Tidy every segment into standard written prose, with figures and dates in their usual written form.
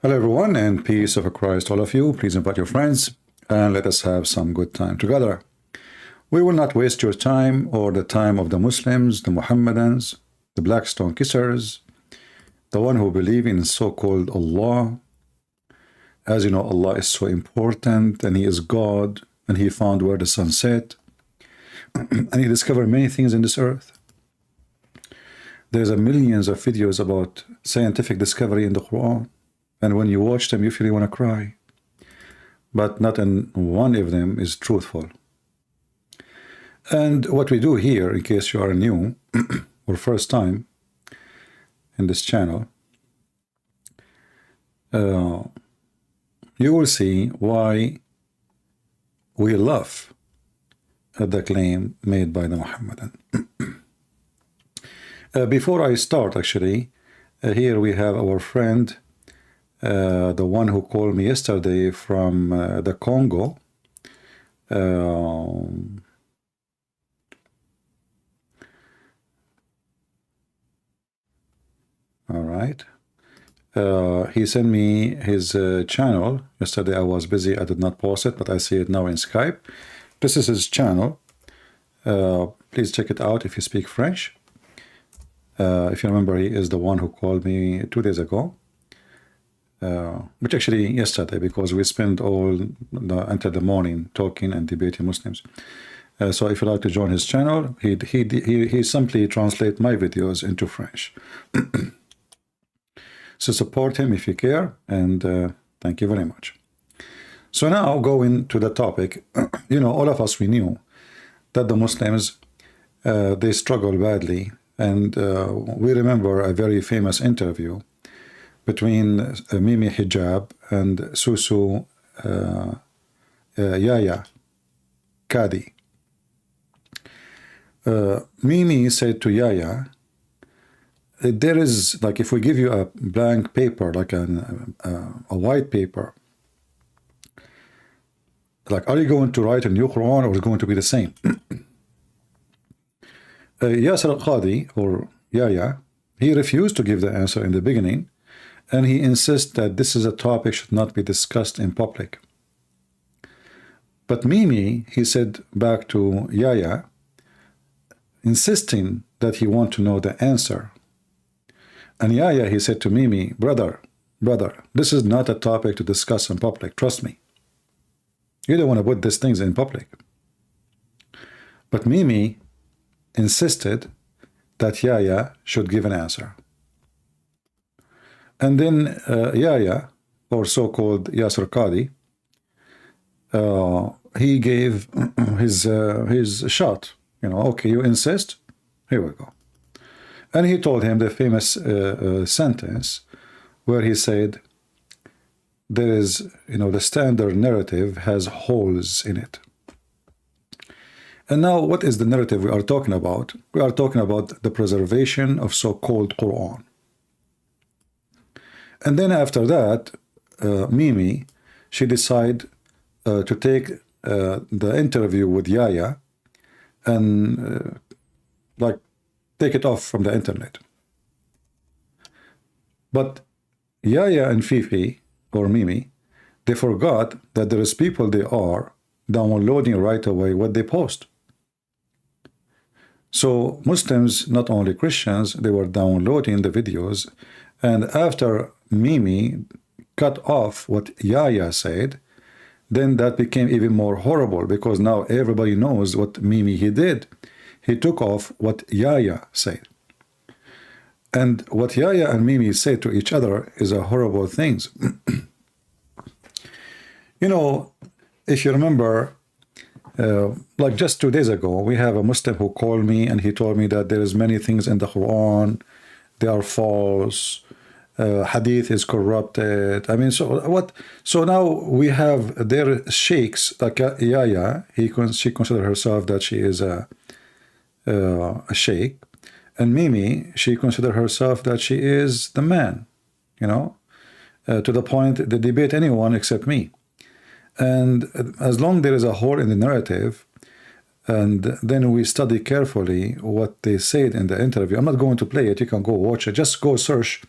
Hello everyone, and peace of Christ all of you. Please invite your friends and let us have some good time together. We will not waste your time or the time of the Muslims, the Muhammadans, the black stone kissers, the one who believe in so-called Allah. As you know, Allah is so important and He is God, and He found where the sun set and He discovered many things in this earth. There's millions of videos about scientific discovery in the Quran. And when you watch them, you feel you want to cry. But not in one of them is truthful. And what we do here, in case you are new or first time in this channel, you will see why we laugh at the claim made by the Muhammadan. Before I start, actually, here we have our friend, the one who called me yesterday from the Congo. All right. He sent me his channel. Yesterday I was busy. I did not post it, but I see it now in Skype. This is his channel. Please check it out if you speak French. If you remember, he is the one who called me 2 days ago. Which actually yesterday, because we spent until the morning talking and debating Muslims. So if you'd like to join his channel, he simply translates my videos into French. So support him if you care, and thank you very much. So now going to the topic, you know, all of us, we knew that the Muslims, they struggle badly, and we remember a very famous interview between Mimi Hijab and Susu Yaya Kadi. Mimi said to Yaya, there is, like, if we give you a blank paper, like a white paper, like, are you going to write a new Quran, or is it going to be the same? Yasser al-Qadi, or Yaya, he refused to give the answer in the beginning, and he insists that this is a topic should not be discussed in public. But Mimi, he said back to Yaya, insisting that he want to know the answer. And Yaya, he said to Mimi, brother, this is not a topic to discuss in public, trust me. You don't want to put these things in public. But Mimi insisted that Yaya should give an answer. And then Yaya, or so-called Yasser Qadi, he gave his shot. You know, okay, you insist? Here we go. And he told him the famous sentence where he said, there is, you know, the standard narrative has holes in it. And now, what is the narrative we are talking about? We are talking about the preservation of so-called Quran. And then after that, Mimi, she decided to take the interview with Yaya and like take it off from the internet. But Yaya and Fifi, or Mimi, they forgot that there is people, they are downloading right away what they post. So Muslims, not only Christians, they were downloading the videos, and after Mimi cut off what Yaya said, then that became even more horrible, because now everybody knows what Mimi he did. He took off what Yaya said. And what Yaya and Mimi say to each other is a horrible things. You know, if you remember, like just 2 days ago, we have a Muslim who called me and he told me that there is many things in the Quran, they are false, Hadith is corrupted. I mean, so what? So now we have their sheikhs, like Yaya, she considers herself that she is a sheikh, and Mimi, she considers herself that she is the man, you know, to the point they debate anyone except me. And as long there is a hole in the narrative, and then we study carefully what they said in the interview. I'm not going to play it, you can go watch it, just go search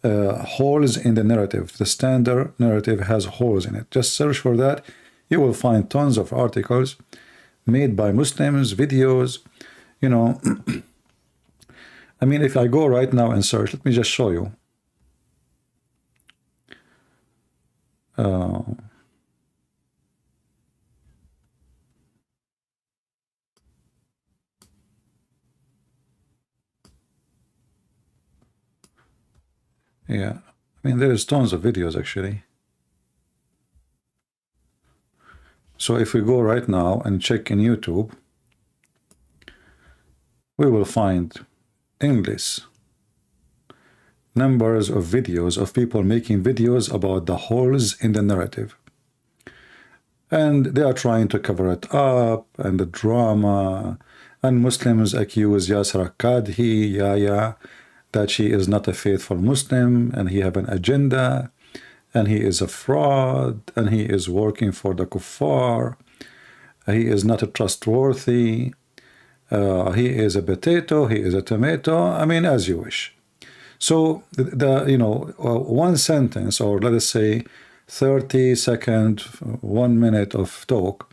holes in the narrative. The standard narrative has holes in it. Just search for that. You will find tons of articles made by Muslims, videos, you know. I mean, if I go right now and search, let me just show you. Yeah, I mean, there's tons of videos actually. So if we go right now and check in YouTube, we will find endless numbers of videos of people making videos about the holes in the narrative. And they are trying to cover it up, and the drama, and Muslims accuse Yasra Kadhi, Yaya, that she is not a faithful Muslim, and he have an agenda, and he is a fraud, and he is working for the kuffar, he is not a trustworthy, he is a potato, he is a tomato. I mean, as you wish. So you know, one sentence, or let us say 30-second, 1 minute of talk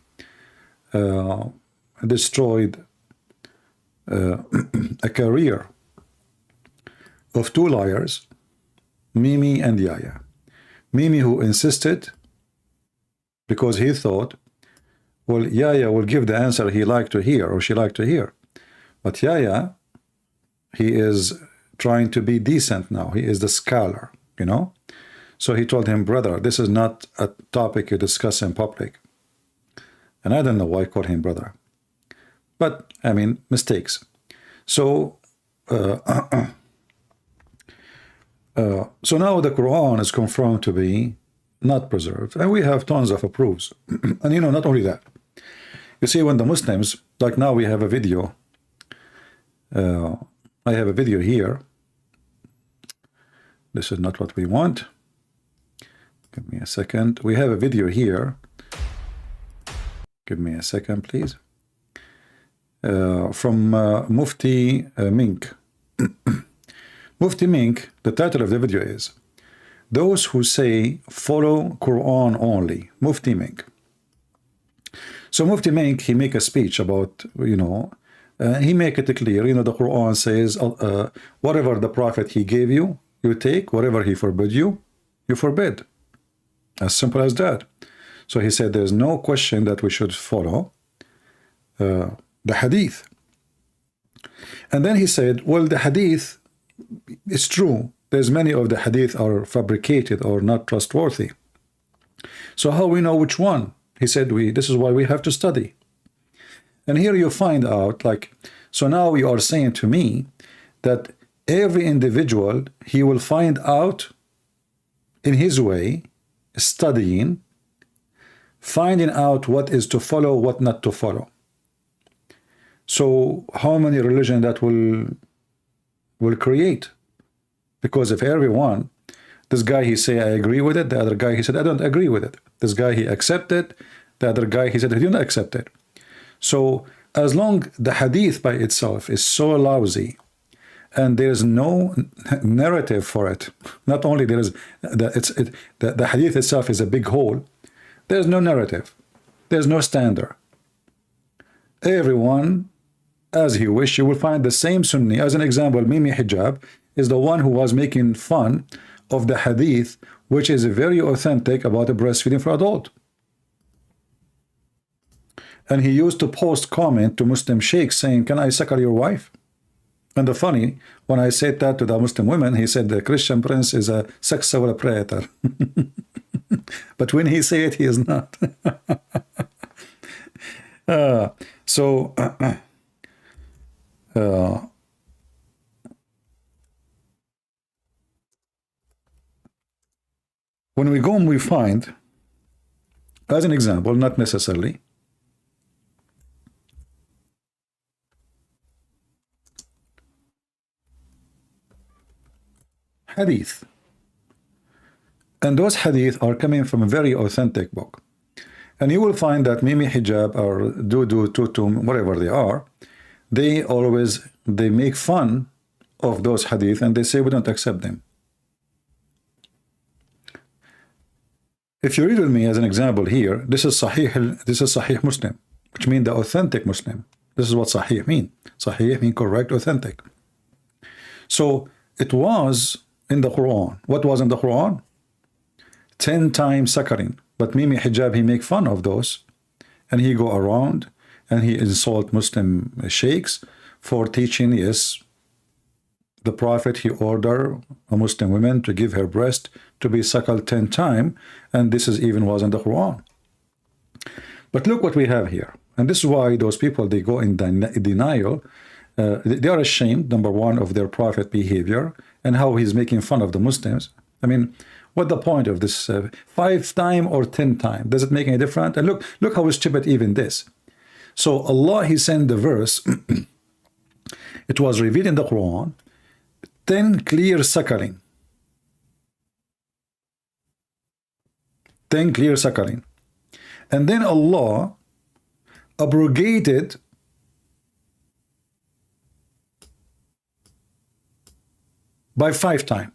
destroyed a career of two liars, Mimi and Yaya. Mimi, who insisted, because he thought, well, Yaya will give the answer he liked to hear, or she liked to hear. But Yaya, he is trying to be decent now. He is the scholar, you know. So he told him, brother, this is not a topic you discuss in public. And I don't know why I call him brother. But, I mean, mistakes. So, so now the Quran is confirmed to be not preserved. And we have tons of proofs. And, you know, not only that. You see, when the Muslims, like now we have a video. I have a video here. This is not what we want. Give me a second. We have a video here. Give me a second, please. From Mufti Mink. Mufti Mink, the title of the video is Those Who Say Follow Quran Only. Mufti Mink. So Mufti Mink, he make a speech about, you know, he make it clear, you know, the Quran says, whatever the Prophet he gave you, you take. Whatever he forbid you, you forbid. As simple as that. So he said there's no question that we should follow the Hadith. And then he said, well, the Hadith is true. There's many of the Hadith are fabricated or not trustworthy. So how we know which one? He said, this is why we have to study. And here you find out, like, so now you are saying to me that every individual, he will find out in his way, studying, finding out what is to follow, what not to follow. So how many religion that will create? Because if everyone, this guy he say I agree with it, the other guy he said I don't agree with it. This guy he accepted, the other guy he said he didn't accept it. So as long the Hadith by itself is so lousy, and there's no narrative for it. Not only there is the Hadith itself is a big hole. There's no narrative. There's no standard. Everyone, as he wish, you will find the same Sunni. As an example, Mimi Hijab is the one who was making fun of the Hadith, which is very authentic about the breastfeeding for adult. And he used to post comment to Muslim sheikhs saying, can I suckle your wife? And the funny, when I said that to the Muslim women, he said the Christian prince is a sexual predator. But when he say it, he is not. When we go and we find, as an example, not necessarily, Hadith. And those Hadith are coming from a very authentic book. And you will find that Mimi Hijab or Dudu, Tutum, whatever they are, they make fun of those Hadith and they say we don't accept them. If you read with me as an example here, this is Sahih Muslim, which means the authentic Muslim. This is what Sahih mean. Sahih mean correct, authentic. So it was in the Quran. What was in the Quran? 10 times suckering. But Mimi Hijab, he make fun of those, and he go around and he insult Muslim sheikhs for teaching, yes, the Prophet, he ordered a Muslim woman to give her breast to be suckled 10 times, and this is even was in the Quran. But look what we have here. And this is why those people, they go in denial. They are ashamed, number one, of their Prophet behavior and how he's making fun of the Muslims. I mean, what the point of this 5 times or 10 times? Does it make any difference? And look how stupid even this. So Allah, he sent the verse. It was revealed in the Quran, 10 clear suckling. 10 clear suckling. And then Allah abrogated by 5 times.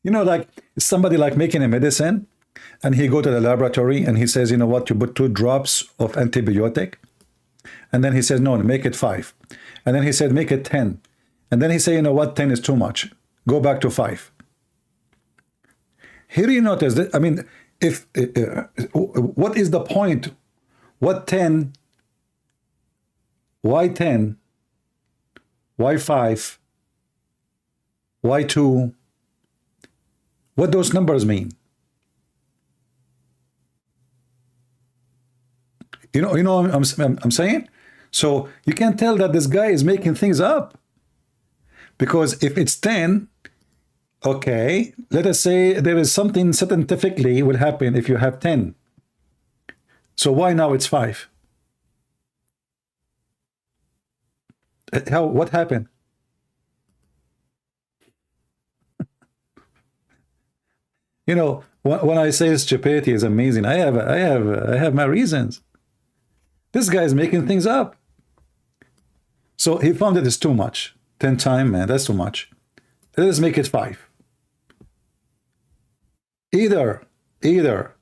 You know, like somebody like making a medicine, and he go to the laboratory and he says, you know what, you put 2 drops of antibiotic, and then he says, no, make it 5, and then he said, make it 10, and then he say, you know what, 10 is too much, go back to 5. Here you notice that, I mean, if what is the point? What 10? Why 10? Why 5? Why 2? What those numbers mean? You know what I'm saying? So you can tell that this guy is making things up. Because if it's 10, okay, let us say there is something scientifically will happen if you have 10. So why now it's 5? What happened? You know, when I say stupidity is amazing, I have my reasons. This guy is making things up. So he found it is too much. 10 times, man, that's too much. Let's make it 5. Either there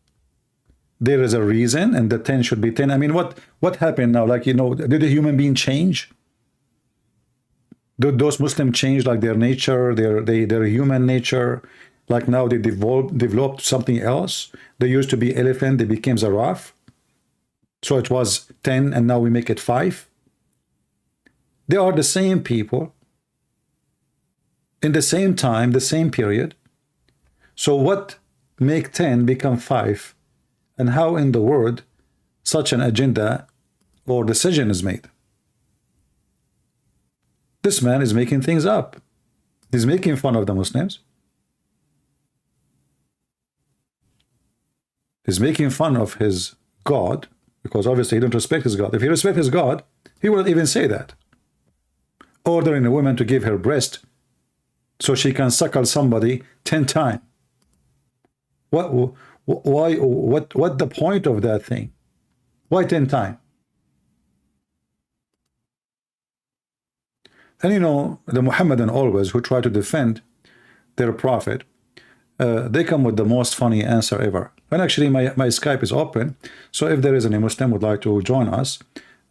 is a reason and the 10 should be 10. I mean, what happened now? Like, you know, did a human being change? Did those Muslims change like their nature, their human nature? Like now they developed something else. They used to be elephant, they became giraffe. So it was 10 and now we make it 5. They are the same people in the same time, the same period. So what make 10 become 5? And how in the world such an agenda or decision is made? This man is making things up. He's making fun of the Muslims. He's making fun of his God, because obviously he don't respect his God. If he respects his God, he wouldn't even say that. Ordering a woman to give her breast so she can suckle somebody 10 times. What the point of that thing? Why 10 times? And you know, the Muhammadan always, who try to defend their prophet, they come with the most funny answer ever. And actually my Skype is open, so if there is any Muslim would like to join us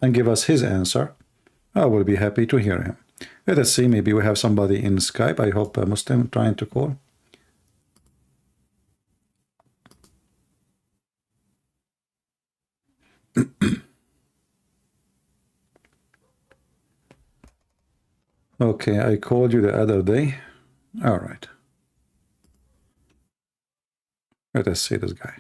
and give us his answer, I will be happy to hear him. Let us see, maybe we have somebody in Skype. I hope a Muslim trying to call. Okay, I called you the other day. All right. Let us see this guy.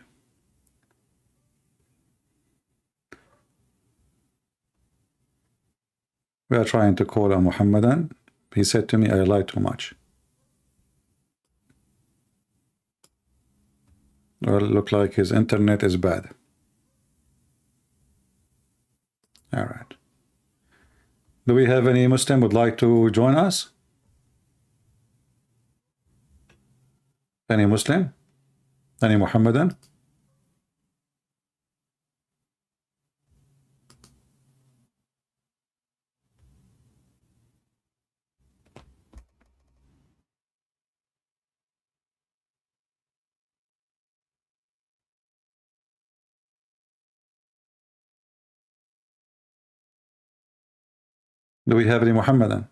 We are trying to call a Muhammadan. He said to me, I lie too much. Well, look like his internet is bad. All right. Do we have any Muslim would like to join us? Any Muslim? Any Muhammadan? Do we have any Muhammadan?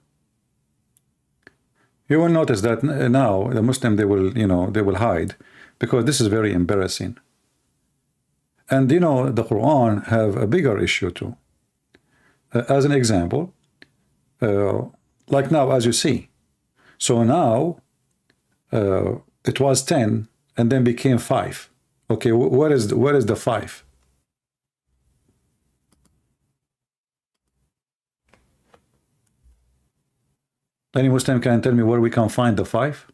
You will notice that now the Muslim, they will, they will hide, because this is very embarrassing. And the Quran have a bigger issue too. As an example, like now, as you see, so now it was 10 and then became 5. Okay, where is the 5? Any Muslim can tell me where we can find the 5?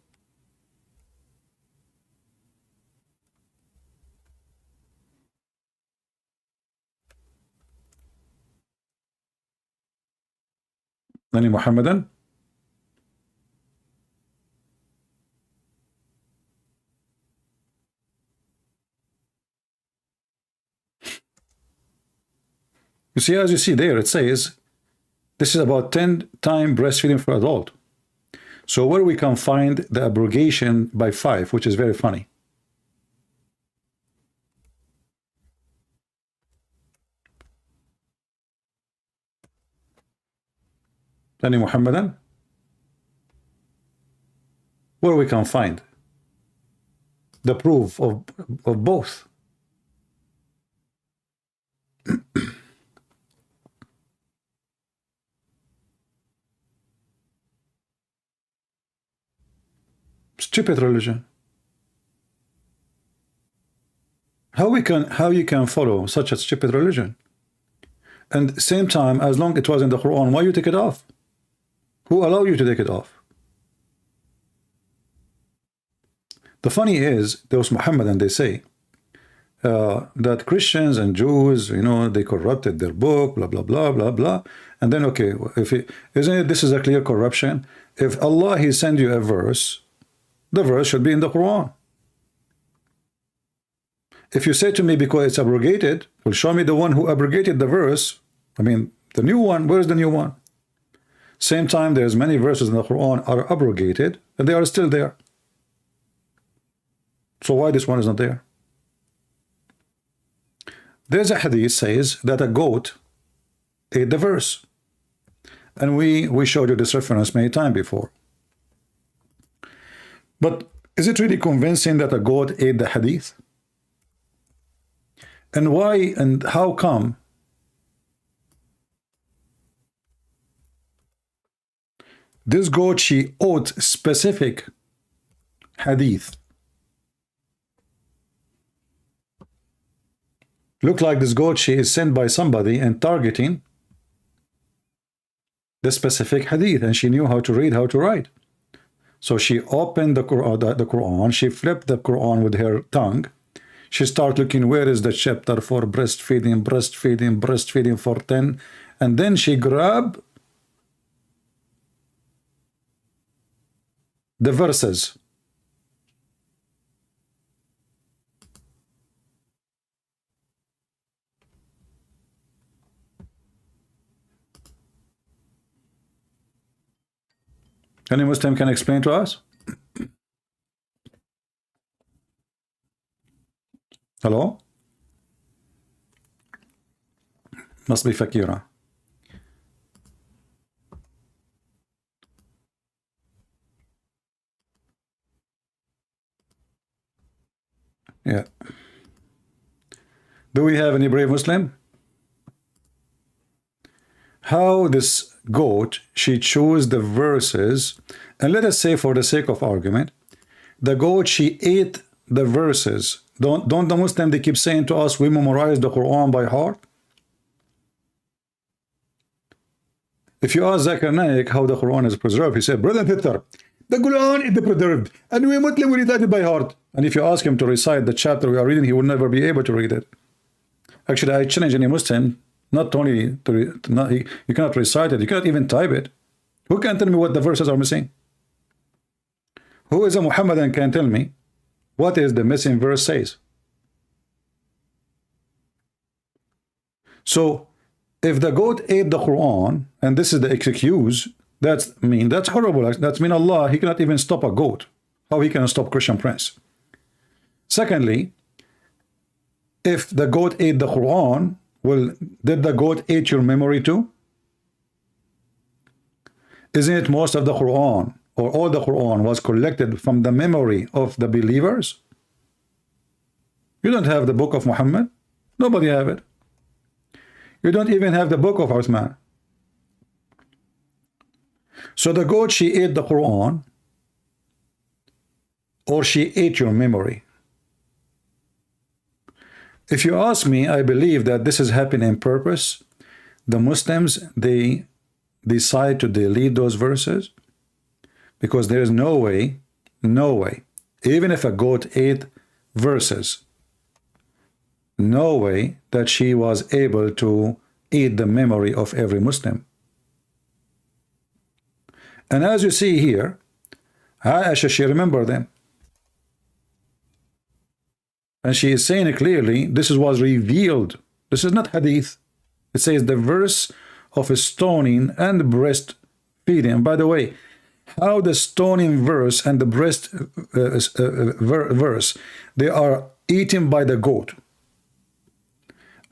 Any Muhammadan? You see, as you see there, it says this is about 10 times breastfeeding for adult. So where we can find the abrogation by 5, which is very funny. Any Muhammadan? Where we can find the proof of both. Stupid religion. How you can follow such a stupid religion? And same time, as long it was in the Quran, why you take it off? Who allow you to take it off? The funny is, those Muhammadan, they say that Christians and Jews, they corrupted their book, blah, blah, blah, blah, blah. And then, okay, isn't it, this is a clear corruption? If Allah, He send you a verse, the verse should be in the Quran. If you say to me, because it's abrogated, well, show me the one who abrogated the verse. I mean, the new one, where's the new one? Same time, there's many verses in the Quran are abrogated, and they are still there. So why this one is not there? There's a hadith says that a goat ate the verse. And we showed you this reference many times before. But is it really convincing that a goat ate the hadith? And why and how come this goat, she ate specific hadith? Look like this goat, she is sent by somebody and targeting the specific hadith, and she knew how to read, how to write. So she opened the Quran, she flipped the Quran with her tongue. She started looking, where is the chapter for breastfeeding, breastfeeding, breastfeeding for 10, and then she grabbed the verses. Any Muslim can explain to us? Hello? Must be Fakira. Yeah. Do we have any brave Muslim? How this goat, she chose the verses, and let us say for the sake of argument, the goat, she ate the verses. Don't the Muslim, they keep saying to us, we memorize the Quran by heart? If you ask Zakir Naik how the Quran is preserved, he said, brother Peter, the Quran is preserved, and we Muslim will recite it by heart. And if you ask him to recite the chapter we are reading, he will never be able to read it. Actually, I challenge any Muslim, not only you cannot recite it, you cannot even type it. Who can tell me what the verses are missing? Who is a Muhammadan can tell me what is the missing verse says? So, if the goat ate the Quran, and this is the excuse, that's horrible. That's mean Allah, He cannot even stop a goat. How He can stop Christian Prince? Secondly, if the goat ate the Quran, well, did the goat eat your memory too? Isn't it most of the Quran, or all the Quran, was collected from the memory of the believers? You don't have the book of Muhammad. Nobody have it. You don't even have the book of Uthman. So the goat, she ate the Quran, or she ate your memory. If you ask me, I believe that this is happening on purpose. The Muslims, they decide to delete those verses because there is no way, even if a goat ate verses, no way that she was able to eat the memory of every Muslim. And as you see here, Aisha, she remembered them. And she is saying clearly, this was revealed. This is not hadith. It says the verse of stoning and breastfeeding. By the way, how the stoning verse and the breast verse, they are eaten by the goat.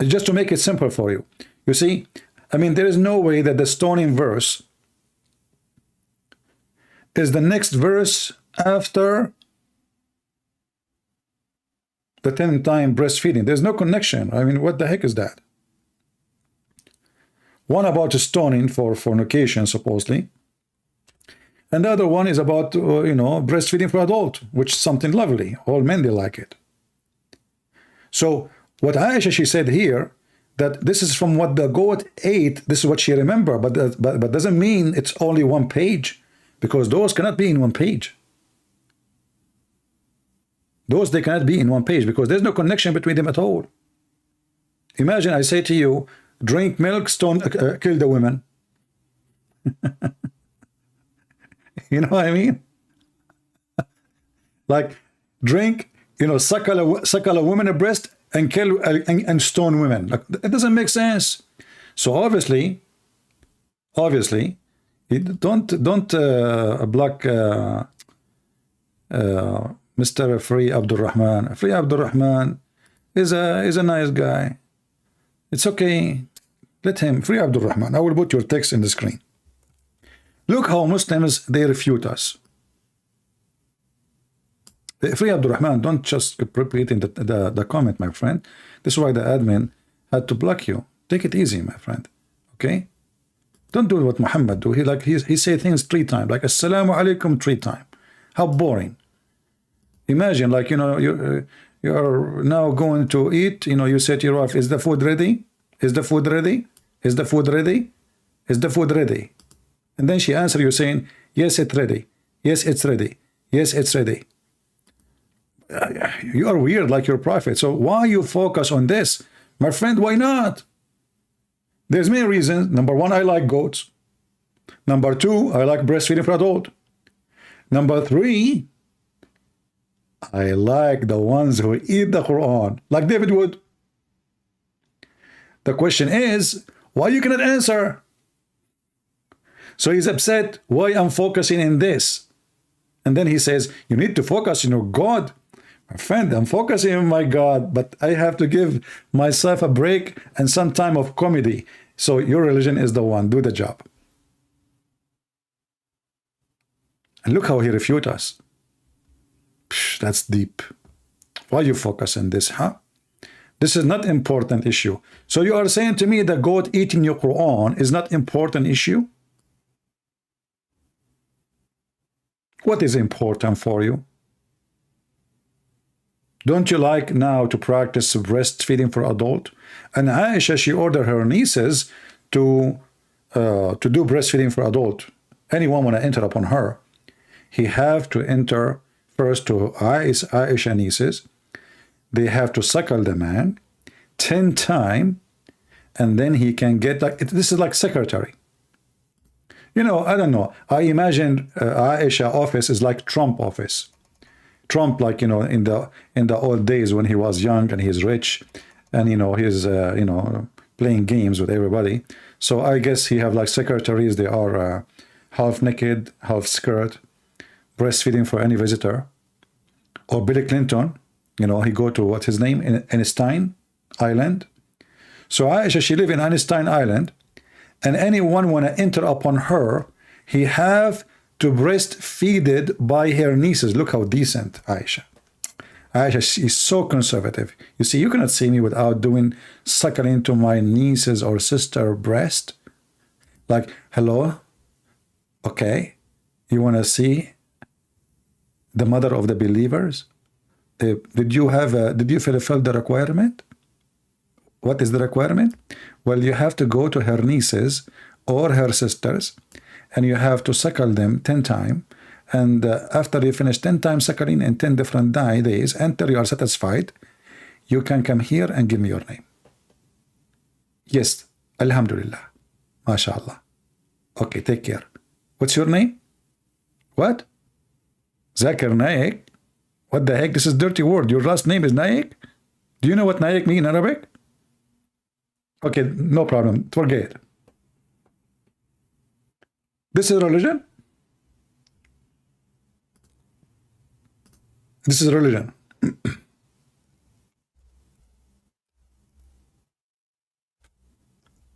Just to make it simple for you. You see, I mean, there is no way that the stoning verse is the next verse after the 10th time breastfeeding. There's no connection. I mean, what the heck is that? One about stoning for fornication, supposedly. And the other one is about, breastfeeding for adult, which is something lovely. All men, they like it. So, what Aisha, she said here, that this is from what the goat ate, this is what she remembered, but doesn't mean it's only one page, because those cannot be in one page. Those, they cannot be in one page because there's no connection between them at all. Imagine I say to you, drink milk, kill the women. You know what I mean? Like, drink, suckle a woman breast and kill and stone women. Like, it doesn't make sense. So obviously, don't block Mr. Free Abdul Rahman. Free Abdul Rahman is a nice guy. It's okay. Let him. Free Abdul Rahman. I will put your text in the screen. Look how Muslims, they refute us. Free Abdul Rahman, don't just repeat in the comment, my friend. This is why the admin had to block you. Take it easy, my friend. Okay? Don't do what Muhammad do. He say things 3 times, like Assalamu alaikum 3 times. How boring. Imagine, like, you are now going to eat, you say to your wife, is the food ready? Is the food ready? Is the food ready? Is the food ready? And then she answers you saying, yes, it's ready. Yes, it's ready. Yes, it's ready. You are weird like your prophet. So why you focus on this? My friend, why not? There's many reasons. Number 1, I like goats. Number 2, I like breastfeeding for adult. Number 3, I like the ones who eat the Quran, like David would. The question is, why you cannot answer? So he's upset why I'm focusing in this. And then he says, you need to focus on your God. My friend, I'm focusing on my God, but I have to give myself a break and some time of comedy. So your religion is the one. Do the job. And look how he refutes us. Psh, that's deep. Why you focus on this, huh? This is not important issue. So you are saying to me that God eating your Quran is not important issue? What is important for you? Don't you like now to practice breastfeeding for adult? And Aisha, she ordered her nieces to do breastfeeding for adult. Anyone want to enter upon her, he have to enter first to Aisha nieces. They have to suckle the man 10 times, and then he can get, like, this is like secretary. I don't know. I imagine Aisha office is like Trump office. Trump, like, in the old days when he was young and he's rich, and he's playing games with everybody. So I guess he have like secretaries. They are half naked, half skirt, breastfeeding for any visitor. Or Bill Clinton, he go to what's his name, in Einstein Island. So Aisha, she live in Einstein Island, and anyone want to enter upon her he have to breastfeeded by her nieces. Look how decent Aisha. Aisha, she's so conservative. You see, you cannot see me without doing suckling to my niece's or sister breast. Like, hello? Okay. You want to see the mother of the believers? Did you fulfill the requirement? What is the requirement? Well, you have to go to her nieces or her sisters, and you have to suckle them 10 times. And after you finish 10 times suckling in 10 different days, until you are satisfied, you can come here and give me your name. Yes, Alhamdulillah. MashaAllah. Okay, take care. What's your name? What? Zakir Naik? What the heck? This is a dirty word. Your last name is Naik? Do you know what Naik means in Arabic? Okay, no problem. Forget it. This is religion? This is religion.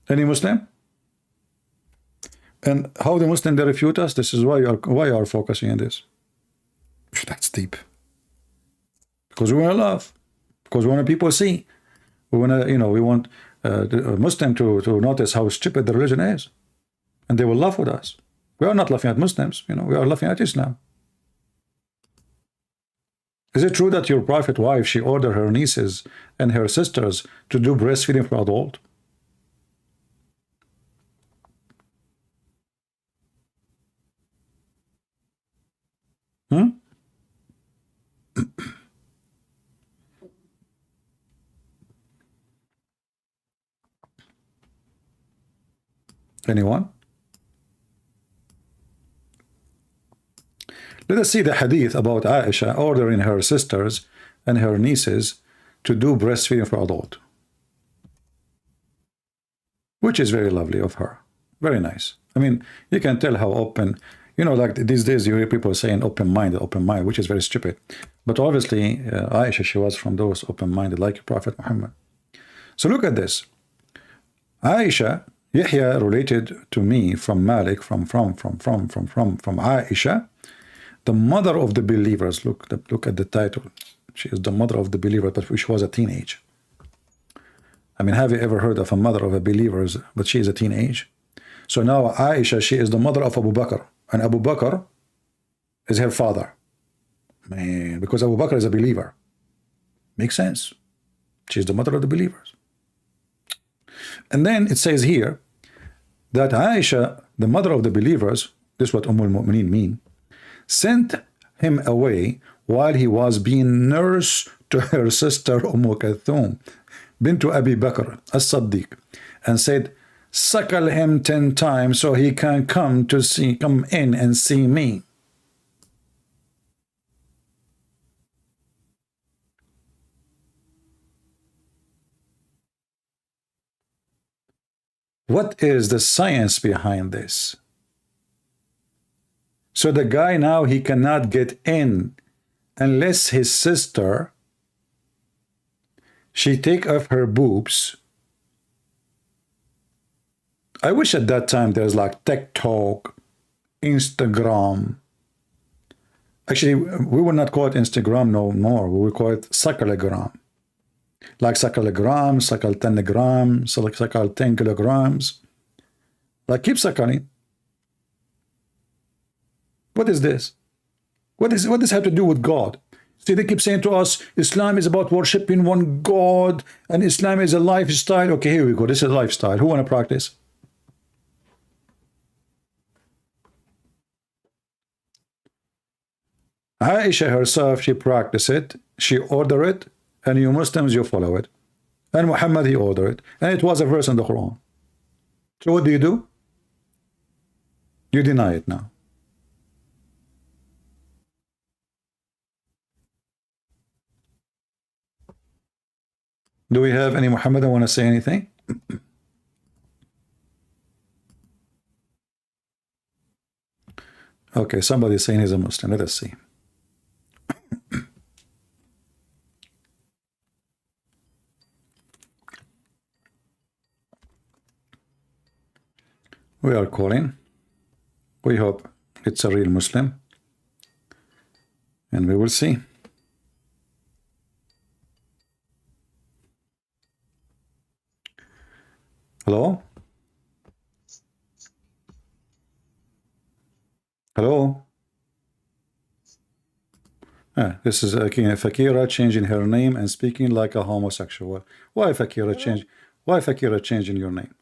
Any Muslim? And how the Muslim they refute us? This is why you are focusing on this. That's deep. Because we want to love. Because we want people to see. We want to, we want the Muslim to notice how stupid the religion is, and they will laugh with us. We are not laughing at Muslims. We are laughing at Islam. Is it true that your prophet wife, she ordered her nieces and her sisters to do breastfeeding for adult? Anyone? Let us see the hadith about Aisha ordering her sisters and her nieces to do breastfeeding for adult, which is very lovely of her. Very nice. I mean, you can tell how open, like these days you hear people saying open-minded, which is very stupid. But obviously, Aisha, she was from those open-minded, like Prophet Muhammad. So look at this. Aisha, Yahya related to me from Malik, from Aisha, the mother of the believers. Look at the title. She is the mother of the believers, but she was a teenage. I mean, have you ever heard of a mother of a believers, but she is a teenage? So now Aisha, she is the mother of Abu Bakr, and Abu Bakr is her father. Man, because Abu Bakr is a believer. Makes sense. She is the mother of the believers. And then it says here that Aisha, the mother of the believers, this is what al-Mu'mineen mean, sent him away while he was being nursed to her sister Kulthum bint Abi Bakr as-Siddiq, and said, suckle him 10 times so he can come in and see me. What is the science behind this? So the guy now, he cannot get in unless his sister, she take off her boobs. I wish at that time there's like TikTok, Instagram. Actually, we would not call it Instagram no more. We would call it sucklegram. Like sucklegram, suckle 10 grams, suckle 10 kilograms. Like keep suckling. What is this? What does this have to do with God? See, they keep saying to us, Islam is about worshiping one God, and Islam is a lifestyle. Okay, here we go. This is a lifestyle. Who want to practice? Aisha herself, she practiced it. She ordered it. And you Muslims, you follow it. And Muhammad, he ordered it. And it was a verse in the Quran. So what do? You deny it now. Do we have any Muhammadan want to say anything? Okay, somebody's saying he's a Muslim. Let us see. We are calling. We hope it's a real Muslim, and we will see. Hello? Hello? This is Fakira changing her name and speaking like a homosexual. Why Fakira change? Why Fakira changing your name?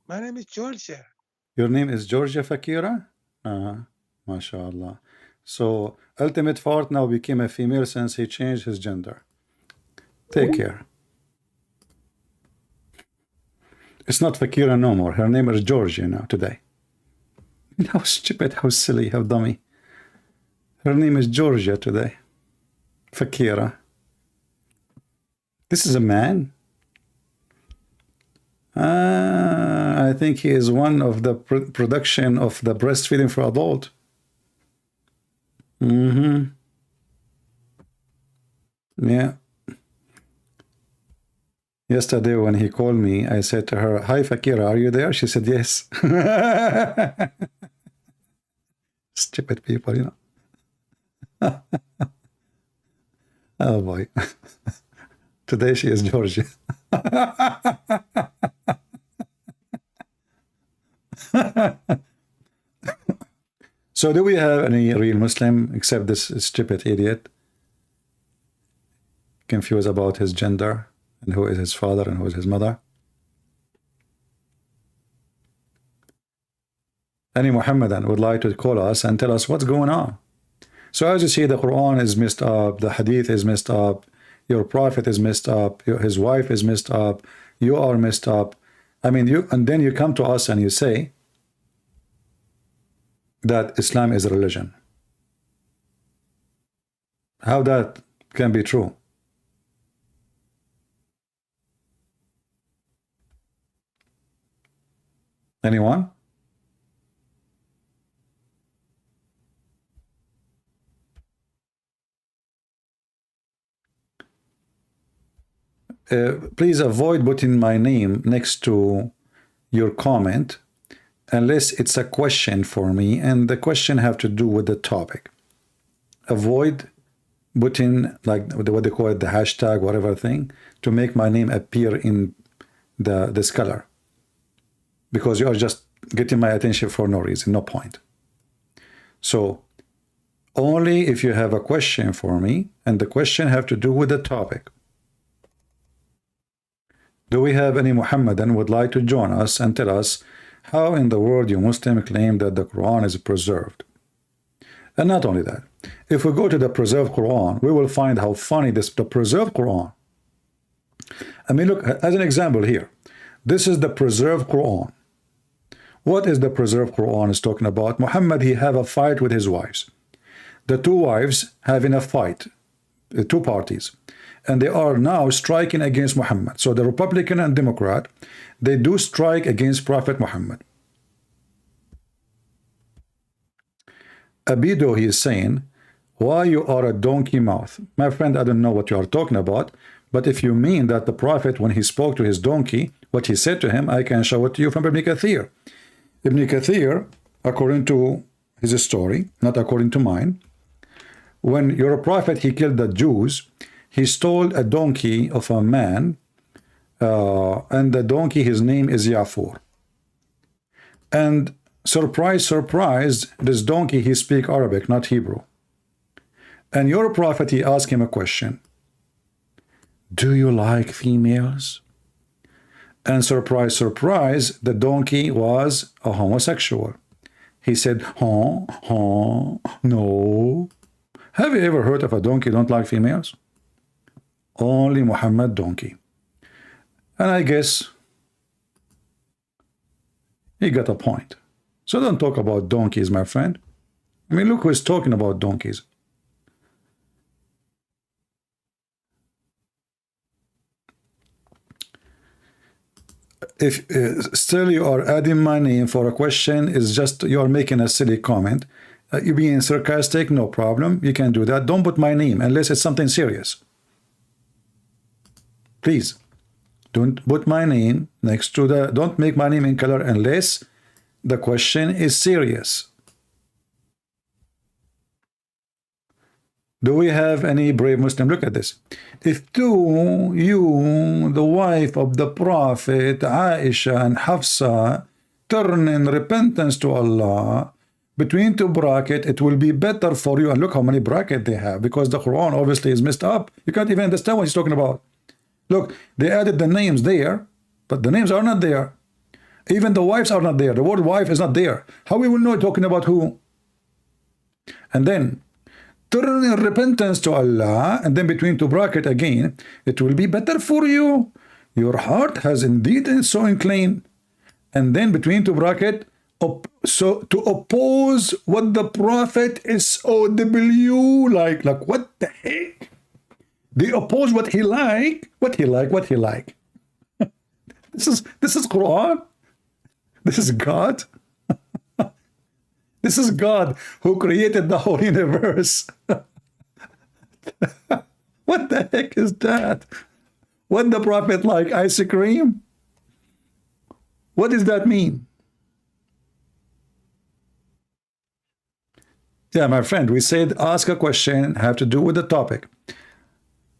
My name is Georgia. Your name is Georgia Fakira? MashaAllah. So Ultimate Fart now became a female since he changed his gender. Take care. It's not Fakira no more. Her name is Georgia now today. How stupid, how silly, how dummy. Her name is Georgia today. Fakira. This is a man? I think he is one of the production of the breastfeeding for adult. Yeah. Yesterday when he called me, I said to her, "Hi Fakira, are you there?" She said, "Yes." Stupid people, you know. Oh boy. Today she is Georgia. So do we have any real Muslim except this stupid idiot confused about his gender and who is his father and who is his mother? Any Muhammadan would like to call us and tell us what's going on. So as you see, the Quran is messed up, the Hadith is messed up, your prophet is messed up, his wife is messed up, you are messed up. I mean, and then you come to us and you say that Islam is a religion. How that can be true? Anyone? Please avoid putting my name next to your comment unless it's a question for me and the question have to do with the topic. Avoid putting like what they call it, the hashtag, whatever thing, to make my name appear in this color, because you are just getting my attention for no reason, no point. So only if you have a question for me and the question have to do with the topic. Do we have any Muhammadan would like to join us and tell us how in the world you Muslim claim that the Quran is preserved? And not only that, if we go to the preserved Quran, we will find how funny the preserved Quran. I mean, look, as an example here, this is the preserved Quran. What is the preserved Quran is talking about? Muhammad, he have a fight with his wives. The two wives having a fight, two parties. And they are now striking against Muhammad. So the Republican and Democrat, they do strike against Prophet Muhammad. Abido, he is saying, why you are a donkey mouth? My friend, I don't know what you are talking about, but if you mean that the Prophet, when he spoke to his donkey, what he said to him, I can show it to you from Ibn Kathir. Ibn Kathir, according to his story, not according to mine, when your Prophet, he killed the Jews, he stole a donkey of a man, and the donkey, his name is Yafur. And surprise, surprise, this donkey, he speak Arabic, not Hebrew. And your prophet, he asked him a question. Do you like females? And surprise, surprise, the donkey was a homosexual. He said, no. Have you ever heard of a donkey don't like females? Only Muhammad donkey. And I guess he got a point. So don't talk about donkeys, my friend. I mean, look who's talking about donkeys. If still you are adding my name for a question, is just you are making a silly comment. You being sarcastic, no problem. You can do that. Don't put my name unless it's something serious. Please, don't put my name next to the, don't make my name in color unless The question is serious. Do we have any brave Muslim? Look at this. If you, the wife of the Prophet, Aisha and Hafsa, turn in repentance to Allah, between two brackets, it will be better for you. And look how many brackets they have, because the Quran obviously is messed up. You can't even understand what he's talking about. Look, they added the names there, but the names are not there. Even the wives are not there. The word wife is not there. How we will know talking about who? And then turn in repentance to Allah, and then between two brackets again, it will be better for you. Your heart has indeed so inclined. And then between two brackets, so to oppose what the Prophet is OW like what the heck? They oppose what he like. This is Quran. This is God. This is God who created the whole universe. What the heck is that? What the Prophet like? Ice cream? What does that mean? Yeah, my friend, we said ask a question, have to do with the topic.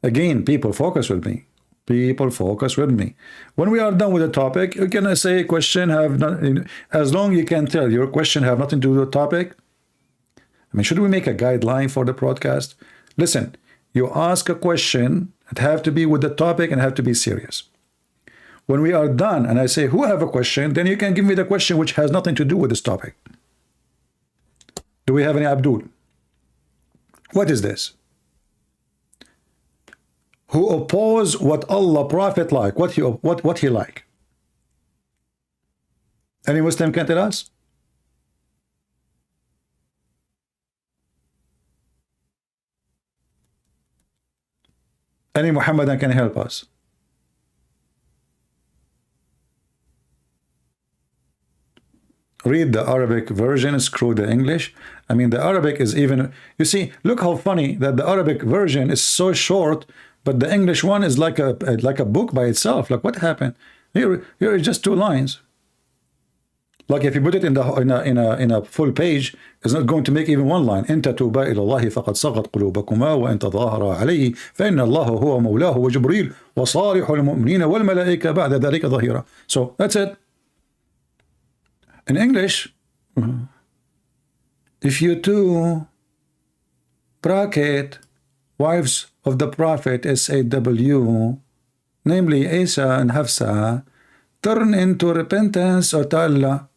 Again, people, focus with me. People, focus with me. When we are done with the topic, you can say question have not, as long you can tell your question have nothing to do with the topic. I mean, should we make a guideline for the broadcast? Listen, you ask a question, it have to be with the topic and have to be serious. When we are done and I say who have a question, then you can give me the question which has nothing to do with this topic. Do we have any Abdul? What is this? Who oppose what Allah Prophet like, what he like? Any Muslim can tell us? Any Muhammadan can help us? Read the Arabic version, screw the English. I mean, the Arabic is even, you see, look how funny that the Arabic version is so short, but the English one is like a book by itself. Like, what happened? Here is just 2 lines. Like if you put it in a full page, it's not going to make even 1 line. إن تتوبا إلى الله فقد صغت قلوبكما وإن تظاهرا عليه فإن الله هو مولاه وجبريل وصالح المؤمنين والملائكة بعد ذلك ظهيرا. So that's it. In English, if you two bracket wives of the Prophet SAW, namely Isa and Hafsa, turn into repentance or to Allah,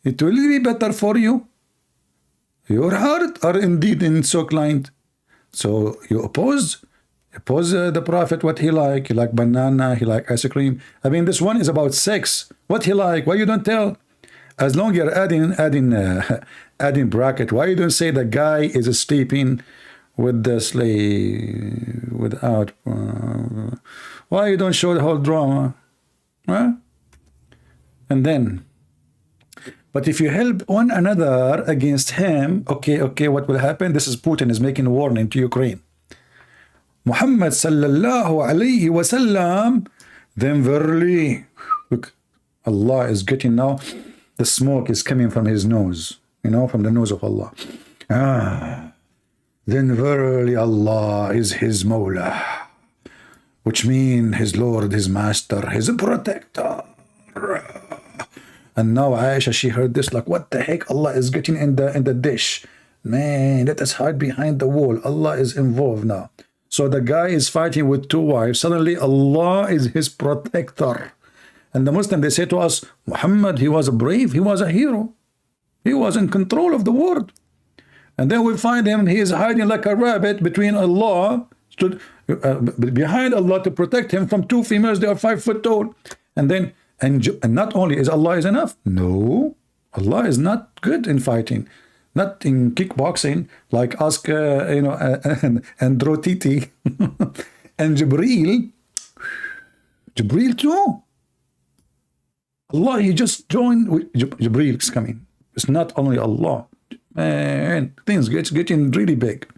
it will be better for you. Your heart are indeed so inclined. So you oppose the Prophet what he like. He like banana, he like ice cream. I mean, this one is about sex. What he like? Why you don't tell? As long you're adding bracket, why you don't say the guy is sleeping with the slave without? Why you don't show the whole drama? Huh? And then, but if you help one another against him, okay, what will happen? This is Putin is making a warning to Ukraine. Muhammad sallallahu alayhi wasallam, then verily, look, Allah is getting now. The smoke is coming from his nose, from the nose of Allah. Then verily Allah is his Mawla, which means his Lord, his Master, his Protector. And now Aisha, she heard this like, what the heck? Allah is getting in the dish. Man, let us hide behind the wall. Allah is involved now. So the guy is fighting with 2 wives. Suddenly Allah is his protector. And the Muslim, they say to us, Muhammad, he was a brave, he was a hero. He was in control of the world. And then we find him, he is hiding like a rabbit between Allah, behind Allah to protect him from 2 females, they are 5 foot tall. And then, and not only is Allah is enough, no, Allah is not good in fighting, not in kickboxing, like ask, and Drotiti, and Jibreel too. Allah, he just joined. Jibreel is coming. It's not only Allah. Man, things getting really big.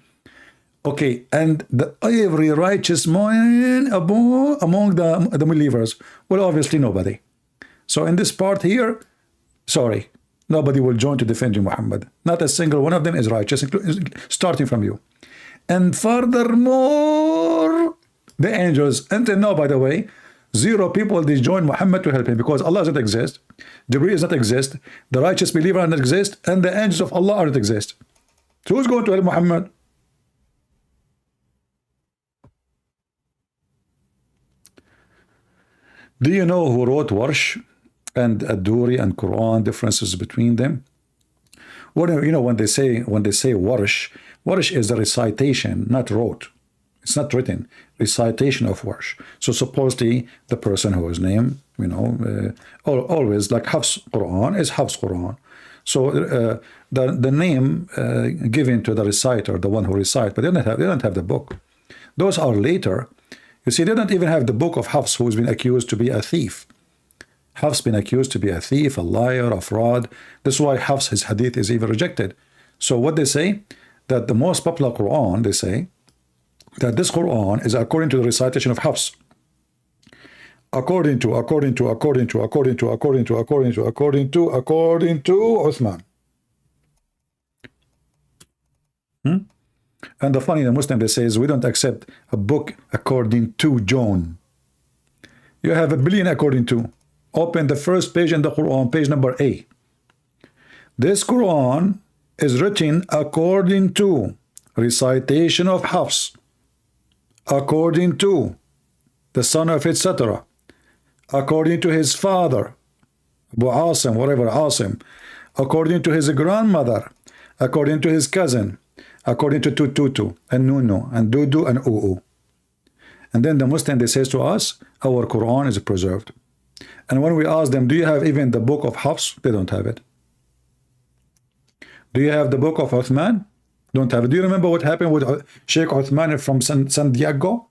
Okay, and every righteous man among the believers. Well, obviously nobody. So in this part here, sorry, Nobody will join to defend you, Muhammad. Not a single one of them is righteous, starting from you. And furthermore, the angels, until now, by the way, 0 people they join Muhammad to help him, because Allah doesn't exist, Jibreel does not exist, the righteous believer does not exist, and the angels of Allah don't exist. So who's going to help Muhammad? Do you know who wrote Warsh and Ad-Duri and Quran, differences between them? Well, you know, when they say Warsh, Warsh is a recitation, not wrote. It's not written. Recitation of Warsh. So supposedly the person whose name, you know, always like Hafs Quran is Hafs Quran. So the name given to the reciter, the one who recites, but they don't have the book. Those are later. You see, they don't even have the book of Hafs, who's been accused to be a thief. Hafs been accused to be a thief, a liar, a fraud. That's why Hafs, his hadith, is even rejected. So what they say, that the most popular Quran, they say, that this Quran is according to the recitation of Hafs. According to Uthman. And the funny, the Muslim, they say, is we don't accept a book according to John. You have a billion according to. Open the first page in the Quran, page number A. This Quran is written according to recitation of Hafs, according to the son of etc., according to his father, Abu Asim, whatever Asim, according to his grandmother, according to his cousin, according to Tututu and Nunu and Dudu and Uu. And then the Muslim, they says to us, our Quran is preserved. And when we ask them, do you have even the book of Hafs? They don't have it. Do you have the book of Uthman? Don't have it. Do you remember what happened with Sheikh Uthman from San Diego?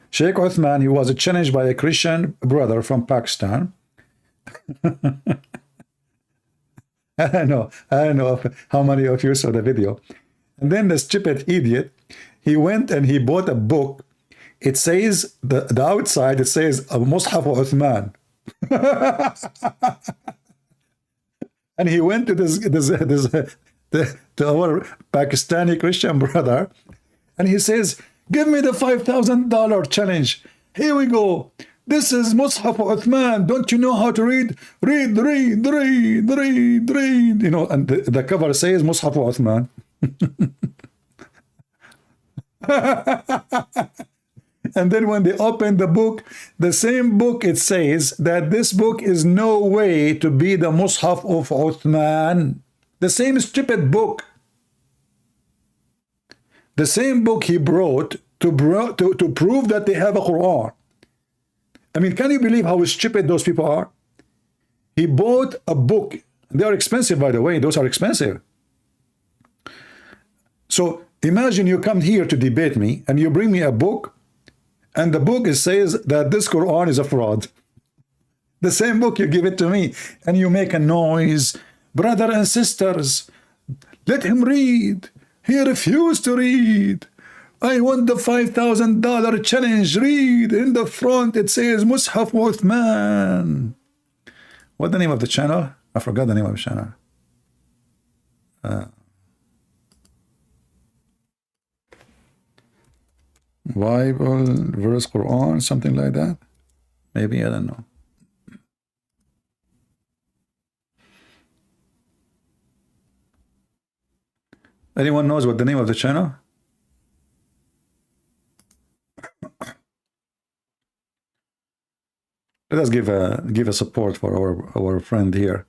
Sheikh Uthman, he was challenged by a Christian brother from Pakistan. I don't know how many of you saw the video. And then the stupid idiot, he went and he bought a book. It says, the outside, it says, Mus'haf Uthman. And he went to to our Pakistani Christian brother, and he says, give me the $5,000 challenge. Here we go. This is Mus'haf Uthman. Don't you know how to read? Read. You know, and the cover says Mus'haf Uthman. And then when they open the book, the same book, it says that this book is no way to be the Mus'haf of Uthman. The same stupid book. The same book he brought to prove that they have a Quran. I mean, can you believe how stupid those people are? He bought a book. They are expensive, by the way. Those are expensive. So imagine you come here to debate me and you bring me a book, and the book says that this Quran is a fraud. The same book, you give it to me and you make a noise. Brother and sisters, let him read. He refused to read. I want the $5,000 challenge. Read. In the front it says Mus'haf Uthman. What's the name of the channel? I forgot the name of the channel. Bible verse Quran, something like that. Maybe, I don't know. Anyone knows what the name of the channel? Let us give a support for our friend here.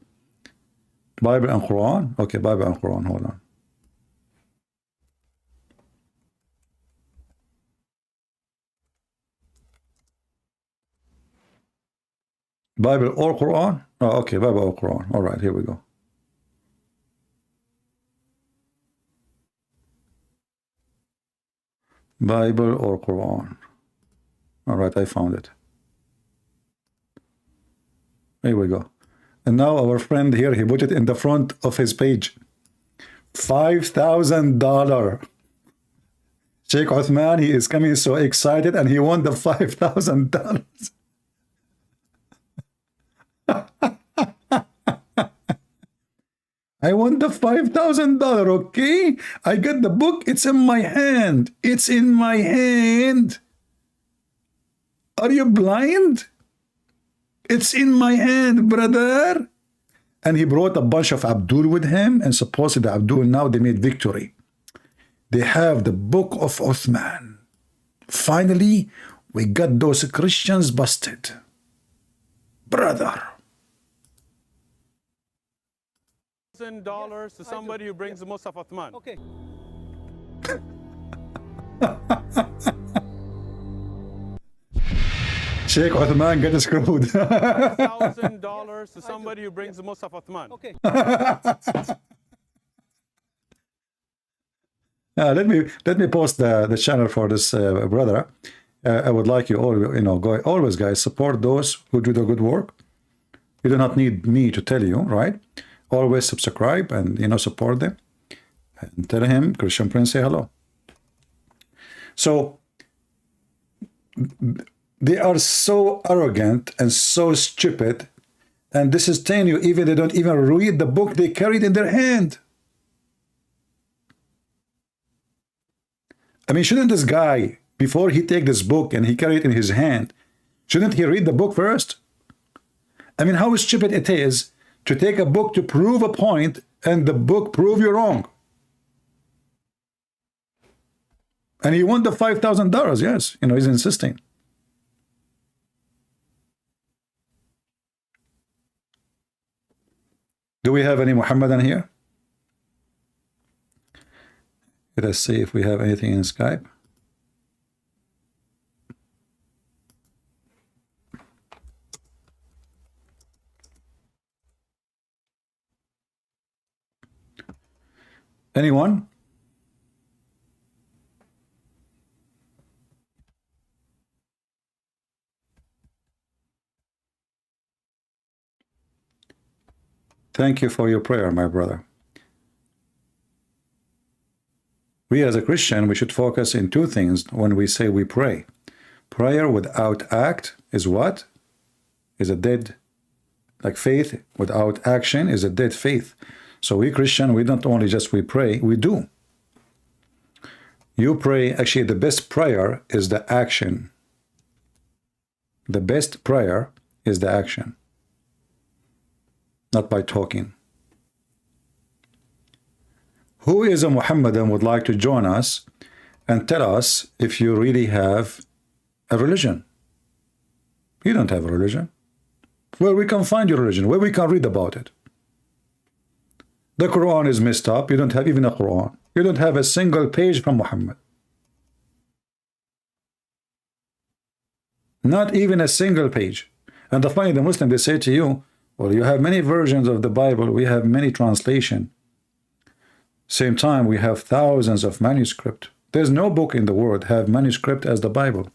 Bible and Quran. Okay, Bible and Quran. Hold on. Bible or Quran? Oh, okay, Bible or Quran. All right, here we go. Bible or Quran. All right, I found it. Here we go. And now our friend here, he put it in the front of his page. $5,000. Sheikh Uthman, he is coming so excited and he won the $5,000. I want the $5,000, okay? I got the book. It's in my hand. It's in my hand. Are you blind? It's in my hand, brother. And he brought a bunch of Abdul with him, and supposedly Abdul, now they made victory. They have the book of Uthman. Finally, we got those Christians busted. Brother. $1,000 to somebody who brings the Musaf Uthman. Okay. Sheikh Uthman get screwed. $1,000 to somebody who brings the Musaf Uthman. Okay. Let me post the channel for this brother. I would like you all, always guys, support those who do the good work. You do not need me to tell you, right? Always subscribe and support them, and tell him Christian Prince say hello. So they are so arrogant and so stupid, and this is telling you, even they don't even read the book they carried in their hand. I mean, shouldn't this guy, before he take this book and he carry it in his hand, shouldn't he read the book first? I mean, how stupid it is to take a book to prove a point and the book prove you wrong. And he won the $5,000, yes. He's insisting. Do we have any Muhammadan here? Let us see if we have anything in Skype. Anyone? Thank you for your prayer, my brother. We as a Christian, we should focus in two things when we say we pray. Prayer without act is what? Is a dead, like faith without action is a dead faith. So we Christian, we don't only just we pray, we do. You pray, actually the best prayer is the action. The best prayer is the action. Not by talking. Who is a Muhammadan would like to join us and tell us if you really have a religion? You don't have a religion. Where we can find your religion, where we can read about it. The Quran is messed up. You don't have even a Quran. You don't have a single page from Muhammad. Not even a single page. And the Muslim, they say to you, well, you have many versions of the Bible. We have many translations. Same time, we have thousands of manuscript. There's no book in the world have manuscript as the Bible.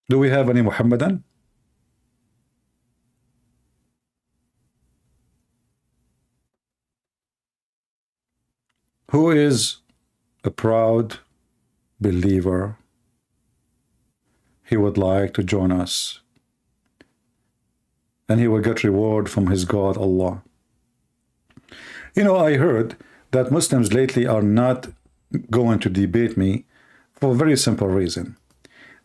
Do we have any Muhammadan? Who is a proud believer? He would like to join us, and he will get reward from his God, Allah. I heard that Muslims lately are not going to debate me for a very simple reason.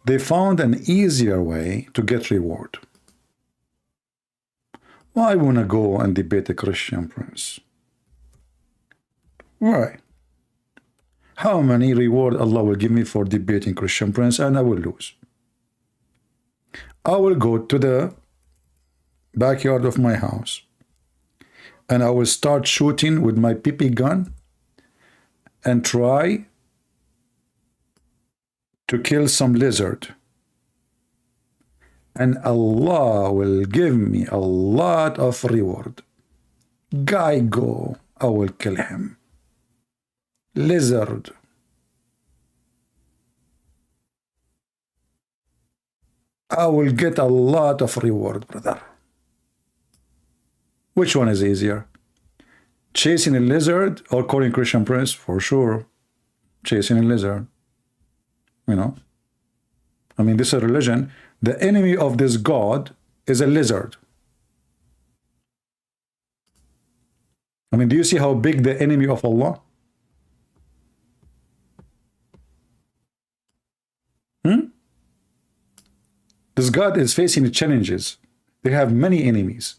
They found an easier way to get reward. Why want to go and debate a Christian Prince? Why? How many reward Allah will give me for debating Christian Prince, and I will lose? I will go to the backyard of my house and I will start shooting with my PP gun and try to kill some lizard, and Allah will give me a lot of reward. Guy go, I will kill him. Lizard, I will get a lot of reward, brother. Which one is easier? Chasing a lizard or calling Christian Prince? For sure, chasing a lizard. I mean, this is a religion. The enemy of this God is a lizard. I mean, do you see how big the enemy of Allah? This God is facing challenges. They have many enemies.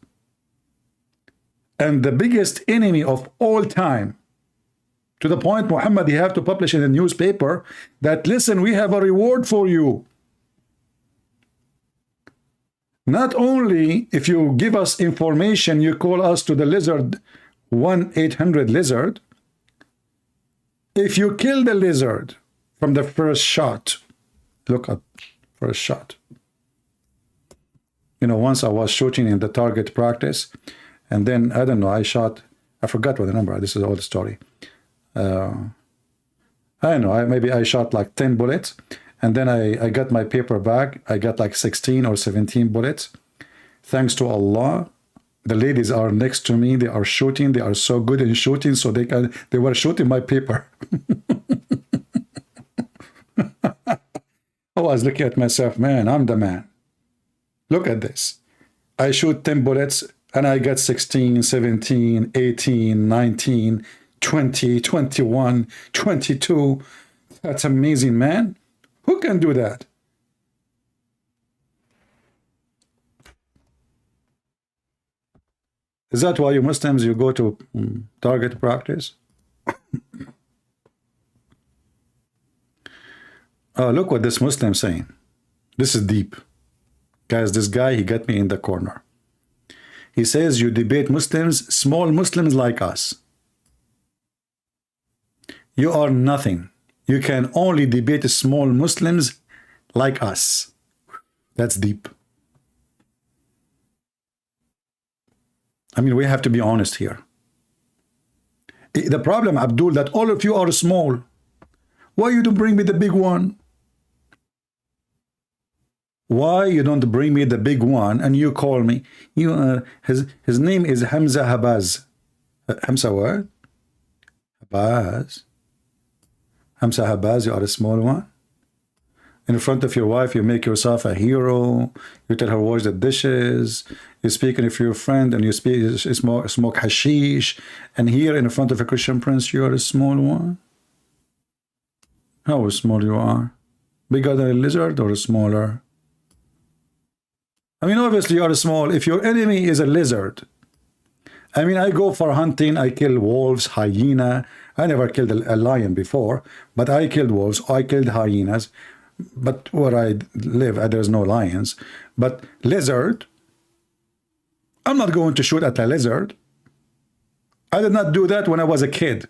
And the biggest enemy of all time, to the point, Muhammad, you have to publish in a newspaper that, listen, we have a reward for you. Not only if you give us information, you call us to the lizard, 1-800-LIZARD. If you kill the lizard from the first shot, look at first shot. You know, once I was shooting in the target practice, and then, I don't know, I forgot what the number, this is an old story. I don't know, maybe I shot like 10 bullets, and then I got my paper bag, I got like 16 or 17 bullets. Thanks to Allah, the ladies are next to me, they are shooting, they are so good in shooting, so they were shooting my paper. I was looking at myself, man, I'm the man. Look at this. I shoot 10 bullets and I get 16, 17, 18, 19, 20, 21, 22. That's amazing, man. Who can do that? Is that why you Muslims, you go to target practice? Oh, look what this Muslim is saying. This is deep. Guys, this guy, he got me in the corner. He says, you debate Muslims, small Muslims like us. You are nothing. You can only debate small Muslims like us. That's deep. I mean, we have to be honest here. The problem, Abdul, that all of you are small. Why you don't bring me the big one? Why you don't bring me the big one and you call me? His name is Hamza Habaz. Hamza what? Habaz. Hamza Habaz, you are a small one. In front of your wife, you make yourself a hero. You tell her wash the dishes. You speak with your friend and you smoke hashish. And here in front of a Christian prince, you are a small one. How small you are? Bigger than a lizard or smaller? I mean, obviously you are small. If your enemy is a lizard, I mean, I go for hunting. I kill wolves, hyena. I never killed a lion before, but I killed wolves. I killed hyenas. But where I live, there's no lions. But lizard, I'm not going to shoot at a lizard. I did not do that when I was a kid.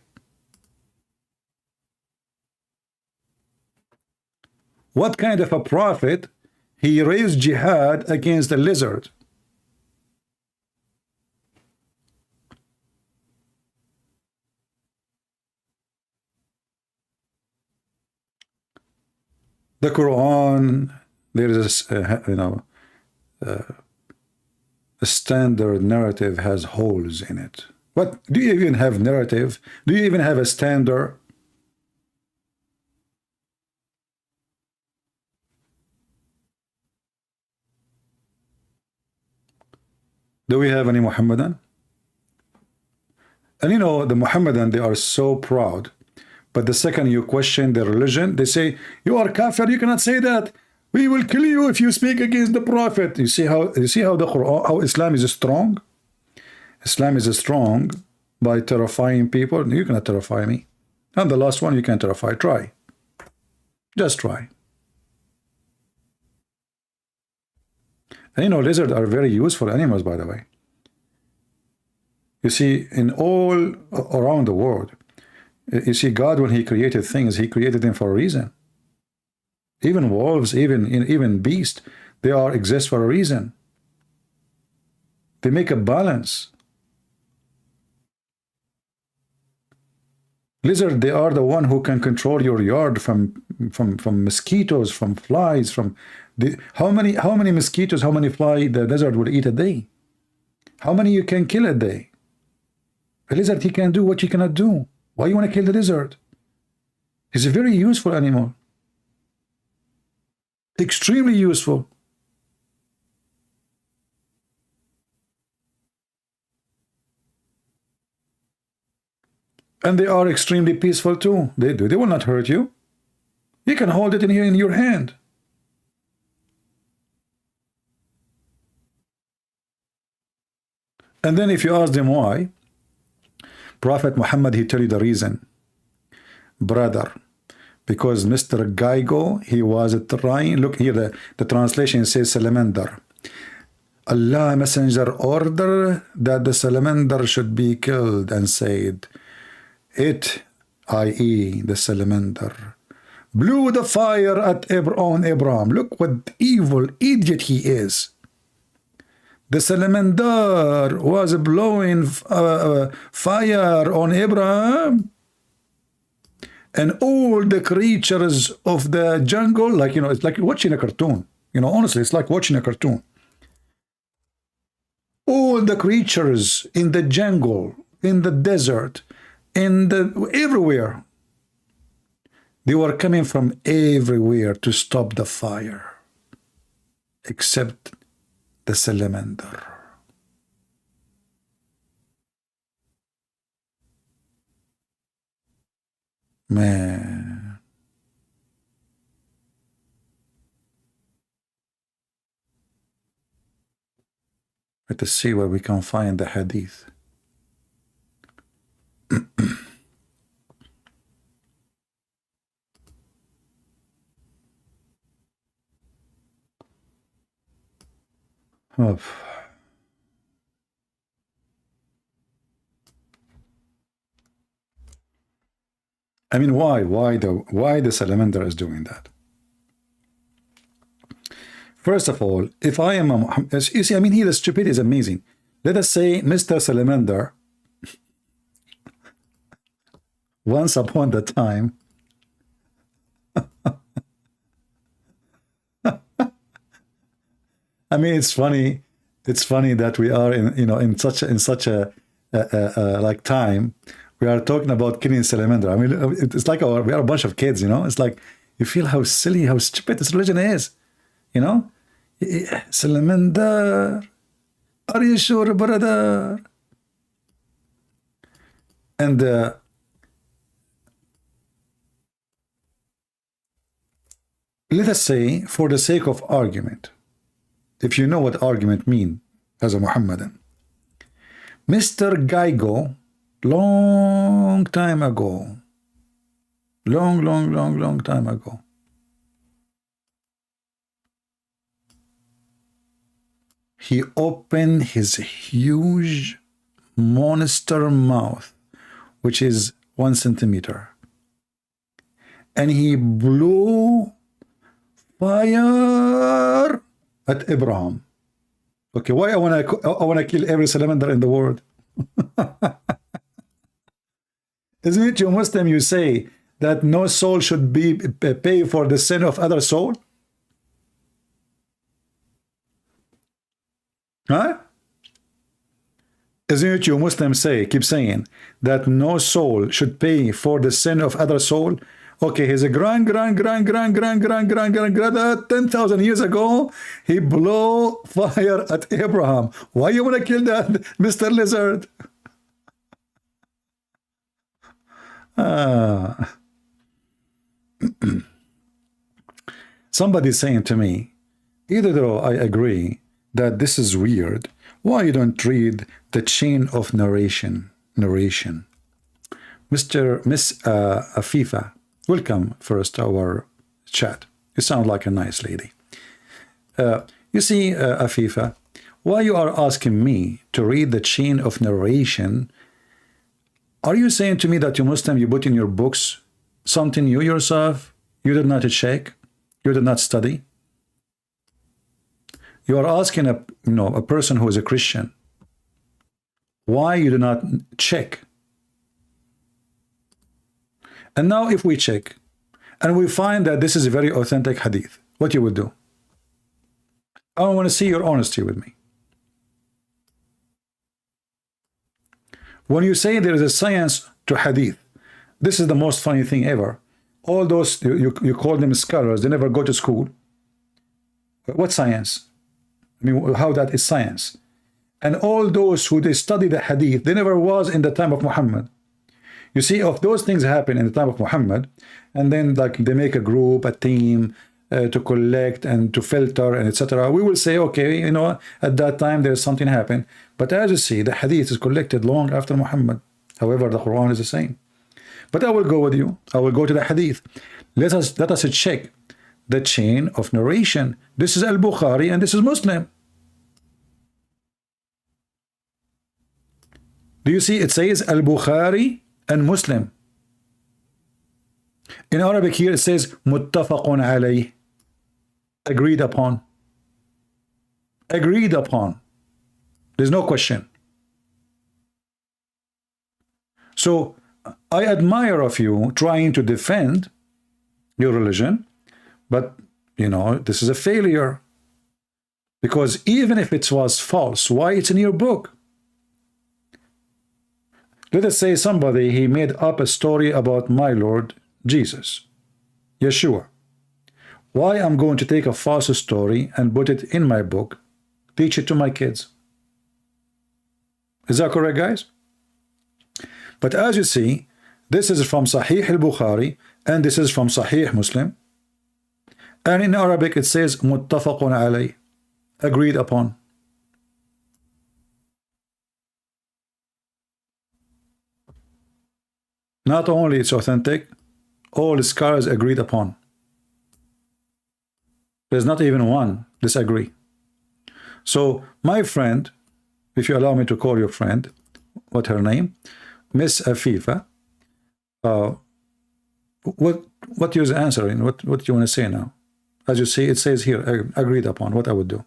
What kind of a prophet? He raised jihad against a lizard. The Quran, there is a standard narrative has holes in it. What do you even have narrative? Do you even have a standard? Do we have any Muhammadan? And you know, the Muhammadan, they are so proud. But the second you question their religion, they say, you are kafir, you cannot say that. We will kill you if you speak against the Prophet. You see how the Quran, how Islam is strong? Islam is strong by terrifying people. You cannot terrify me. And the last one you can terrify. Try. Just try. And you know, lizards are very useful animals, by the way. You see, in all around the world, you see, God, when he created things, he created them for a reason. Even wolves, even beasts, they exist for a reason. They make a balance. Lizard, they are the one who can control your yard from mosquitoes, from flies, how many mosquitoes, how many flies the lizard will eat a day? How many you can kill a day? A lizard, he can do what you cannot do. Why you want to kill the lizard? He's a very useful animal. Extremely useful. And they are extremely peaceful too. They will not hurt you. You can hold it in here in your hand. And then if you ask them why, Prophet Muhammad, he tell you the reason. Brother, because Mr. Geigo, he was trying, look here, the translation says salamander. Allah Messenger ordered that the salamander should be killed and said, it, i.e. the salamander, blew the fire at Abraham. Look what evil idiot he is. The salamander was blowing fire on Abraham, and all the creatures of the jungle, like, you know, it's like watching a cartoon. You know, honestly, it's like watching a cartoon. All the creatures in the jungle, in the desert, everywhere, they were coming from everywhere to stop the fire, except the salamander. Man. Let us see where we can find the hadith. Oh. I mean, why the salamander is doing that? First of all, if I am a, you see, I mean, here the stupidity is amazing. Let us say Mr. Salamander, once upon a time, I mean, it's funny that we are in, you know, in such a like time, we are talking about killing salamander. I mean, it's like we are a bunch of kids, you know. It's like you feel how silly, how stupid this religion is, you know. Salamander, are you sure, brother? And let us say, for the sake of argument, if you know what argument mean as a Muhammadan, Mr. Geigo, long time ago, long time ago, he opened his huge monster mouth, which is 1 centimeter, and he blew fire at Abraham. Okay, why I wanna kill every salamander in the world? Isn't it you Muslim, you say that no soul should be pay for the sin of other soul? Huh? Isn't it you Muslim say, keep saying, that no soul should pay for the sin of other soul? Okay, his grand 10,000 years ago, he blew fire at Abraham. Why you want to kill that, Mr. Lizard? Somebody's saying to me, either though I agree that this is weird, why you don't read the chain of narration? Miss Afifa, welcome first to our chat. You sound like a nice lady. You see, Afifa, why you are asking me to read the chain of narration? Are you saying to me that you Muslim, you put in your books something you yourself, you did not check, you did not study? You are asking a person who is a Christian, why you do not check? And now if we check and we find that this is a very authentic hadith, what you would do? I want to see your honesty with me. When you say there is a science to hadith, this is the most funny thing ever. All those, you call them scholars, they never go to school. What science? I mean, how that is science? And all those who they study the hadith, they never was in the time of Muhammad. You see, if those things happen in the time of Muhammad, and then like they make a group, a team, to collect and to filter and etc., we will say, okay, you know, at that time there's something happened. But as you see, the hadith is collected long after Muhammad. However, the Quran is the same. But I will go with you. I will go to the hadith. Let us check the chain of narration. This is Al-Bukhari and this is Muslim. Do you see it says Al-Bukhari and Muslim? In Arabic here it says muttafaqun alayh, agreed upon. Agreed upon. There's no question. So I admire of you trying to defend your religion, but you know, this is a failure. Because even if it was false, why it's in your book? Let us say somebody, he made up a story about my Lord Jesus, Yeshua. Why I'm going to take a false story and put it in my book, teach it to my kids? Is that correct, guys? But as you see, this is from Sahih al-Bukhari and this is from Sahih Muslim. And in Arabic it says muttafaqun alayh, agreed upon. Not only it's authentic, all scholars agreed upon. There's not even one disagree. So my friend, if you allow me to call your friend, what her name? Miss Afifa. What you're answering? What do you want to say now? As you see, it says here, agreed upon, what I would do.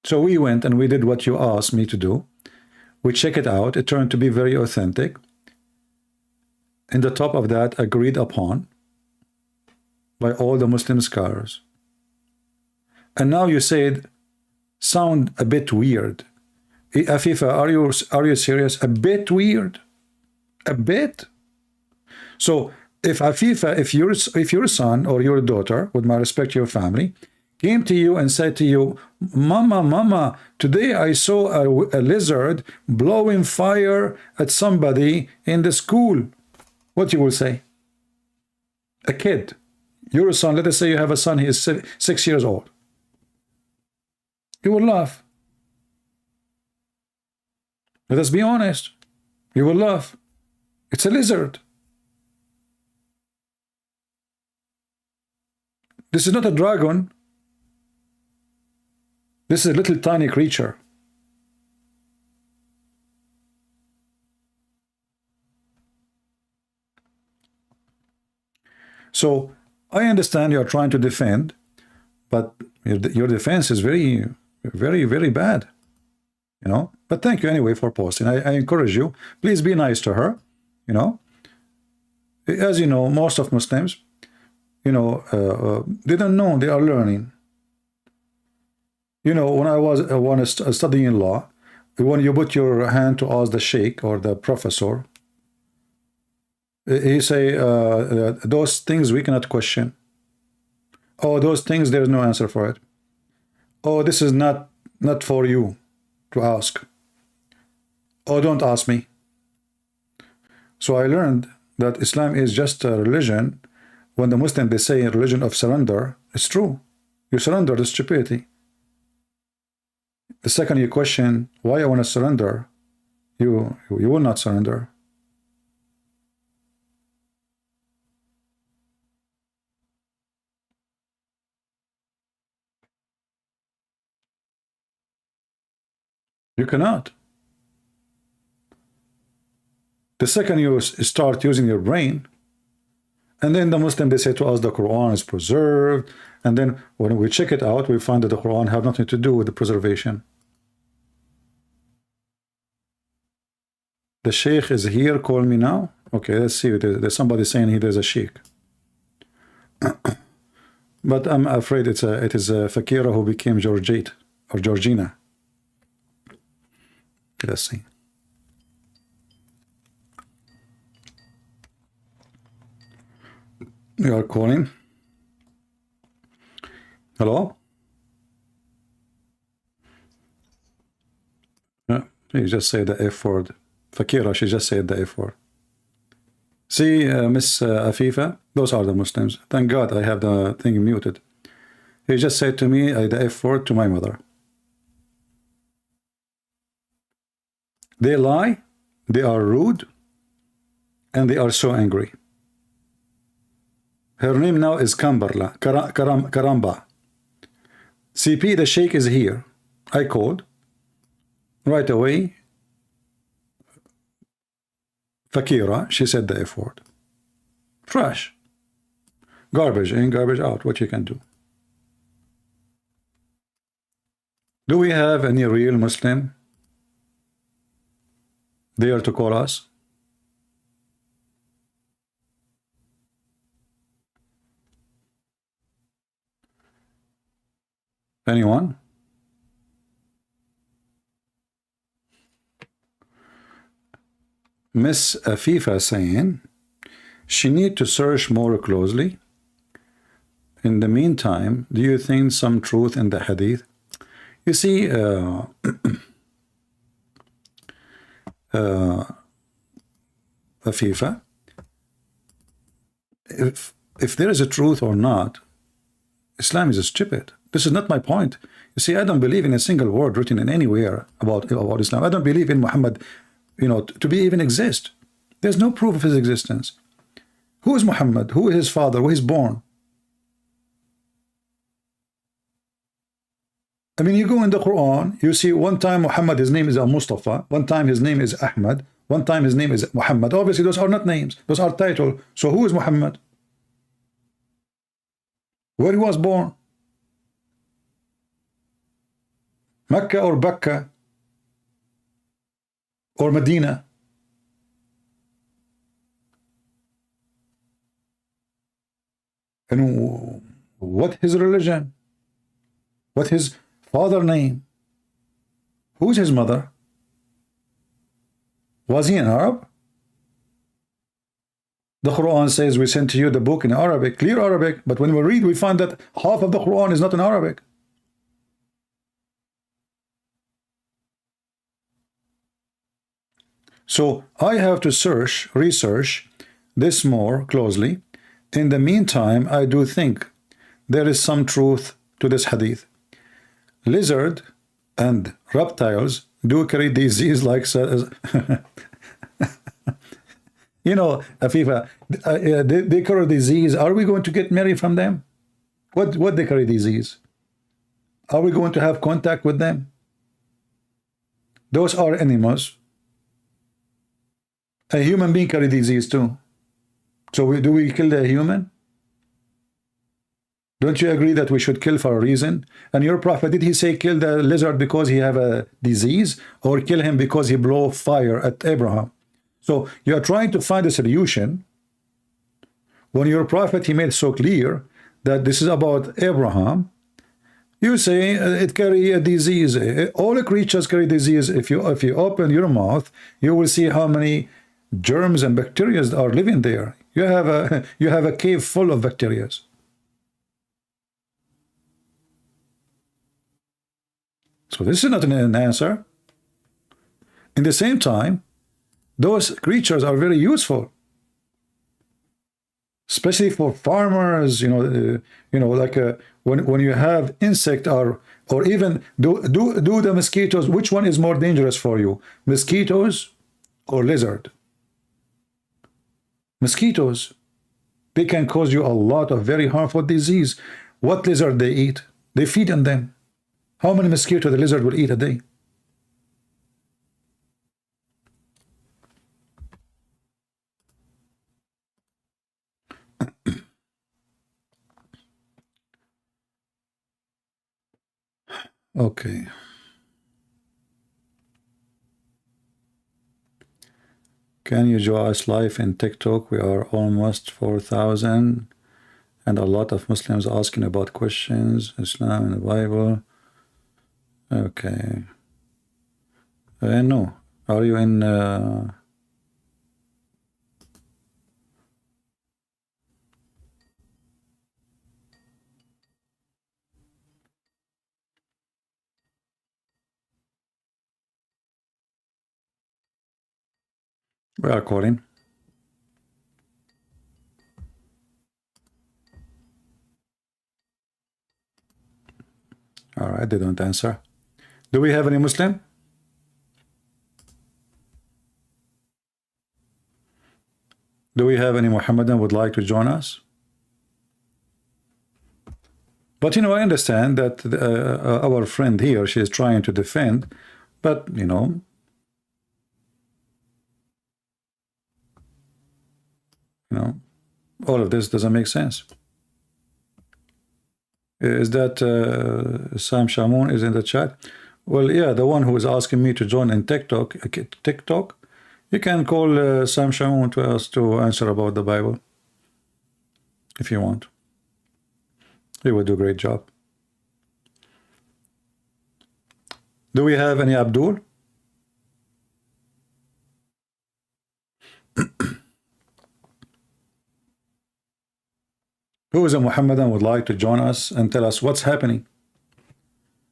So we went and we did what you asked me to do. We check it out. It turned to be very authentic. In the top of that, agreed upon by all the Muslim scholars. And now you said, sound a bit weird. Afifa, are you serious? A bit weird? A bit? So if Afifa, if your son or your daughter, with my respect to your family, came to you and said to you, Mama, today I saw a lizard blowing fire at somebody in the school, what you will say? A kid, your son, let us say you have a son, he is 6 years old. You will laugh. Let us be honest. You will laugh. It's a lizard. This is not a dragon. This is a little tiny creature. So I understand you are trying to defend, but your defense is very, very, very bad. You know, but thank you anyway for posting. I encourage you, please be nice to her. You know, as you know, most of Muslims, you know, they don't know, they are learning. You know, when I was studying law, when you put your hand to ask the sheikh or the professor, he say, those things we cannot question. Oh, those things, there's no answer for it. Oh, this is not for you to ask. Oh, don't ask me. So I learned that Islam is just a religion. When the Muslims, they say a religion of surrender, it's true. You surrender to stupidity. The second you question why I want to surrender, you will not surrender. You cannot. The second you start using your brain, and then the Muslim, they say to us the Quran is preserved, and then when we check it out, we find that the Quran have nothing to do with the preservation. The sheikh is here, call me now. Okay, let's see. There's somebody saying here there's a sheikh. But I'm afraid it is a Fakira who became Georgette or Georgina. Let's see. You are calling. Hello? Yeah, you just say the F word. Fakira, she just said the F word. See, Miss Afifa, those are the Muslims. Thank God I have the thing muted. He just said to me the F word to my mother. They lie, they are rude, and they are so angry. Her name now is Karamba. CP, the Sheikh is here. I called right away. Fakira, she said the F word. Trash. Garbage in, garbage out. What you can do. Do we have any real Muslim there to call us? Anyone? Miss Afifa saying she need to search more closely. In the meantime, do you think some truth in the Hadith? You see, Afifa, if there is a truth or not, Islam is stupid. This is not my point. You see, I don't believe in a single word written in anywhere about Islam. I don't believe in Muhammad, to be even exist. There's no proof of his existence. Who is Muhammad? Who is his father? Where he's born? I mean, you go in the Quran, you see one time Muhammad, his name is Al-Mustafa, one time his name is Ahmad, one time his name is Muhammad. Obviously, those are not names, those are titles. So who is Muhammad? Where he was born? Mecca or Bakka or Medina? And what his religion? What his father name? Who's his mother? Was he an Arab? The Quran says we sent to you the book in Arabic, clear Arabic, but when we read, we find that half of the Quran is not in Arabic. So I have to research this more closely. In the meantime, I do think there is some truth to this hadith. Lizard and reptiles do carry disease like Afifa, they carry disease. Are we going to get married from them? What they carry disease? Are we going to have contact with them? Those are animals. A human being carry disease too. So do we kill the human? Don't you agree that we should kill for a reason? And your prophet, did he say kill the lizard because he have a disease, or kill him because he blow fire at Abraham? So you are trying to find a solution when your prophet, he made so clear that this is about Abraham. You say it carry a disease. All the creatures carry disease. If you open your mouth, you will see how many germs and bacteria are living there. You have a cave full of bacteria. So this is not an answer. In the same time, those creatures are very useful, especially for farmers. Like when you have insect or even do the mosquitoes. Which one is more dangerous for you, mosquitoes or lizard? Mosquitoes, they can cause you a lot of very harmful disease. What lizard they eat? They feed on them. How many mosquitoes the lizard will eat a day? Okay. Can you join us live in TikTok? We are almost 4,000 and a lot of Muslims asking about questions, Islam and the Bible. Okay. No. Are you in... We are calling. All right, they don't answer. Do we have any Muslim? Do we have any Muhammadan would like to join us? But you know, I understand that our friend here, she is trying to defend, but you know, all of this doesn't make sense. Is that Sam Shamoun is in the chat? Well, yeah, the one who is asking me to join in TikTok. You can call Sam Shamoun to us to answer about the Bible if you want. He will do a great job. Do we have any Abdul? Who is a Muhammadan would like to join us and tell us what's happening?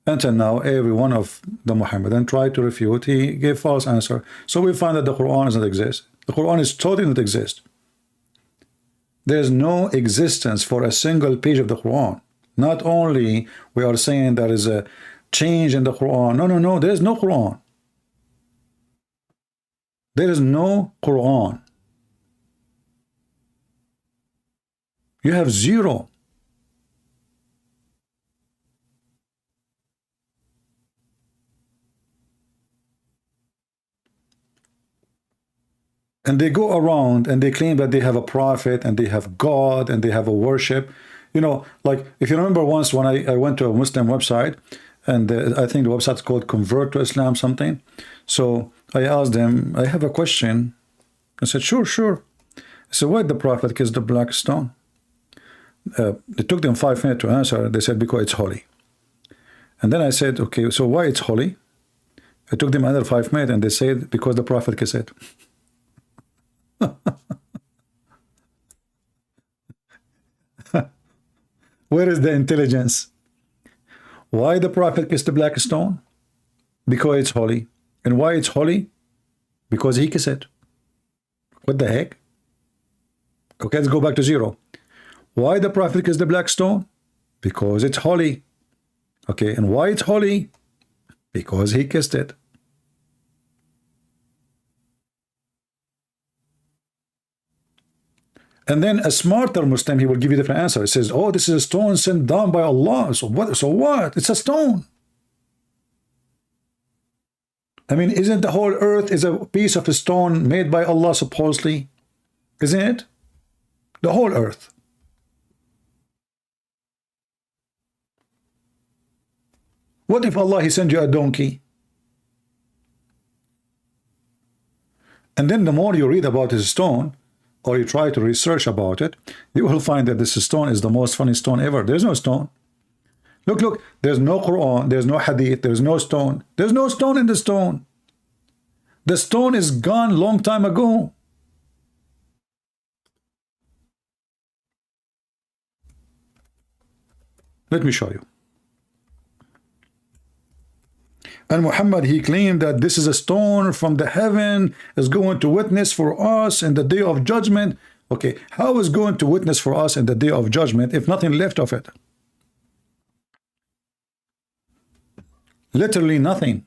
Until now, every one of the Muhammadan tried to refute. He gave false answer. So we find that the Quran doesn't exist. The Quran is totally not exist. There is no existence for a single page of the Quran. Not only we are saying there is a change in the Quran. No. There is no Quran. There is no Quran. You have zero. And they go around and they claim that they have a prophet and they have God and they have a worship. You know, like if you remember once when I went to a Muslim website, and I think the website's called Convert to Islam something. So I asked them, I have a question. I said, sure. I said, why did the prophet kiss the black stone? It took them 5 minutes to answer. They said, because it's holy. And then I said, okay, so why it's holy? It took them another 5 minutes, and they said, because the prophet kissed it. Where is the intelligence? Why the prophet kissed the black stone? Because it's holy. And why it's holy? Because he kissed it. What the heck? Okay, let's go back to zero. Why the prophet kissed the black stone? Because it's holy. Okay, and why it's holy? Because he kissed it. And then a smarter Muslim, he will give you a different answer. He says, oh, this is a stone sent down by Allah. So what? It's a stone. I mean, isn't the whole earth is a piece of a stone made by Allah, supposedly? Isn't it? The whole earth. What if Allah, he sent you a donkey? And then the more you read about this stone, or you try to research about it, you will find that this stone is the most funny stone ever. There's no stone. Look, there's no Quran, there's no Hadith, there's no stone. There's no stone in the stone. The stone is gone long time ago. Let me show you. And Muhammad, he claimed that this is a stone from the heaven, is going to witness for us in the day of judgment. Okay, how is going to witness for us in the day of judgment if nothing left of it? Literally nothing.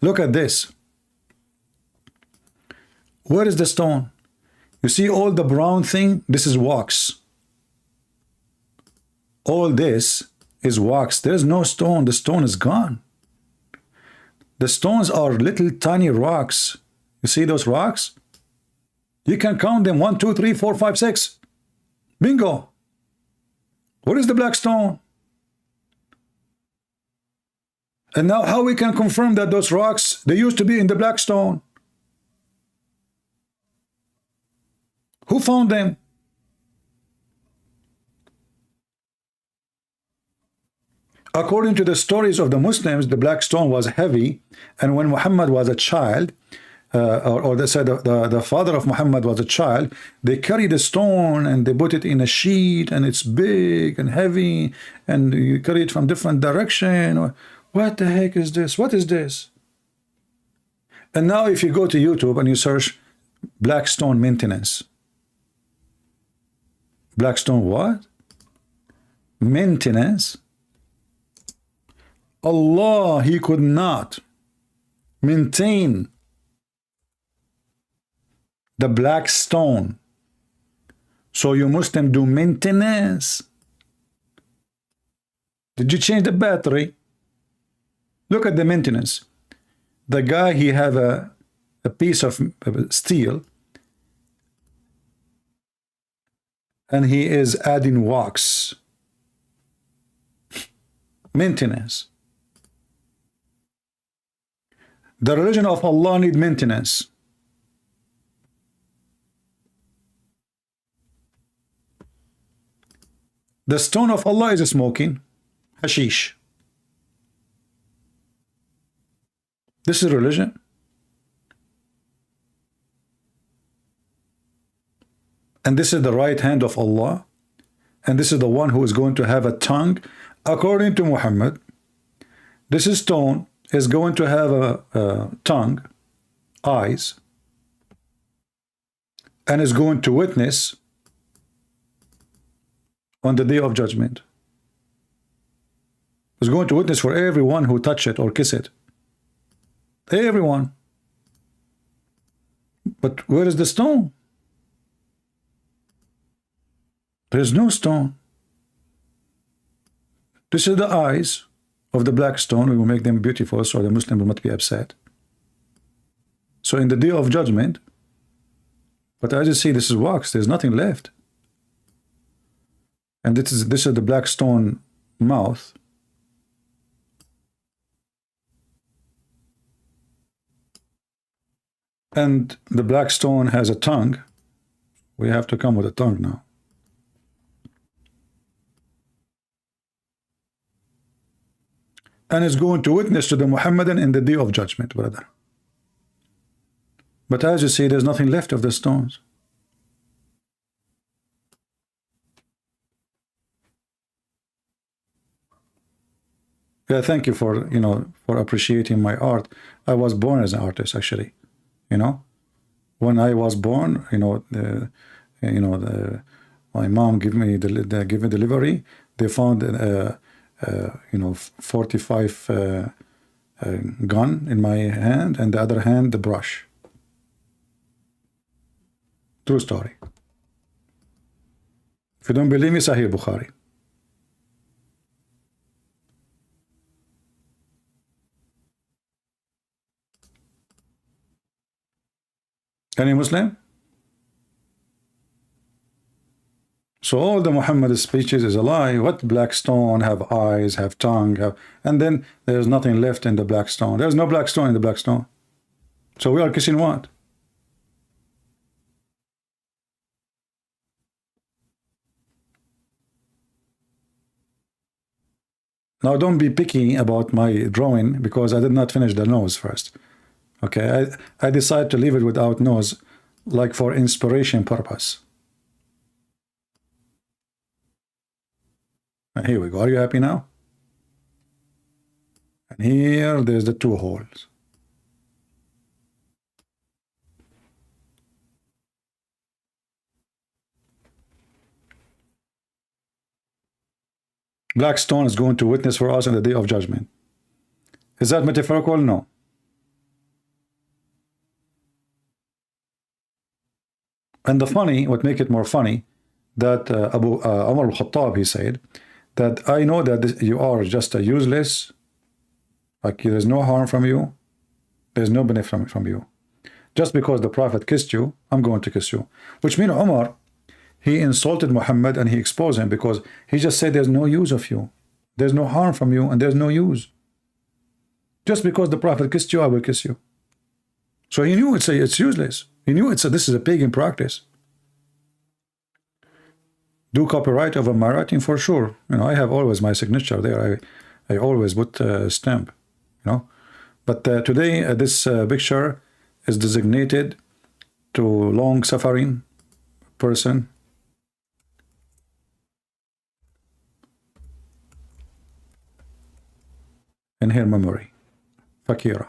Look at this. Where is the stone? You see all the brown thing? This is wax. All this is wax. There's no stone. The stone is gone. The stones are little tiny rocks. You see those rocks? You can count them. 1, 2, 3, 4, 5, 6. Bingo. What is the black stone? And now how we can confirm that those rocks, they used to be in the black stone? Who found them? According to the stories of the Muslims, the black stone was heavy, and when Muhammad was a child, or they said the father of Muhammad was a child, they carried the stone and they put it in a sheet, and it's big and heavy, and you carry it from different direction. What the heck is this? What is this? And now if you go to YouTube and you search black stone maintenance, black stone what? maintenance. Allah, He could not maintain the black stone. So you Muslim do maintenance. Did you change the battery? Look at the maintenance. The guy, he have a piece of steel, and he is adding wax. Maintenance. The religion of Allah need maintenance. The stone of Allah is smoking hashish. This is religion. And this is the right hand of Allah. And this is the one who is going to have a tongue. According to Muhammad, this stone is going to have a tongue, eyes, and is going to witness on the day of judgment. Is going to witness for everyone who touch it or kiss it. Everyone. But where is the stone? There is no stone. This is the eyes of the black stone. We will make them beautiful so the Muslim will not be upset. So in the day of judgment, but as you see, this is wax. There's nothing left. And this is the black stone mouth. And the black stone has a tongue. We have to come with a tongue now. And is going to witness to the Muhammadan in the day of judgment, brother. But as you see, there's nothing left of the stones. Yeah, thank you for, for appreciating my art. I was born as an artist, actually. When I was born, my mom gave me delivery. They found 45 gun in my hand, and the other hand the brush. True story. If you don't believe me, Sahih Bukhari. Any Muslim? So all the Muhammad speeches is a lie. What black stone have eyes, have tongue, and then there's nothing left in the black stone. There's no black stone in the black stone. So we are kissing what? Now don't be picky about my drawing because I did not finish the nose first. Okay, I decided to leave it without nose, like for inspiration purpose. And here we go. Are you happy now? And here there's the two holes. Black stone is going to witness for us in the day of judgment. Is that metaphorical? No. And the funny, what make it more funny, that Abu Umar al-Khattab, he said, that I know that you are just a useless, like there's no harm from you, there's no benefit from you. Just because the Prophet kissed you, I'm going to kiss you. Which means Umar, he insulted Muhammad and he exposed him because he just said there's no use of you. There's no harm from you and there's no use. Just because the Prophet kissed you, I will kiss you. So he knew it's useless. He knew this is a pagan practice. Do copyright over my writing for sure. I have always my signature there. I always put a stamp. But today this picture is designated to long-suffering person. In her memory, Fakira.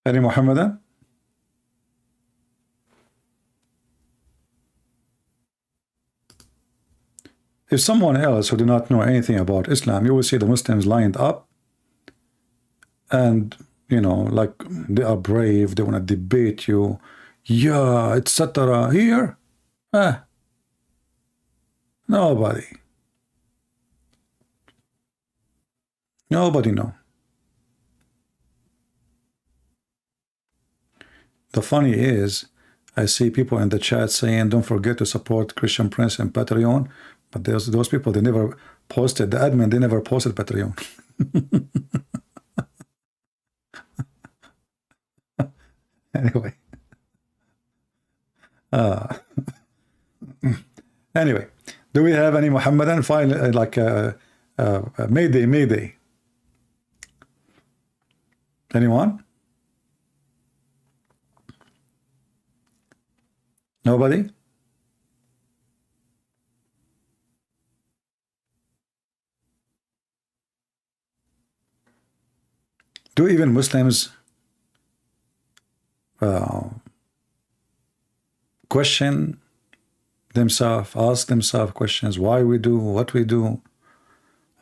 Any Muhammadan? If someone else who do not know anything about Islam, you will see the Muslims lined up and, you know, like they are brave, they want to debate you, yeah, etc. Here, nobody know. The funny is, I see people in the chat saying, don't forget to support Christian Prince and Patreon, but those people, they never posted, the admin, they never posted Patreon. Anyway. Anyway, do we have any Muhammadan finally, like Mayday? Anyone? Nobody? Do even Muslims question themselves, ask themselves questions, why we do what we do,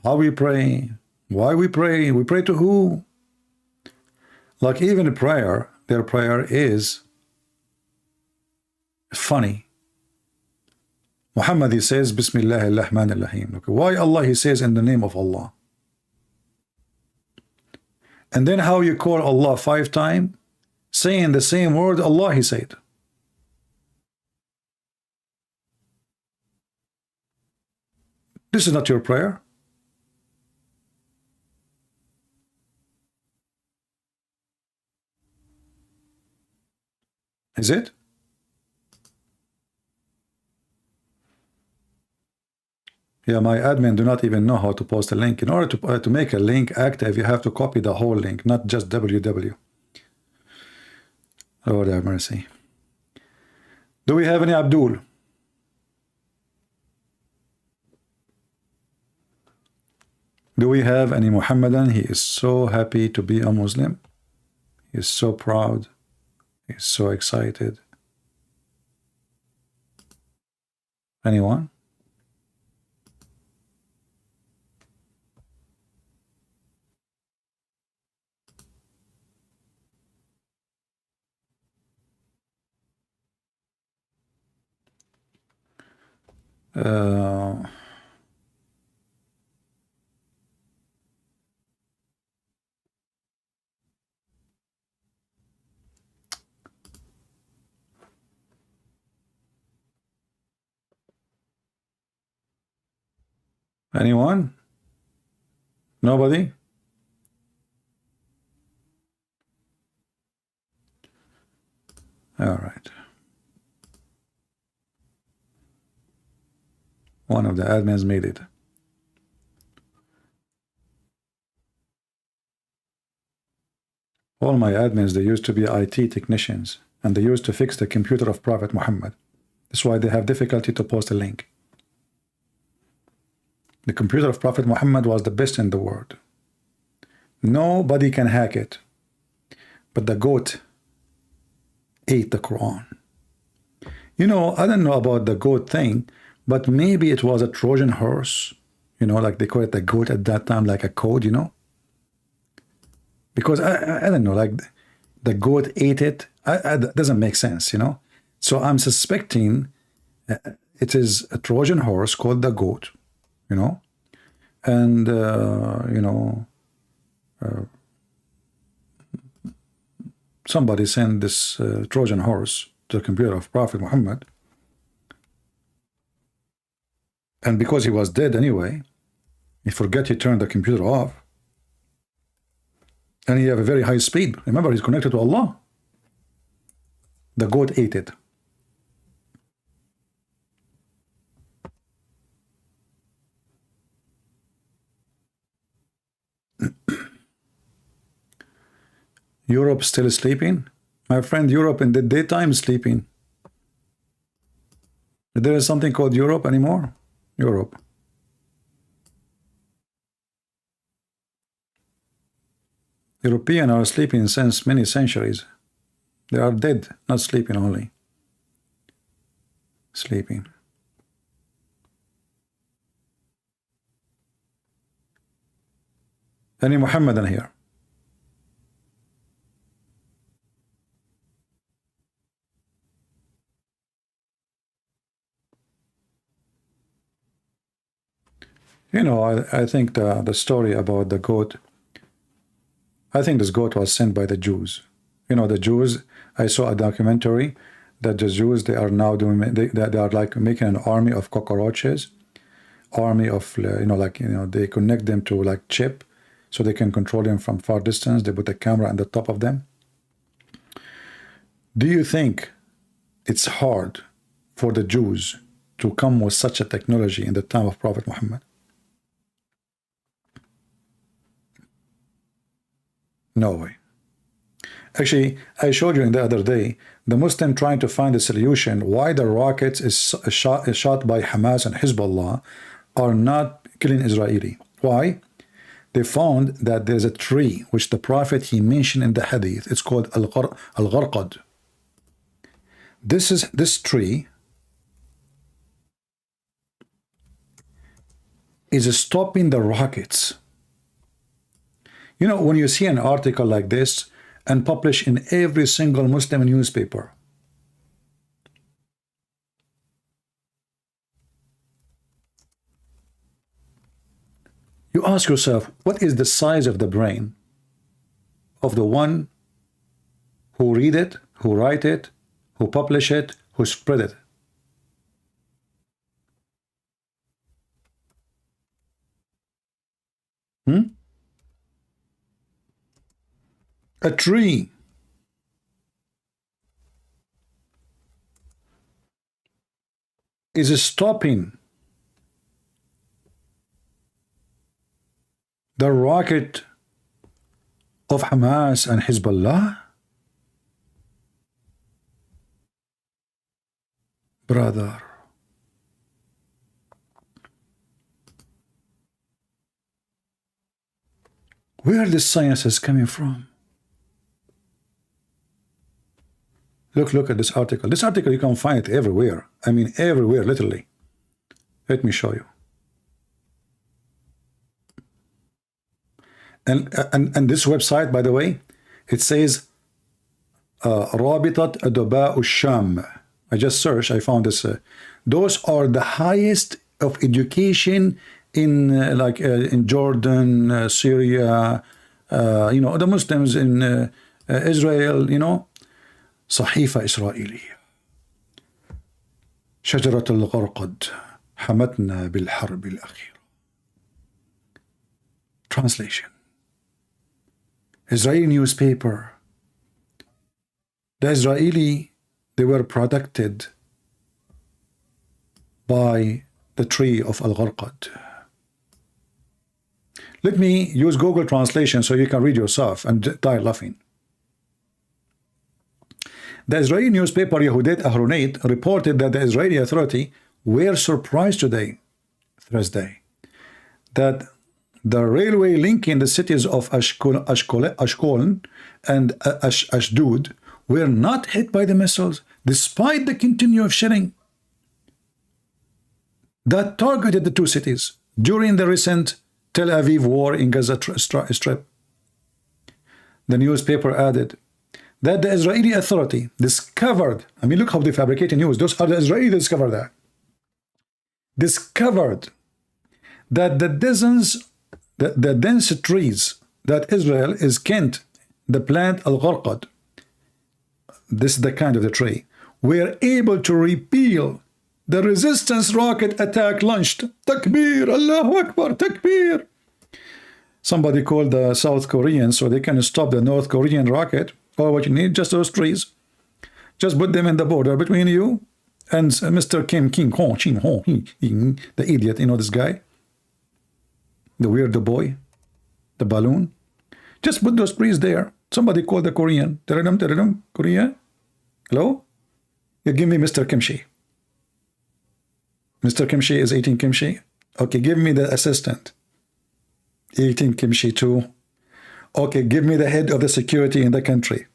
how we pray, why we pray to who? Like even prayer, their prayer is funny. Muhammad, he says Bismillah ar-Rahman ar-Rahim. Okay, why Allah, he says in the name of Allah. And then how you call Allah 5 times, saying the same word Allah, he said. This is not your prayer. Is it? Yeah, my admin do not even know how to post a link. In order to make a link active, you have to copy the whole link, not just www. Lord have mercy. Do we have any Abdul? Do we have any Muhammadan? He is so happy to be a Muslim. He is so proud. He is so excited. Anyone? Anyone? Nobody? All right. One of the admins made it. All my admins, they used to be IT technicians, and they used to fix the computer of Prophet Muhammad. That's why they have difficulty to post a link. The computer of Prophet Muhammad was the best in the world. Nobody can hack it. But the goat ate the Quran. You know, I don't know about the goat thing, but maybe it was a Trojan horse. You know, like they call it the goat at that time, like a code, you know? Because I don't know, like the goat ate it. That doesn't make sense, you know? So I'm suspecting it is a Trojan horse called the goat, you know? And, you know, somebody sent this Trojan horse to the computer of Prophet Muhammad. And because he was dead anyway, he forgot he turned the computer off. And he have a very high speed. Remember, he's connected to Allah. The goat ate it. Europe still sleeping? My friend, Europe in the daytime is sleeping. There is something called Europe anymore? Europe. Europeans are sleeping since many centuries. They are dead, not sleeping only. Sleeping. Any Muhammadan here? You know, I think the story about the goat, I think this goat was sent by the Jews. You know, the Jews, I saw a documentary that the Jews, they are now doing, they are like making an army of cockroaches, army of, you know, like, you know, they connect them to like chip so they can control them from far distance. They put a camera on the top of them. Do you think it's hard for the Jews to come with such a technology in the time of Prophet Muhammad? No way. Actually, I showed you in the other day, the Muslim trying to find a solution why the rockets is shot by Hamas and Hezbollah are not killing Israeli. Why? They found that there's a tree which the Prophet he mentioned in the Hadith. It's called Al-Gharqad. This tree is stopping the rockets. You know, when you see an article like this and published in every single Muslim newspaper, you ask yourself, what is the size of the brain of the one who read it, who write it, who publish it, who spread it? A tree is stopping the rocket of Hamas and Hezbollah? Brother, where the science is coming from? Look at this article. This article, you can find it everywhere. I mean, everywhere, literally. Let me show you. And this website, by the way, it says رابطة أدباء الشام. I just searched, I found this. Those are the highest of education in in Jordan, Syria, you know, the Muslims in Israel, you know. صحيفة إسرائيلية. شجرة الغرقد حمتنا بالحرب الأخيرة. Translation. Israeli newspaper. The Israeli, they were protected by the tree of Al-Gharqad. Let me use Google Translation so you can read yourself and die laughing. The Israeli newspaper Yehudet Ahronit reported that the Israeli authority were surprised today, Thursday, that the railway linking the cities of Ashkelon and Ashdod were not hit by the missiles, despite the continued shelling that targeted the two cities during the recent Tel Aviv war in Gaza Strip. The newspaper added that the Israeli authority discovered, I mean, look how they fabricate news. Those are the Israelis that discovered that. Discovered that the dense trees that Israel is kent, the plant Al-Gharqad, this is the kind of the tree, were able to repel the resistance rocket attack launched. Takbir, Allahu Akbar, Takbir. Somebody called the South Koreans so they can stop the North Korean rocket. Or what you need, just those trees. Just put them in the border between you and Mr. Kim Hong, the idiot, you know this guy? The weirdo boy, the balloon. Just put those trees there. Somebody called the Korean. Korea? Hello? You give me Mr. Kimchi. Mr. Kimchi is eating kimchi. Okay, give me the assistant. Eating kimchi too. Okay, give me the head of the security in the country.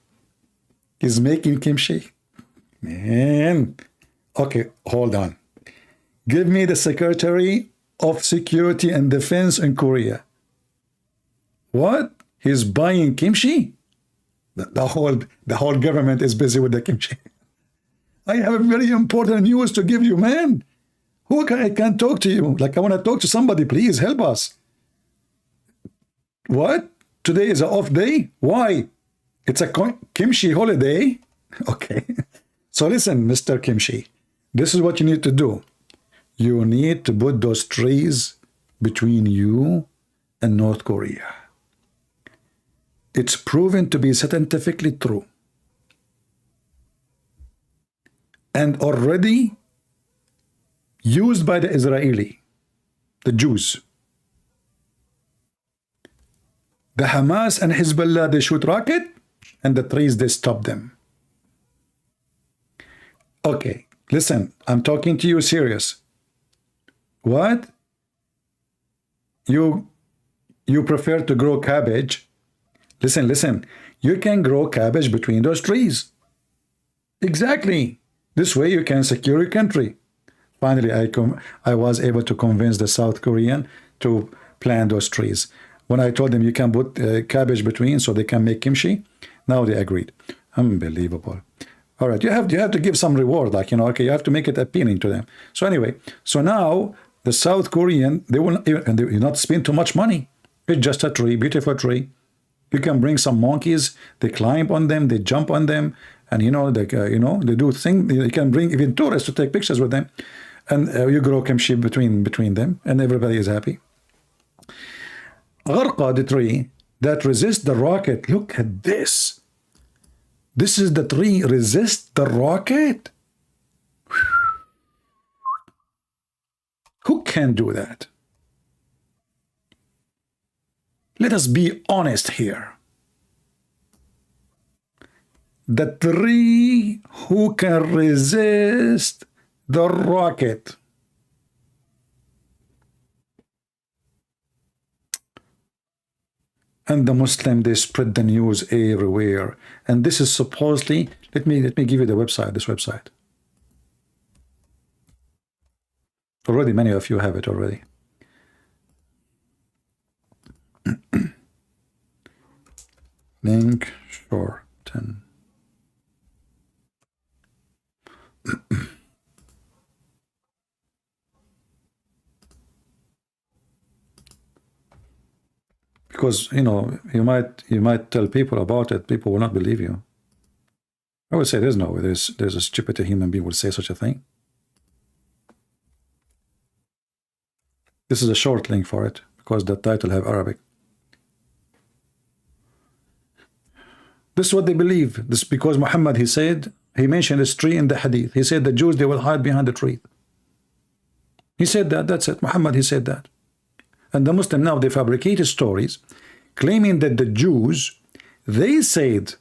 He's making kimchi. Man. Okay, hold on. Give me the Secretary of Security and Defense in Korea. What? He's buying kimchi? The whole government is busy with the kimchi. I have a very important news to give you, man. I can't talk to you. Like, I want to talk to somebody. Please help us. What? Today is an off day? Why? It's a kimchi holiday? Okay. So listen, Mr. Kimchi. This is what you need to do. You need to put those trees between you and North Korea. It's proven to be scientifically true. And already used by the Israeli, the Jews. The Hamas and Hezbollah, they shoot rocket, and the trees, they stop them. Okay, listen, I'm talking to you serious. What? You prefer to grow cabbage? Listen. You can grow cabbage between those trees. Exactly. This way you can secure your country. Finally, I was able to convince the South Korean to plant those trees. When I told them you can put cabbage between so they can make kimchi, now they agreed. Unbelievable. All right, you have to give some reward, like, okay, you have to make it appealing to them. So anyway, so now the South Korean, they will not spend too much money. It's just a tree, beautiful tree. You can bring some monkeys, they climb on them, they jump on them, and they do things. You can bring even tourists to take pictures with them, and you grow kimchi between them, and everybody is happy. Gharqa, the tree that resists the rocket. Look at this. This is the tree resist the rocket. Who can do that? Let us be honest here. The tree who can resist the rocket. And the Muslim, they spread the news everywhere. And this is supposedly, let me give you the website, this website. Already, many of you have it already. Link shorten. Because you might tell people about it, people will not believe you. I would say there's no way there's a stupid human being would say such a thing. This is a short link for it because the title have Arabic. This is what they believe. This because Muhammad, he mentioned this tree in the Hadith. He said the Jews, they will hide behind the tree. He said that. That's it. Muhammad, he said that. And the Muslim now, they fabricated stories claiming that the Jews, they said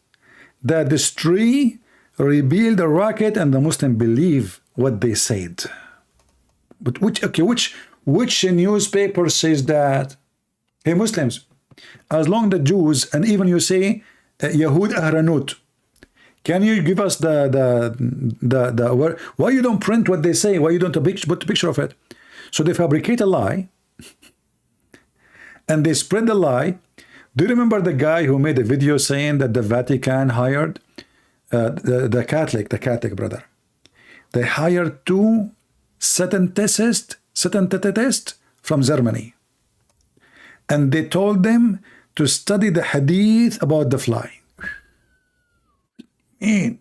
that this tree revealed a rocket, and the Muslim believe what they said. But which newspaper says that? Hey, Muslims, as long the Jews, and even you say Yahud Ahranut, can you give us the why you don't print what they say? Why you don't put a picture of it? So they fabricate a lie. And they spread the lie. Do you remember the guy who made a video saying that the Vatican hired the Catholic brother? They hired two scientists from Germany. And they told them to study the Hadith about the fly. Man,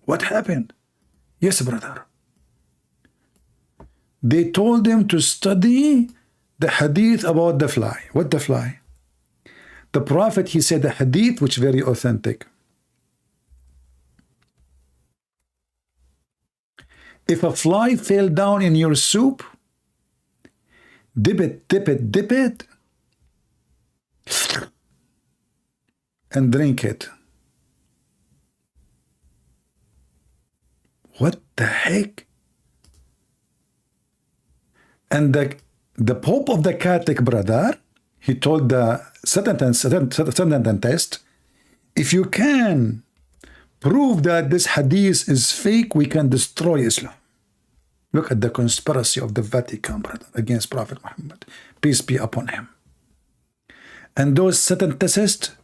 what happened? Yes, brother. They told them to study the Hadith about the fly. What the fly? The Prophet, he said the Hadith, which is very authentic. If a fly fell down in your soup, dip it, and drink it. What the heck? And the Pope of the Catholic brother, he told the Satan test, if you can prove that this hadith is fake, we can destroy Islam. Look at the conspiracy of the Vatican, brother, against Prophet Muhammad, peace be upon him. And those Satanists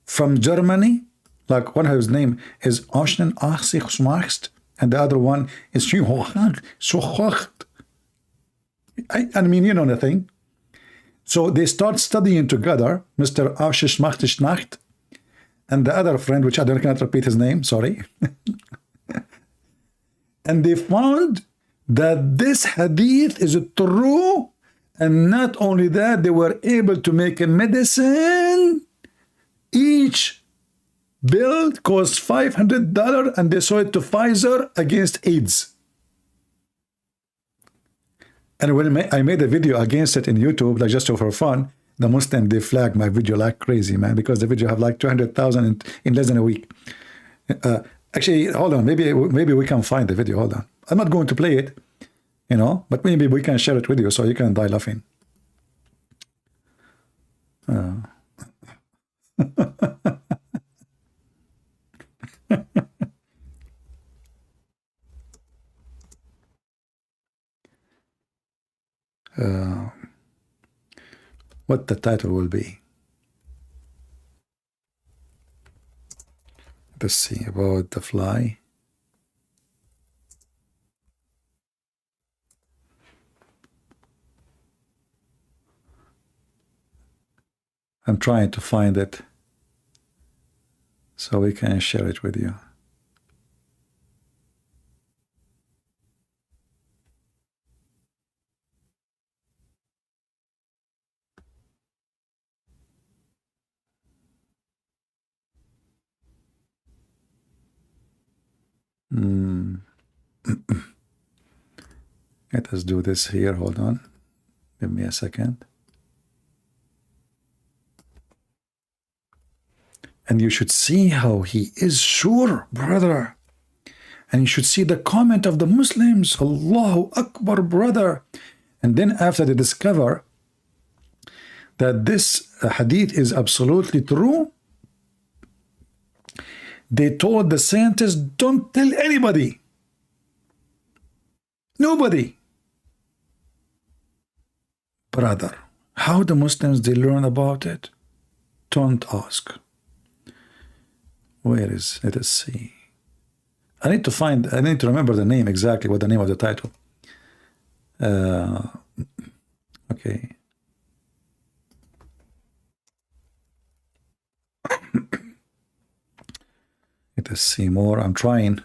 from Germany, like one whose name is Oshnen Achsichsmacht, and the other one is I mean, you know nothing. So they start studying together, Mr. Achsichsmacht and the other friend, which I cannot repeat his name, sorry. And they found that this hadith is true, and not only that, they were able to make a medicine. Each bill cost $500, and they sold it to Pfizer against AIDS. And when I made a video against it in YouTube, like just for fun, the Muslim, they flagged my video like crazy, man, because the video have like 200,000 in less than a week. Actually, hold on, maybe we can find the video. Hold on, I'm not going to play it, you know, but maybe we can share it with you so you can die laughing. What the title will be. Let's see, about the fly. I'm trying to find it so we can share it with you. Let us do this here. Hold on. Give me a second. And you should see how he is sure, brother. And you should see the comment of the Muslims. Allahu Akbar, brother. And then after they discover that this hadith is absolutely true, they told the scientists, don't tell anybody. Nobody. Brother, how the Muslims, they learn about it? Don't ask. Where is, let us see. I need to remember the name exactly, what the name of the title. Okay. Let us see more. I'm trying.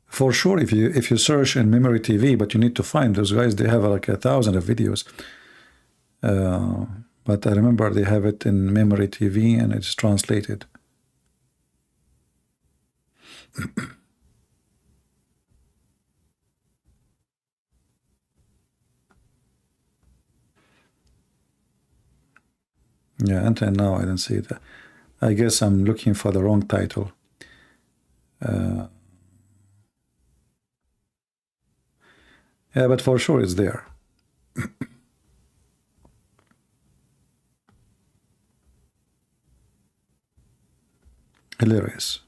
For sure, if you search in Memory TV, but you need to find those guys. They have like 1,000 of videos. But I remember they have it in Memory TV and it's translated. Yeah, until now I don't see it. I guess I'm looking for the wrong title. Yeah, but for sure it's there. Hilarious.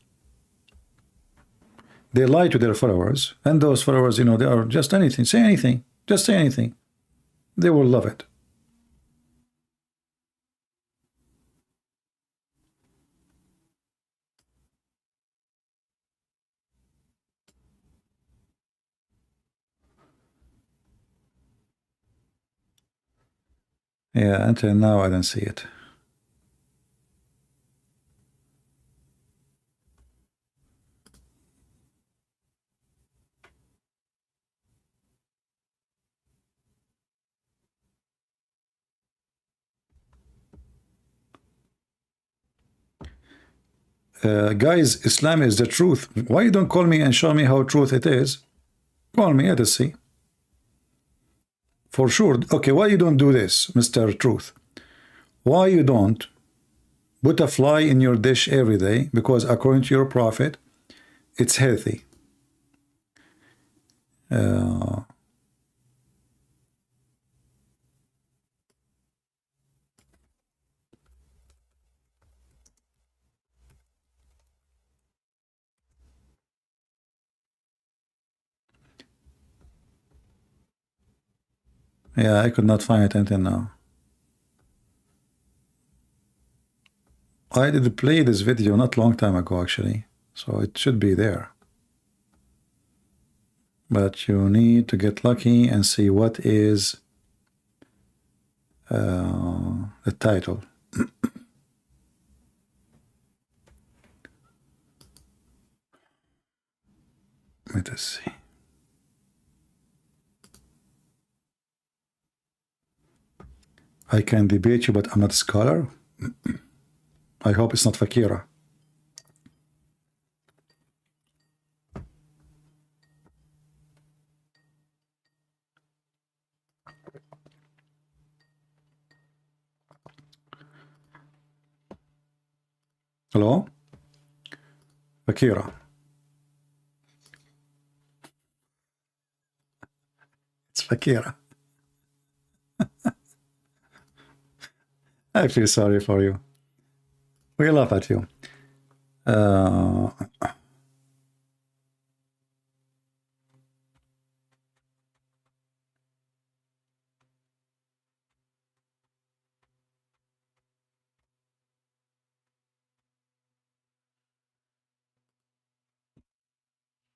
They lie to their followers, and those followers, you know, they are just anything. Say anything. Just say anything. They will love it. Yeah, until now I don't see it. Guys, Islam is the truth. Why you don't call me and show me how truth it is? Call me, let us see. For sure. Okay, why you don't do this, Mr. Truth? Why you don't put a fly in your dish every day? Because according to your prophet, it's healthy. Yeah, I could not find it until now. I did play this video not long time ago, actually, so it should be there. But you need to get lucky and see what is the title. Let us see. I can debate you, but I'm not a scholar. I hope it's not Fakira. Hello? Fakira. It's Fakira. I feel sorry for you. We laugh at you.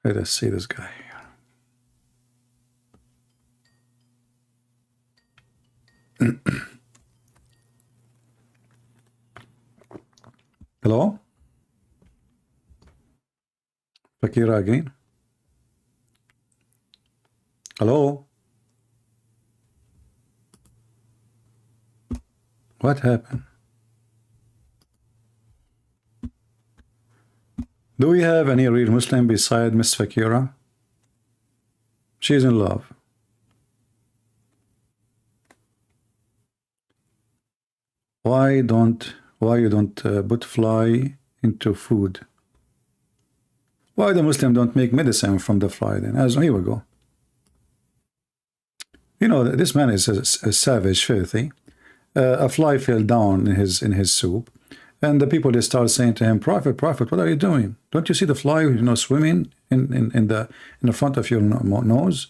Let us see this guy. Hello? Fakira again? Hello? What happened? Do we have any real Muslim beside Miss Fakira? She's in love. Why you don't put fly into food? Why the Muslim don't make medicine from the fly then? As here we go. You know, this man is a savage, filthy. A fly fell down in his soup, and the people, they start saying to him, "Prophet, Prophet, what are you doing? Don't you see the fly, you know, swimming in the front of your nose?"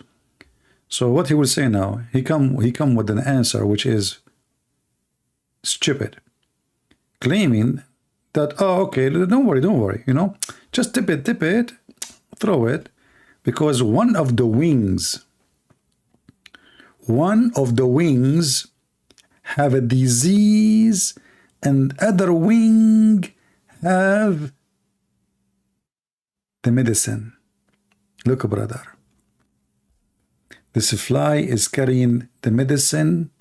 So what he will say now? He come with an answer which is stupid, claiming that, oh, okay, don't worry, you know, just dip it, throw it, because one of the wings have a disease and other wing have the medicine. Look, brother, this fly is carrying the medicine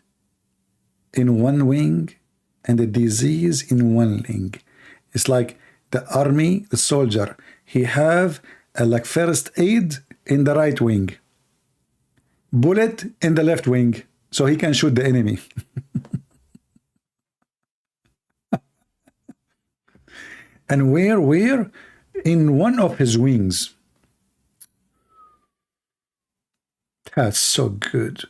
in one wing and the disease in one wing. It's like the army, the soldier, he have like first aid in the right wing, bullet in the left wing, so he can shoot the enemy. And where? In one of his wings. That's so good.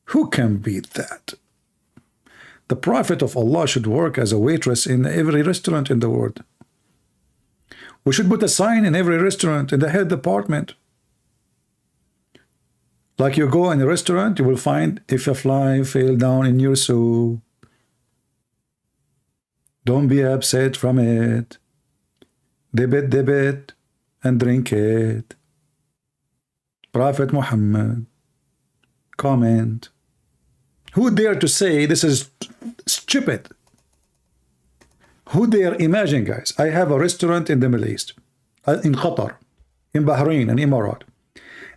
Who can beat that? The Prophet of Allah should work as a waitress in every restaurant in the world. We should put a sign in every restaurant in the head department. Like you go in a restaurant, you will find if a fly fell down in your soup, don't be upset from it. Dip it, and drink it. Prophet Muhammad. Comment. Who dare to say this is stupid? Who dare imagine, guys? I have a restaurant in the Middle East, in Qatar, in Bahrain, and Emirat,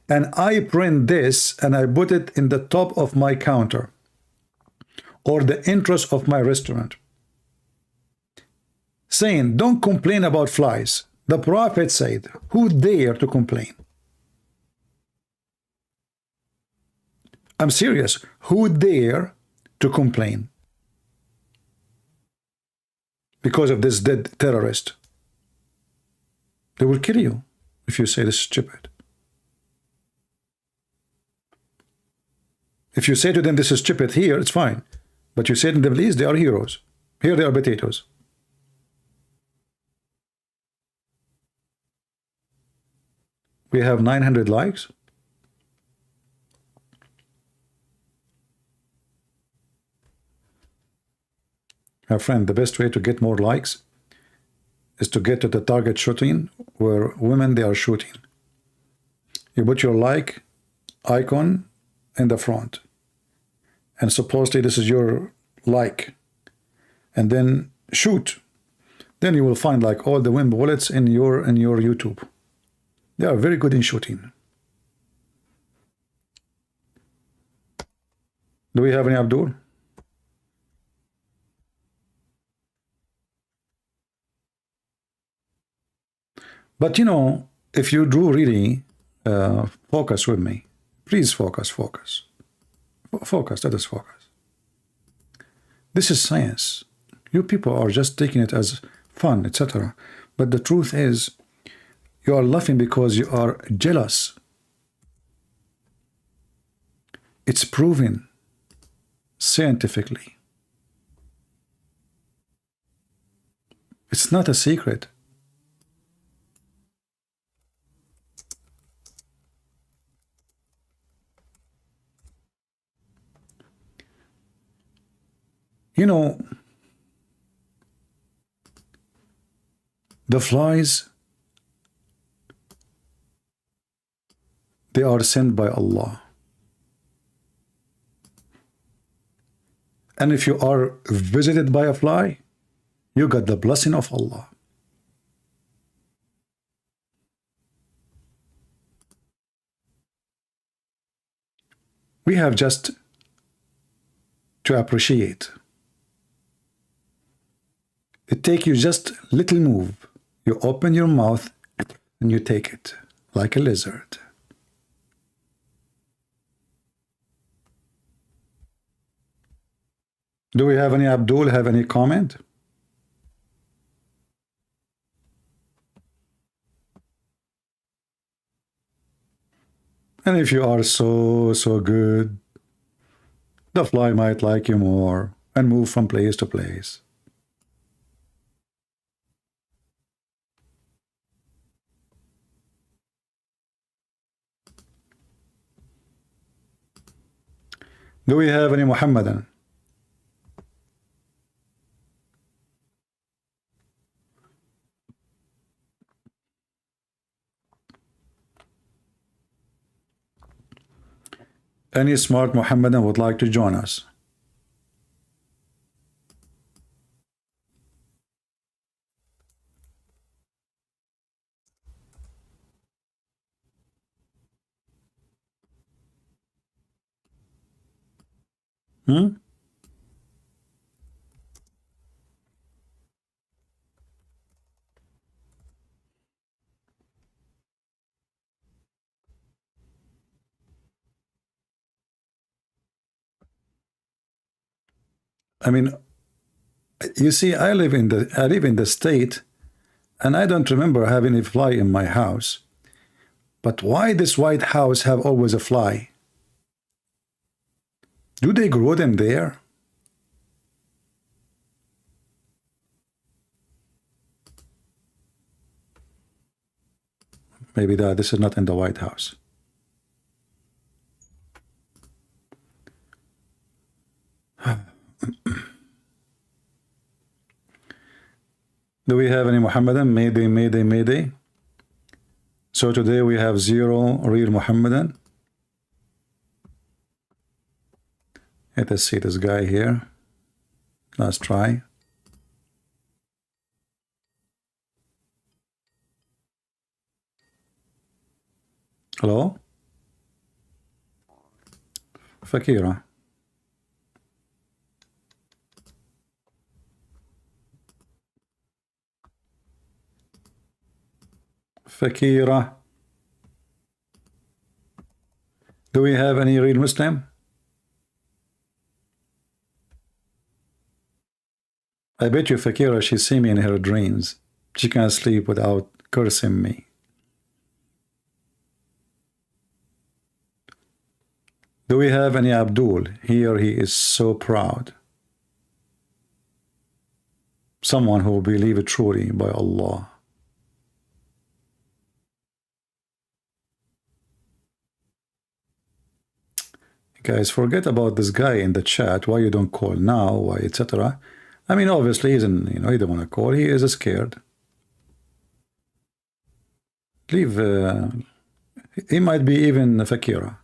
and I print this and I put it in the top of my counter or the entrance of my restaurant, saying, don't complain about flies. The Prophet said, who dare to complain? I'm serious. Who dare to complain because of this dead terrorist? They will kill you if you say this is stupid. If you say to them this is stupid here, it's fine. But you say in the Middle East, they are heroes. Here they are potatoes. We have 900 likes. My friend, the best way to get more likes is to get to the target shooting where women they are shooting. You put your like icon in the front, and supposedly this is your like, and then shoot. Then you will find like all the win bullets in your YouTube. They are very good in shooting. Do we have any Abdul? But you know, if you do really focus with me, please focus. Let us focus. This is science. You people are just taking it as fun, etc. But the truth is, you are laughing because you are jealous. It's proven scientifically. It's not a secret. You know, the flies, they are sent by Allah. And if you are visited by a fly, you got the blessing of Allah. We have just to appreciate. It takes you just little move. You open your mouth and you take it like a lizard. Do we have any Abdul have any comment? And if you are so good, the fly might like you more and move from place to place. Do we have any Muhammadan? Any smart Muhammadan would like to join us? I mean, you see, I live in the state, and I don't remember having a fly in my house. But why this White House have always a fly? Do they grow them there? Maybe this is not in the White House. Do we have any Muhammadan? Mayday. So today we have 0 real Muhammadan. Let us see this guy here. Let's try. Hello? Fakira. Fakira. Do we have any real Muslim? I bet you Fakira, she see me in her dreams. She can't sleep without cursing me. Do we have any Abdul? Here he is so proud. Someone who will believe it truly by Allah. Guys, forget about this guy in the chat, why you don't call now, why, etc. I mean, obviously, he's in, you know, he don't want to call. He is scared. Leave. He might be even Fakira.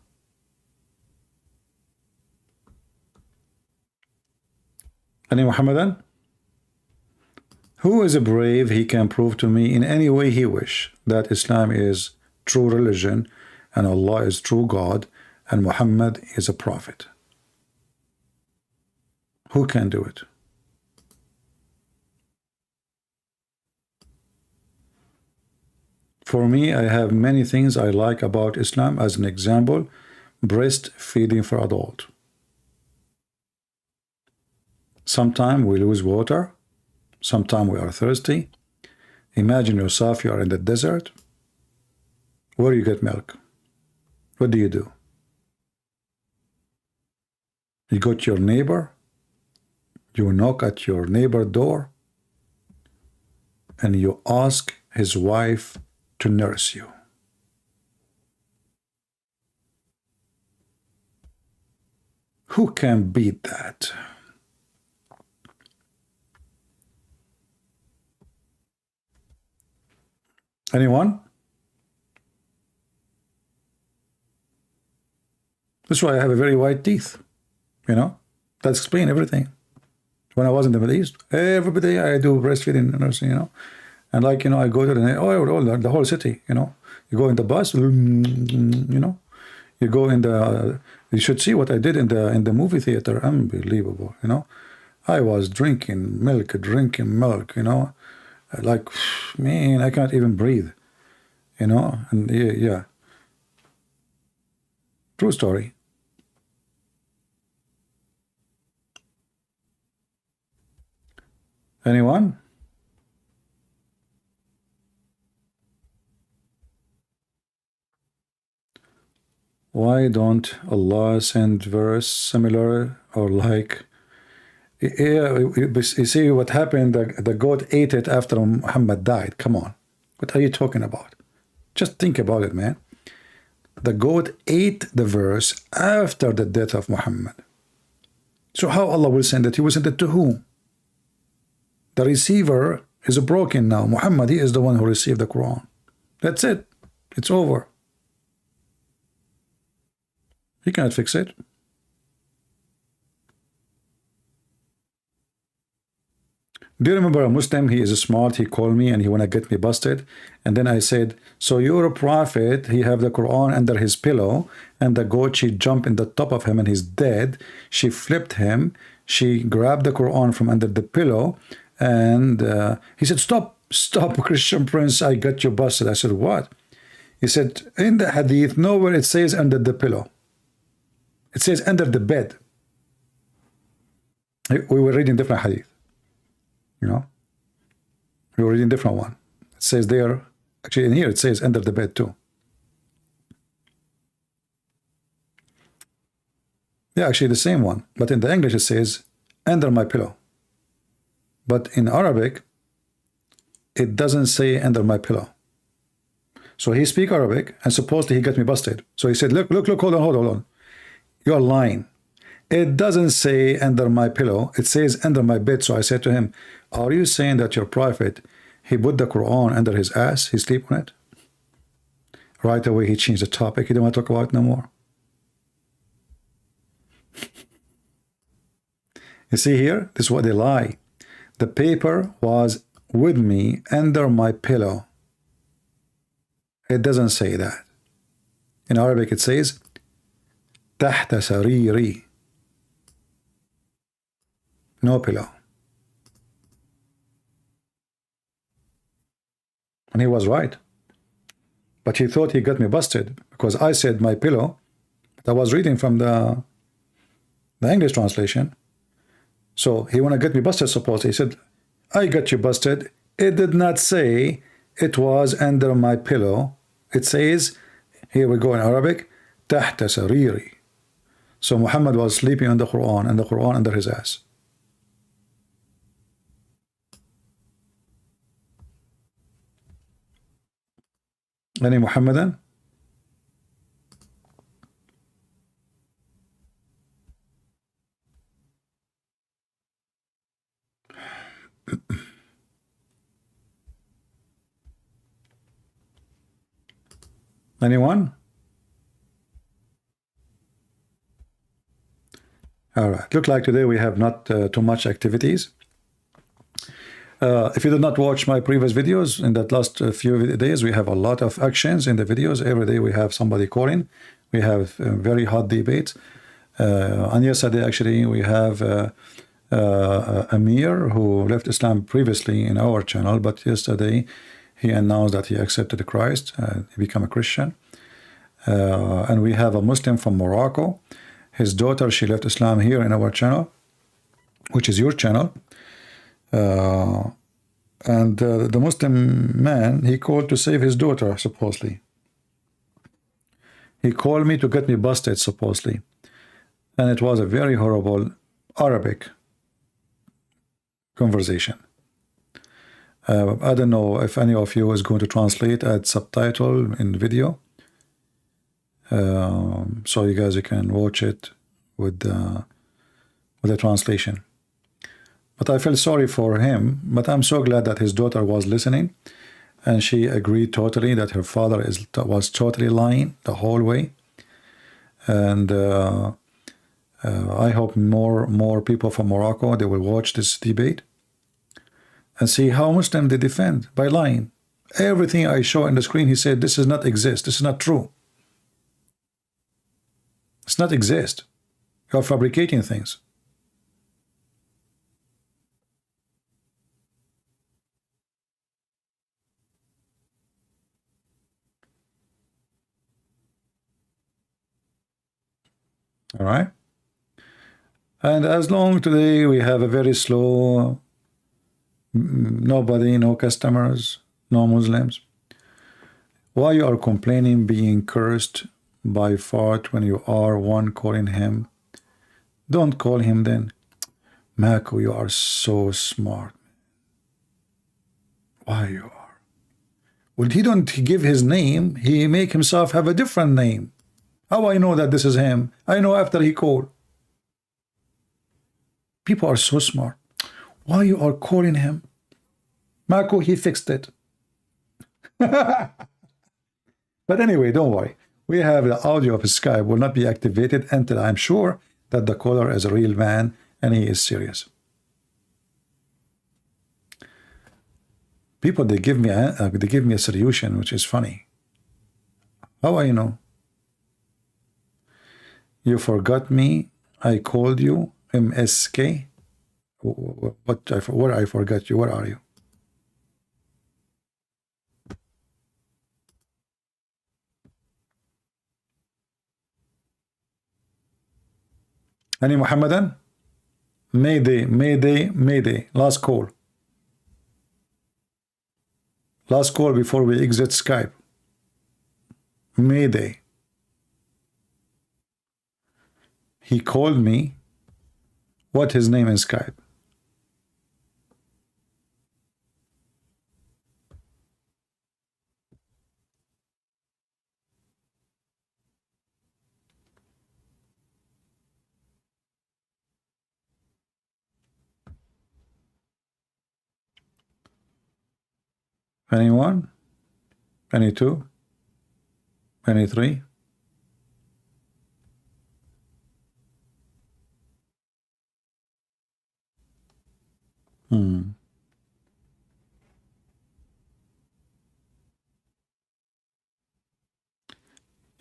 Any Muhammadan? Who is brave? He can prove to me in any way he wish that Islam is true religion and Allah is true God and Muhammad is a prophet. Who can do it? For me, I have many things I like about Islam. As an example, breastfeeding for adult. Sometimes we lose water. Sometimes we are thirsty. Imagine yourself, you are in the desert. Where you get milk? What do? You go to your neighbor. You knock at your neighbor's door. And you ask his wife to nurse you. Who can beat that? Anyone? That's why I have a very white teeth. You know, that explains everything. When I was in the Middle East, every day I do breastfeeding nursing, you know. And like, you know, I go to the whole city, you know. You go in the bus, you know. You go in the, you should see what I did in the movie theater. Unbelievable, you know. I was drinking milk, you know. Like, man, I can't even breathe, you know. And yeah. True story. Anyone? Why don't Allah send verse similar or like? Yeah, you see what happened. The goat ate it after Muhammad died. Come on, what are you talking about? Just think about it, man. The goat ate the verse after the death of Muhammad. So how Allah will send it? He will send it to whom? The receiver is broken now. Muhammad, he is the one who received the Quran. That's it. It's over. He cannot fix it. Do you remember a Muslim? He is smart. He called me and he want to get me busted. And then I said, so you're a prophet. He have the Quran under his pillow. And the goat, she jumped in the top of him and he's dead. She flipped him. She grabbed the Quran from under the pillow. And he said, stop, Christian Prince. I got you busted. I said, what? He said, in the Hadith, nowhere it says under the pillow. It says under the bed. We were reading different Hadith. You know, we were reading different one. It says there, actually in here it says under the bed too. Yeah, actually the same one, but in the English it says under my pillow. But in Arabic, it doesn't say under my pillow. So he speak Arabic, and supposedly he got me busted. So he said, look, hold on. You're lying. It doesn't say under my pillow. It says under my bed. So I said to him, are you saying that your prophet, he put the Quran under his ass? He sleep on it? Right away, he changed the topic. He didn't want to talk about it no more. You see here? This is what they lie. The paper was with me under my pillow. It doesn't say that. In Arabic, it says تحت سريري. No pillow. And he was right. But he thought he got me busted because I said my pillow. But I was reading from the English translation. So he want to get me busted, suppose. He said, I got you busted. It did not say it was under my pillow. It says, here we go in Arabic, تحت سريري. So Muhammad was sleeping on the Quran and the Quran under his ass. Any Muhammadan? Anyone? All right. Look like today we have not too much activities. If you did not watch my previous videos in that last few days, we have a lot of actions in the videos. Every day we have somebody calling. We have very hot debates. And yesterday, actually, we have Amir, who left Islam previously in our channel, but yesterday he announced that he accepted Christ, he became a Christian. And we have a Muslim from Morocco. His daughter, she left Islam here in our channel, which is your channel. And the Muslim man, he called to save his daughter, supposedly. He called me to get me busted, supposedly. And it was a very horrible Arabic conversation. I don't know if any of you is going to translate, add subtitle in video. So you guys, you can watch it with the translation. But I feel sorry for him, but I'm so glad that his daughter was listening, and she agreed totally that her father was totally lying the whole way. And I hope more people from Morocco, they will watch this debate and see how Muslim they defend by lying. Everything I show on the screen, he said, this does not exist. This is not true. It's not exist. You're fabricating things. All right. And as long today we have a very slow, nobody, no customers, no Muslims. Why you are complaining being cursed by fart when you are one calling him? Don't call him then. Mako, you are so smart. Why you are? Well, he don't give his name. He make himself have a different name. How I know that this is him? I know after he called. People are so smart. Why you are calling him? Mako, he fixed it. But anyway, don't worry. We have the audio of Skype will not be activated until I'm sure that the caller is a real man and he is serious. People, they give me a solution, which is funny. How I know? You forgot me. I called you. MSK. Where I forgot you? Where are you? Any Muhammadan? Mayday, Mayday, Mayday. Last call. Last call before we exit Skype. Mayday. He called me. What his name in Skype? Anyone? Any two? Any three?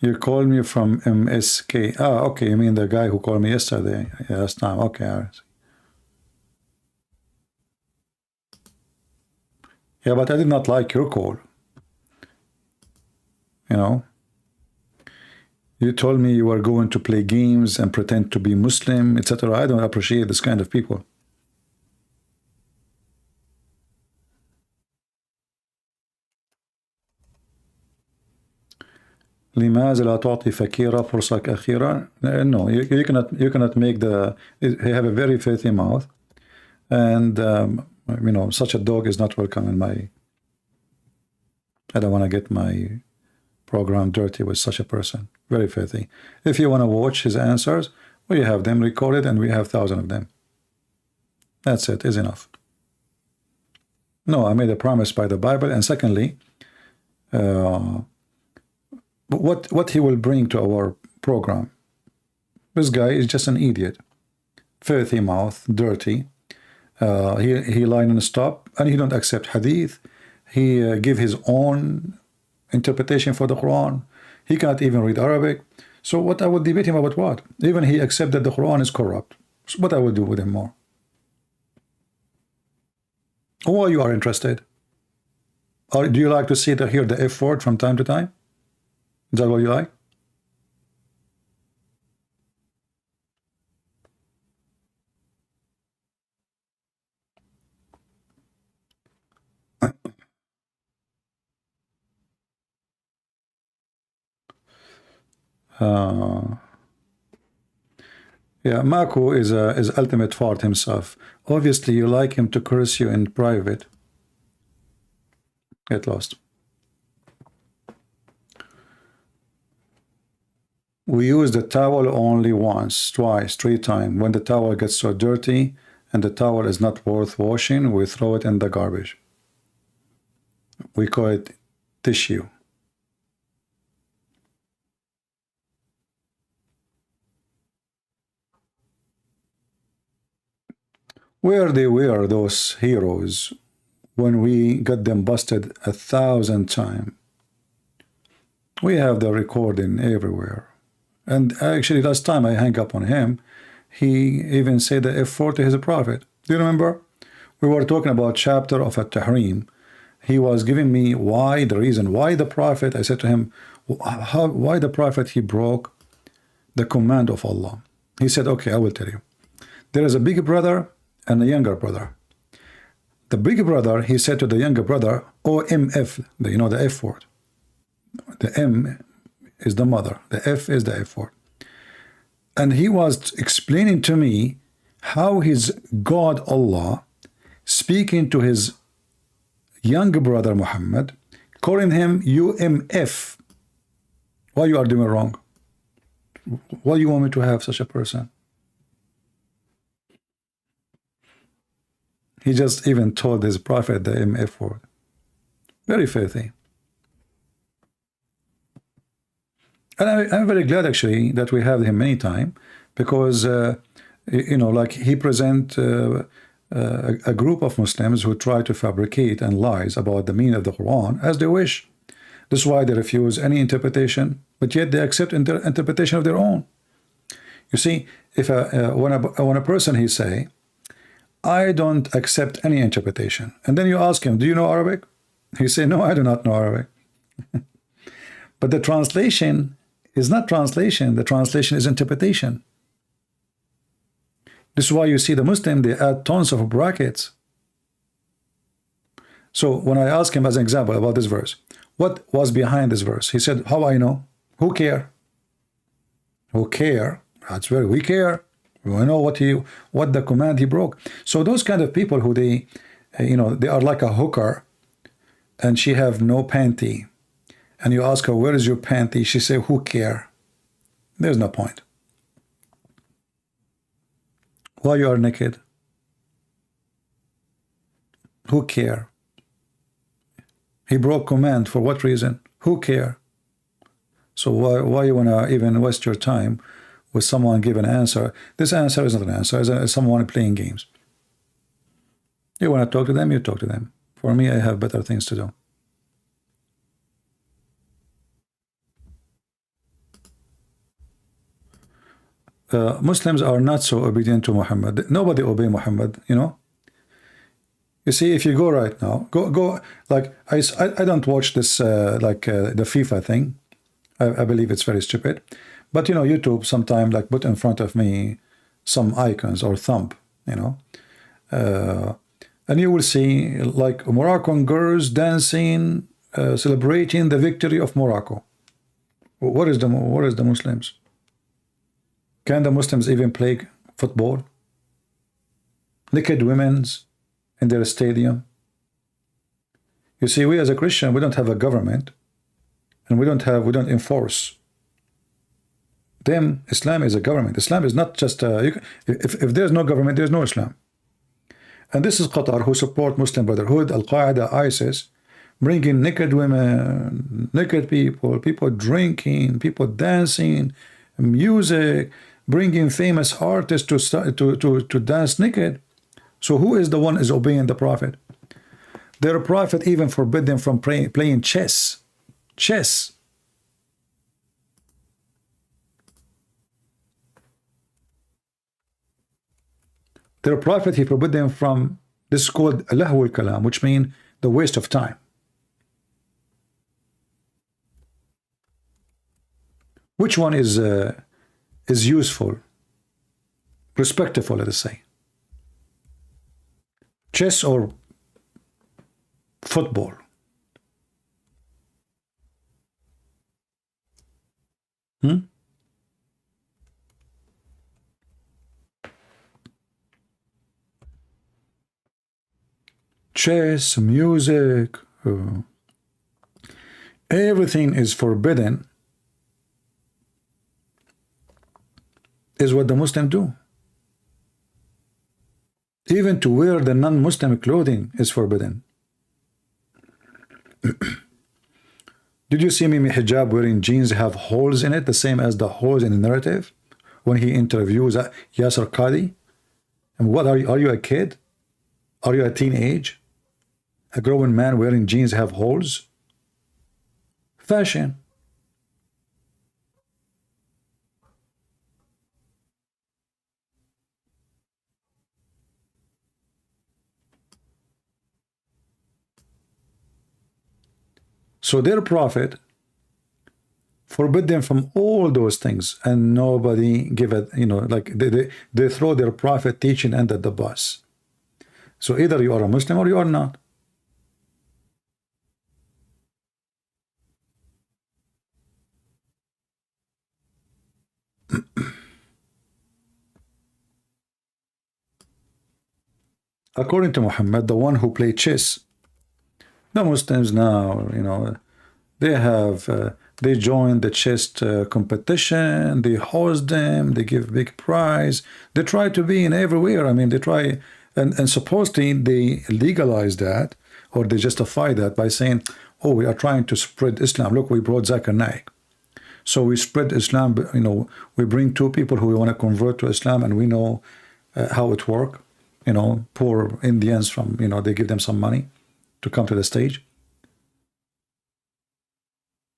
You called me from MSK. Ah, okay. You mean the guy who called me yesterday? Yeah, last time. Okay. All right. Yeah, but I did not like your call. You know, you told me you were going to play games and pretend to be Muslim, etc. I don't appreciate this kind of people. لماذا لا تعطي فكيرة فرصة أخيرة? No, you cannot make the. You have a very filthy mouth, and you know, such a dog is not welcome in my. I don't want to get my program dirty with such a person. Very filthy. If you want to watch his answers, we have them recorded, and we have thousands of them. That's it. Is enough. No, I made a promise by the Bible, and secondly, what he will bring to our program. This guy is just an idiot, filthy mouth, dirty. He lie non-stop, and he don't accept hadith. He give his own interpretation for the Quran. He can't even read Arabic. So what I would debate him about what? Even he accept that the Quran is corrupt. So what I would do with him more? Or you are interested? Or do you like to see hear the F word from time to time? Is that what you like? Yeah, Mako is ultimate fart himself. Obviously, you like him to curse you in private. Get lost. We use the towel only once, twice, 3 times. When the towel gets so dirty and the towel is not worth washing, we throw it in the garbage. We call it tissue. Where they were, those heroes, when we got them busted 1,000 times. We have the recording everywhere. And actually, last time I hung up on him, he even said the F4 to his prophet. Do you remember? We were talking about chapter of At-Tahrim. He was giving me the reason why the prophet, I said to him, why the prophet, he broke the command of Allah. He said, okay, I will tell you. There is a big brother and a younger brother. The big brother, he said to the younger brother, OMF, you know, the F word. The M is the mother, the F is the F word. And he was explaining to me how his God Allah speaking to his younger brother Muhammad, calling him UMF. Why you are doing wrong? Why you want me to have such a person? He just even told his prophet the MF word. Very filthy. And I'm very glad actually that we have him many times, because you know, like he present a group of Muslims who try to fabricate and lies about the meaning of the Quran as they wish. This is why they refuse any interpretation, but yet they accept interpretation of their own. You see, if when a person he say, I don't accept any interpretation, and then you ask him, do you know Arabic? He say, no, I do not know Arabic. But the translation is not translation. The translation is interpretation. This is why you see the Muslim, they add tons of brackets. So when I ask him as an example about this verse, what was behind this verse? He said, how I know? Who care? Who care? That's very, we care. We know what the command he broke. So those kind of people who they, you know, they are like a hooker, and she have no panty, and you ask her, where is your panty? She say, who care? There's no point. Why you are naked? Who care? He broke command for what reason? Who care? So why you wanna even waste your time with someone give an answer? This answer is not an answer. It's someone playing games. You want to talk to them, you talk to them. For me, I have better things to do. Muslims are not so obedient to Muhammad. Nobody obey Muhammad, you know. You see, if you go right now, go like I don't watch this the FIFA thing. I believe it's very stupid. But you know, YouTube sometimes like put in front of me some icons or thumb, you know, and you will see like Moroccan girls dancing, celebrating the victory of Morocco. What is the Muslims? Can the Muslims even play football? Naked women's in their stadium. You see, we as a Christian, we don't have a government, and we don't enforce. Them, Islam is a government. Islam is not just if there's no government, there's no Islam. And this is Qatar, who support Muslim Brotherhood, Al-Qaeda, ISIS, bringing naked women, naked people, people drinking, people dancing, music, bringing famous artists to dance naked. So who is the one is obeying the Prophet? Their Prophet even forbid them from playing chess. Chess. Their Prophet, he forbid them from, this is called lahw al-kalam, which means the waste of time. Which one is useful, respectful, let us say? Chess or football? Chess, music, everything is forbidden, is what the Muslims do. Even to wear the non-Muslim clothing is forbidden. Did you see Mimi Hijab wearing jeans have holes in it, the same as the holes in the narrative when he interviews Yasser Qadi? And what are you? Are you a kid? Are you a teenage? A grown man wearing jeans have holes? Fashion. So their Prophet forbid them from all those things, and nobody give it, like they throw their Prophet teaching under the bus. So either you are a Muslim or you are not. According to Muhammad, the one who played chess, the Muslims now, they have, they join the chess competition, they host them, they give big prize, they try to be in everywhere. I mean, they try, and supposedly they legalize that, or they justify that by saying, oh, we are trying to spread Islam. Look, we brought Zakir Naik. So we spread Islam, we bring two people who want to convert to Islam, and we know how it works. Poor Indians from, they give them some money to come to the stage.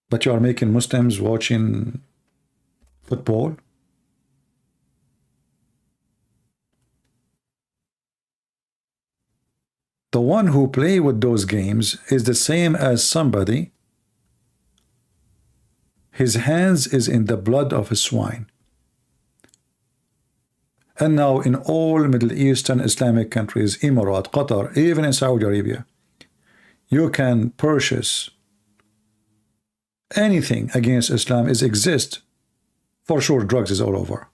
But you are making Muslims watching football. The one who play with those games is the same as somebody, his hands is in the blood of a swine. And now in all Middle Eastern Islamic countries, Emirat, Qatar, even in Saudi Arabia, you can purchase anything against Islam exist. For sure, drugs is all over.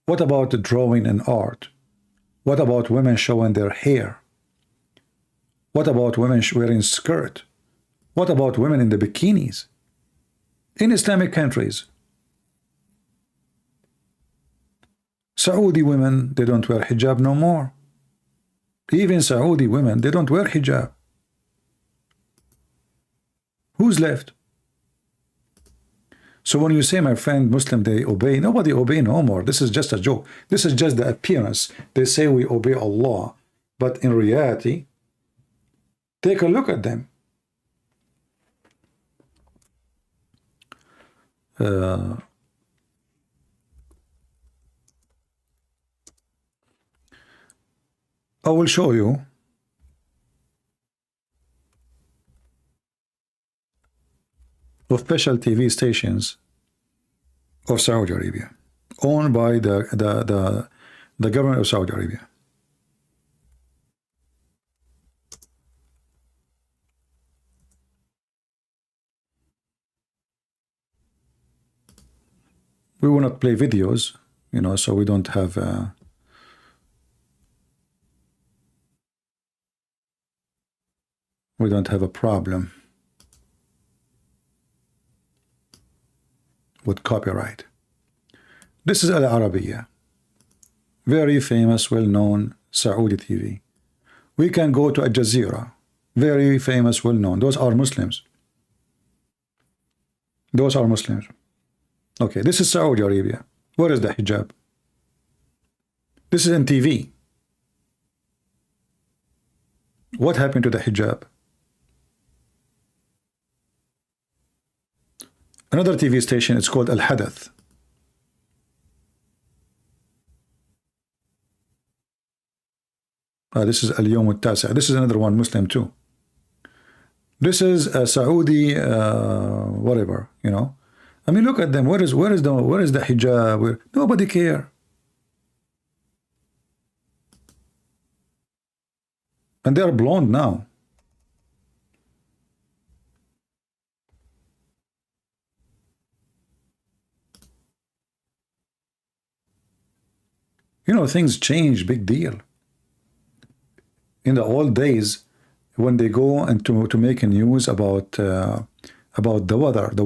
What about the drawing and art? What about women showing their hair? What about women wearing skirt? What about women in the bikinis? In Islamic countries, Saudi women, they don't wear hijab no more. Even Saudi women, they don't wear hijab. Who's left? So when you say, my friend, Muslim, they obey, nobody obey no more. This is just a joke. This is just the appearance. They say we obey Allah, but in reality, take a look at them. I will show you official TV stations of Saudi Arabia, owned by the government of Saudi Arabia. We will not play videos, so we don't have a problem with copyright. This is Al Arabiya, very famous, well-known Saudi TV, We can go to Al Jazeera, very famous, well-known. Those are Muslims. Those are Muslims. Okay, this is Saudi Arabia. Where is the hijab? This is in TV. What happened to the hijab? Another TV station, it's called Al Hadith. This is Al Yawm Al Tasi'. This is another one, Muslim too. This is a Saudi, whatever, you know. I mean, look at them. Where is the hijab? Nobody care. And they are blonde now. You know, things change, big deal. In the old days, when they go and to make a news about the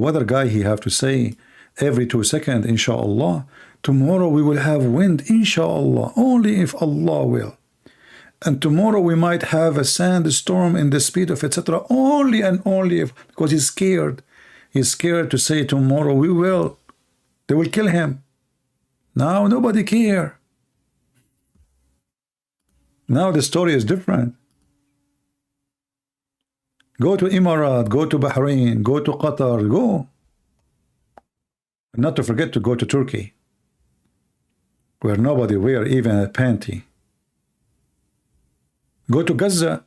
weather guy, he have to say every 2 seconds, inshallah, tomorrow we will have wind, inshallah, only if Allah will. And tomorrow we might have a sandstorm in the speed of etc. Only and only if, because he's scared. He's scared to say tomorrow we will. They will kill him. Now nobody care. Now the story is different. Go to Emirat, go to Bahrain, go to Qatar, go. Not to forget to go to Turkey, where nobody wear even a panty. Go to Gaza.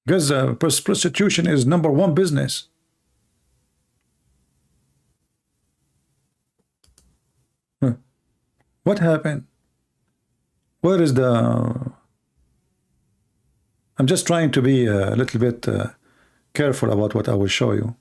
Gaza, prostitution is #1 business. What happened? Where is the... I'm just trying to be a little bit careful about what I will show you.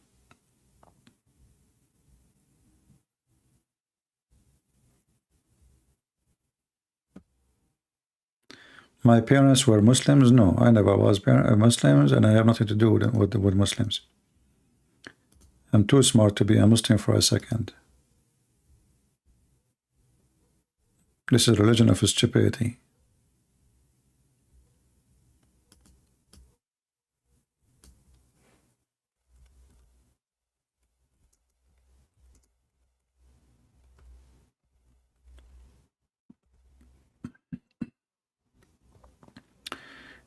My parents were Muslims? No, I never was Muslims, and I have nothing to do with Muslims. I'm too smart to be a Muslim for a second. This is religion of stupidity.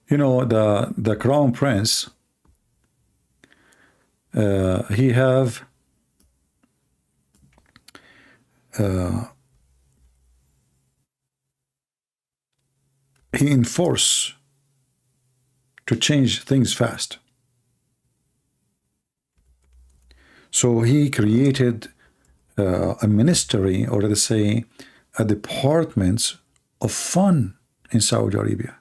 You know, the crown prince, he have he enforce to change things fast. So he created a ministry, or let's say a department of fun in Saudi Arabia.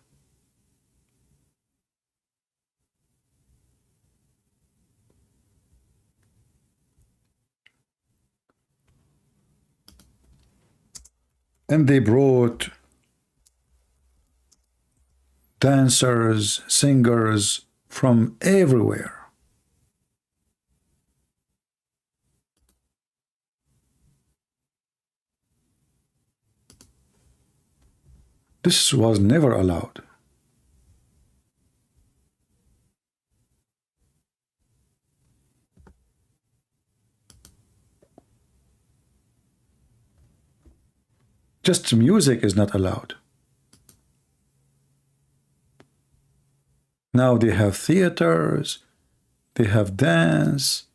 And they brought dancers, singers from everywhere. This was never allowed. Just music is not allowed. Now they have theaters, they have dance,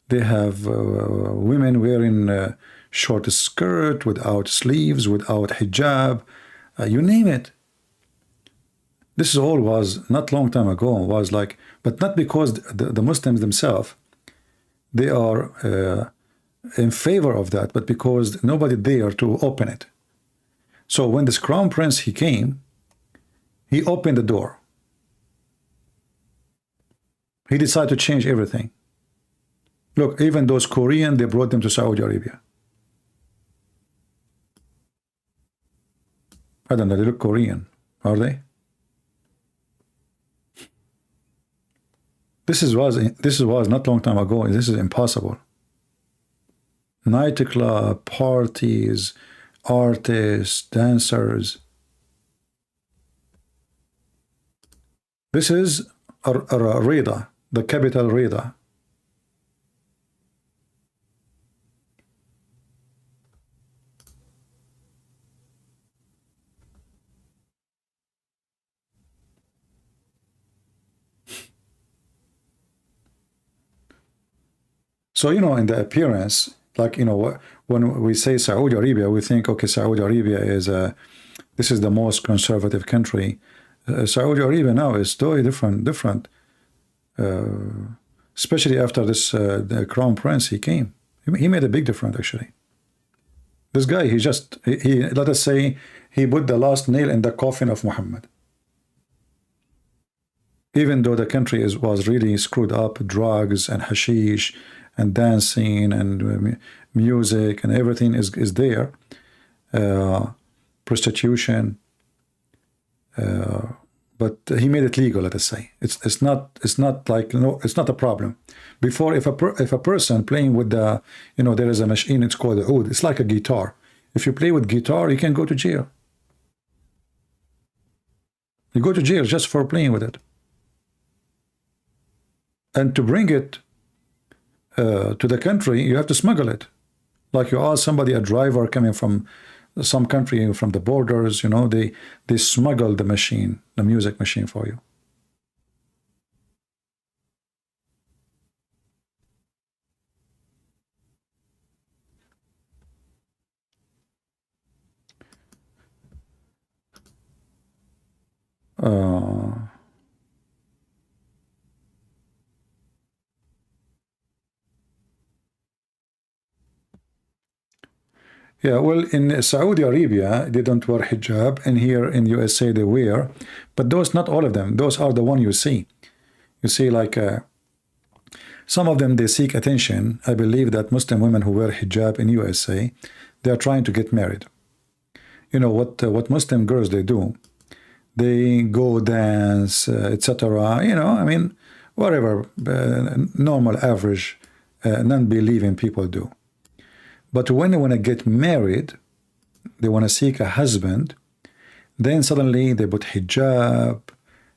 they have women wearing short skirt, without sleeves, without hijab, you name it. This all was not long time ago, was like, but not because the Muslims themselves, they are in favor of that, but because nobody dare to open it. So when this crown prince, he came, he opened the door. He decided to change everything. Look, even those Korean, they brought them to Saudi Arabia. I don't know, they look Korean, are they? This was not long time ago. This is impossible. Nightclub, parties, artists, dancers. This is Rida, the capital Rida. So, you know, in the appearance, like, you know, when we say Saudi Arabia, we think, okay, Saudi Arabia is this is the most conservative country. Saudi Arabia now is totally different. Especially after this, the crown prince, he came. He made a big difference, actually. This guy, he let us say, he put the last nail in the coffin of Muhammad. Even though the country was really screwed up, drugs and hashish and dancing and music and everything is there, prostitution, but he made it legal. Let us say it's not like, no, it's not a problem. Before, if a person playing with the, you know, there is a machine, it's called a oud. It's like a guitar. If you play with guitar, you can go to jail. You go to jail just for playing with it. And to bring it to the country, you have to smuggle it. Like you ask somebody, a driver coming from some country, from the borders, you know, they smuggle the machine, the music machine for you. Yeah, well, in Saudi Arabia, they don't wear hijab, and here in USA they wear, but those, not all of them, those are the one you see. You see, like, some of them, they seek attention. I believe that Muslim women who wear hijab in USA, they are trying to get married. You know, what Muslim girls, they do, they go dance, etc. You know, I mean, whatever normal, average, non-believing people do. But when they want to get married, they want to seek a husband, then suddenly they put hijab,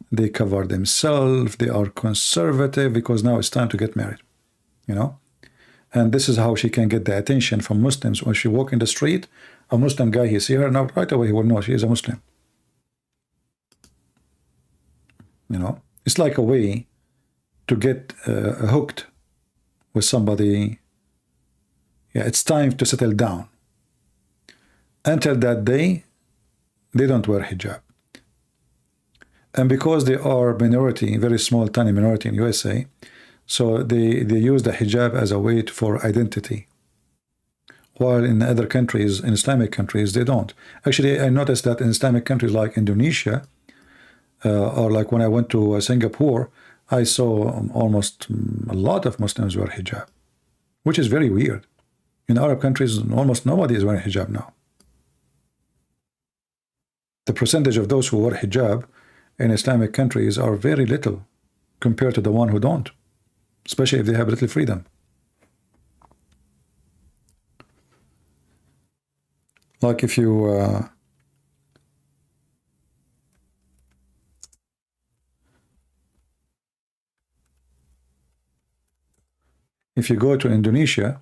they cover themselves, they are conservative because now it's time to get married, you know? And this is how she can get the attention from Muslims. When she walk in the street, a Muslim guy, he see her, now right away he will know she is a Muslim. You know, it's like a way to get hooked with somebody. Yeah, it's time to settle down. Until that day, they don't wear hijab. And because they are minority, very small, tiny minority in USA, so they use the hijab as a way for identity. While in other countries, in Islamic countries, they don't. Actually, I noticed that in Islamic countries like Indonesia, or like when I went to Singapore, I saw almost a lot of Muslims wear hijab, which is very weird. In Arab countries, almost nobody is wearing hijab now. The percentage of those who wear hijab in Islamic countries are very little compared to the one who don't, especially if they have little freedom. Like if you go to Indonesia,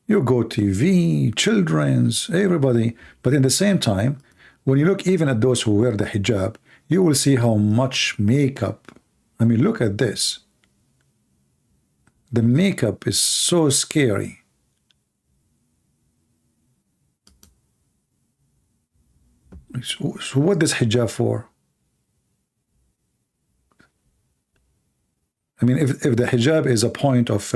you go TV, children's, everybody. But in the same time, when you look even at those who wear the hijab, you will see how much makeup. I mean, look at this. The makeup is so scary. So what is hijab for? I mean, if the hijab is a point of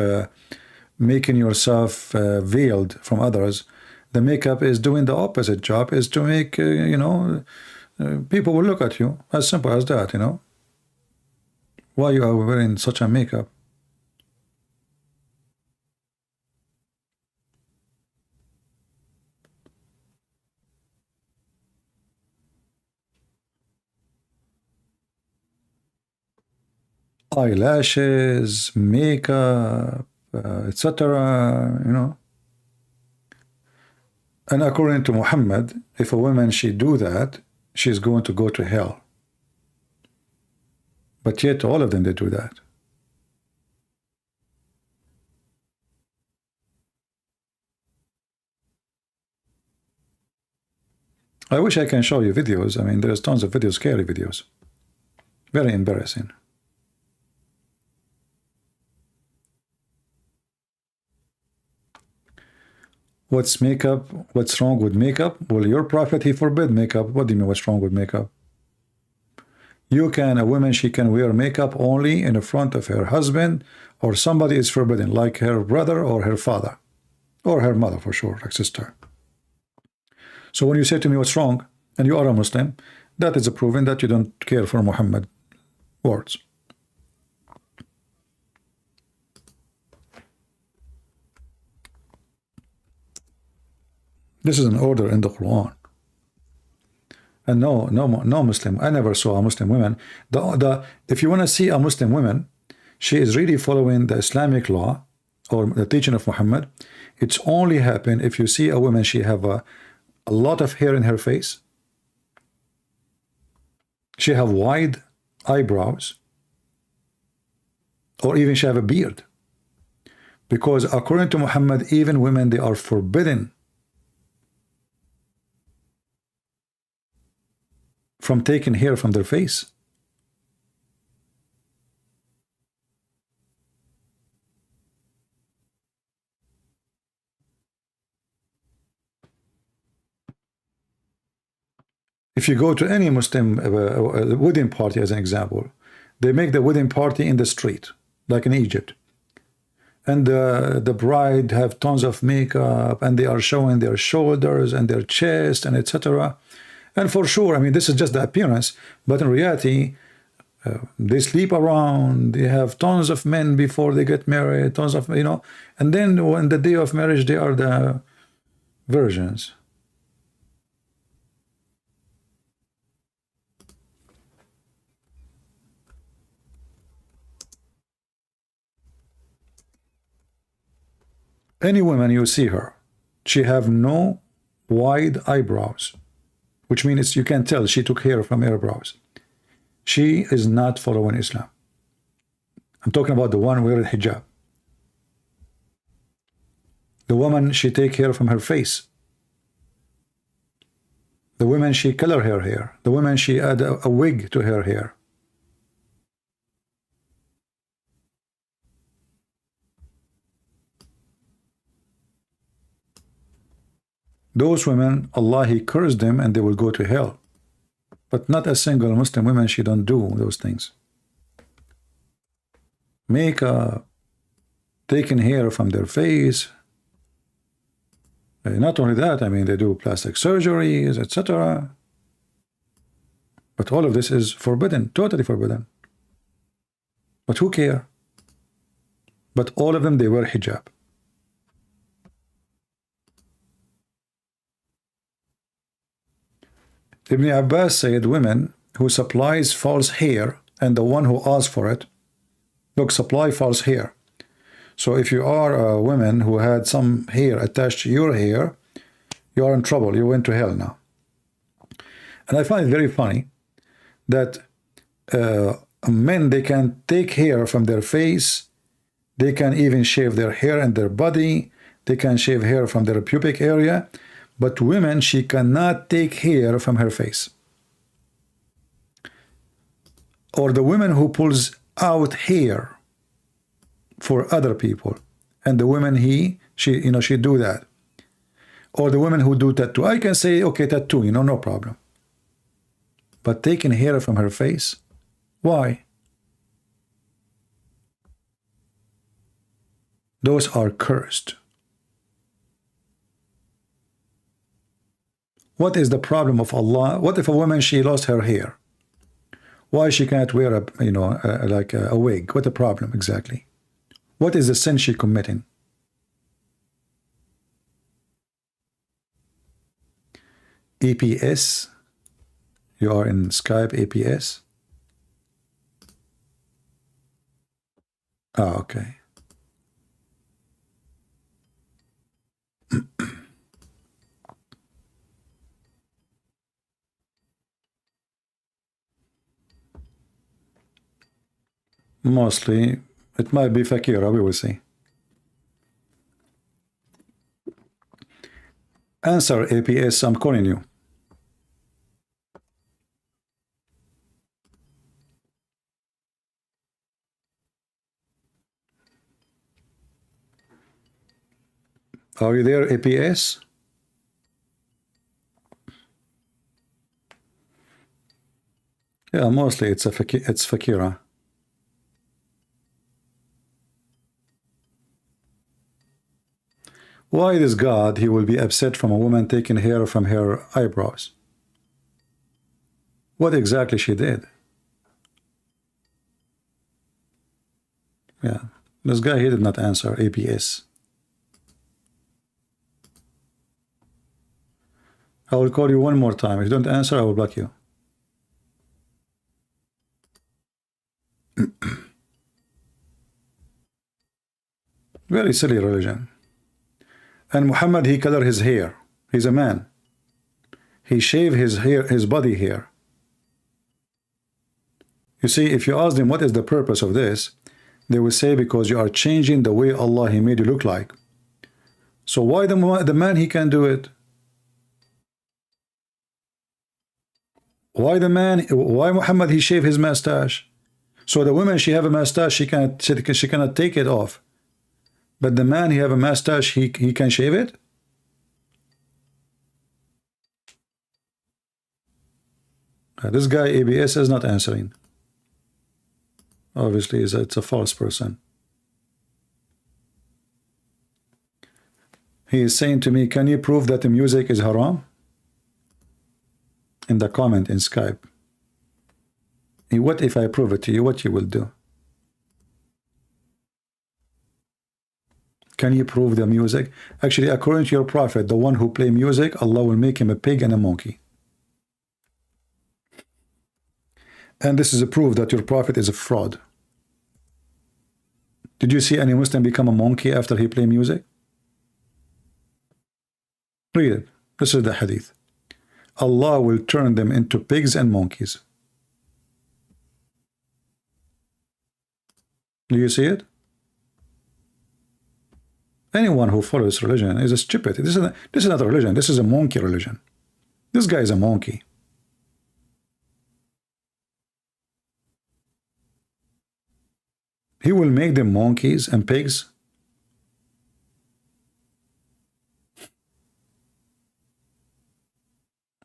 making yourself veiled from others, the makeup is doing the opposite job, is to make, you know, people will look at you. As simple as that, you know. Why you are wearing such a makeup? Eyelashes, makeup, etc., you know. And according to Muhammad, if a woman she do that, she's going to go to hell. But yet all of them, they do that. I wish I can show you videos. I mean, there's tons of videos, scary videos. Very embarrassing. What's makeup? What's wrong with makeup? Well, your prophet, he forbid makeup. What do you mean, what's wrong with makeup? You can, a woman, she can wear makeup only in the front of her husband, or somebody is forbidden, like her brother or her father, or her mother for sure, like sister. So when you say to me what's wrong, and you are a Muslim, that is a proven that you don't care for Muhammad words. This is an order in the Quran. And no Muslim, I never saw a Muslim woman. If you want to see a Muslim woman, she is really following the Islamic law or the teaching of Muhammad. It's only happen if you see a woman, she have a lot of hair in her face. She have wide eyebrows, or even she have a beard. Because according to Muhammad, even women, they are forbidden from taking hair from their face. If you go to any Muslim wedding party, as an example, they make the wedding party in the street, like in Egypt. And the bride have tons of makeup, and they are showing their shoulders and their chest and etc. And for sure, I mean, this is just the appearance, but in reality, they sleep around, they have tons of men before they get married, tons of, you know, and then on the day of marriage, they are the virgins. Any woman you see her, she have no wide eyebrows, which means you can tell she took hair from her brows. She is not following Islam. I'm talking about the one wearing hijab. The woman, she take hair from her face. The woman, she color her hair. The woman, she add a wig to her hair. Those women, Allah, he cursed them and they will go to hell. But not a single Muslim woman, she don't do those things. Makeup, taking hair from their face. Not only that, I mean, they do plastic surgeries, etc. But all of this is forbidden, totally forbidden. But who care? But all of them, they wear hijab. Ibn Abbas said women who supplies false hair and the one who asks for it, look, supply false hair. So if you are a woman who had some hair attached to your hair, you are in trouble. You went to hell now. And I find it very funny that men, they can take hair from their face. They can even shave their hair and their body. They can shave hair from their pubic area. But women, she cannot take hair from her face. Or the woman who pulls out hair for other people, and the woman she do that. Or the women who do tattoo. I can say, okay, tattoo, no problem. But taking hair from her face, why? Those are cursed. What is the problem of Allah? What if a woman, she lost her hair? Why she can't wear like a wig? What the problem exactly? What is the sin she committing? EPS? You are in Skype APS? Ah, okay. Mostly, it might be Fakira, we will see. Answer, APS, I'm calling you. Are you there, APS? Yeah, mostly it's Fakira. Why this God, he will be upset from a woman taking hair from her eyebrows? What exactly she did? Yeah, this guy, he did not answer, APS. I will call you one more time. If you don't answer, I will block you. Very silly religion. And Muhammad, he color his hair. He's a man. He shave his hair, his body hair. You see, if you ask them what is the purpose of this, they will say because you are changing the way Allah he made you look like. So why the man he can do it? Why the man? Why Muhammad he shave his mustache? So the woman she have a mustache, she cannot take it off. But the man he have a mustache, he can shave it. This guy ABS is not answering. Obviously, it's a false person. He is saying to me, can you prove that the music is haram? In the comment in Skype. What if I prove it to you? What you will do? Can you prove the music? Actually, according to your prophet, the one who play music, Allah will make him a pig and a monkey. And this is a proof that your prophet is a fraud. Did you see any Muslim become a monkey after he play music? Read it. This is the hadith. Allah will turn them into pigs and monkeys. Do you see it? Anyone who follows religion is a stupid. This is not a religion. This is a monkey religion. This guy is a monkey. He will make them monkeys and pigs.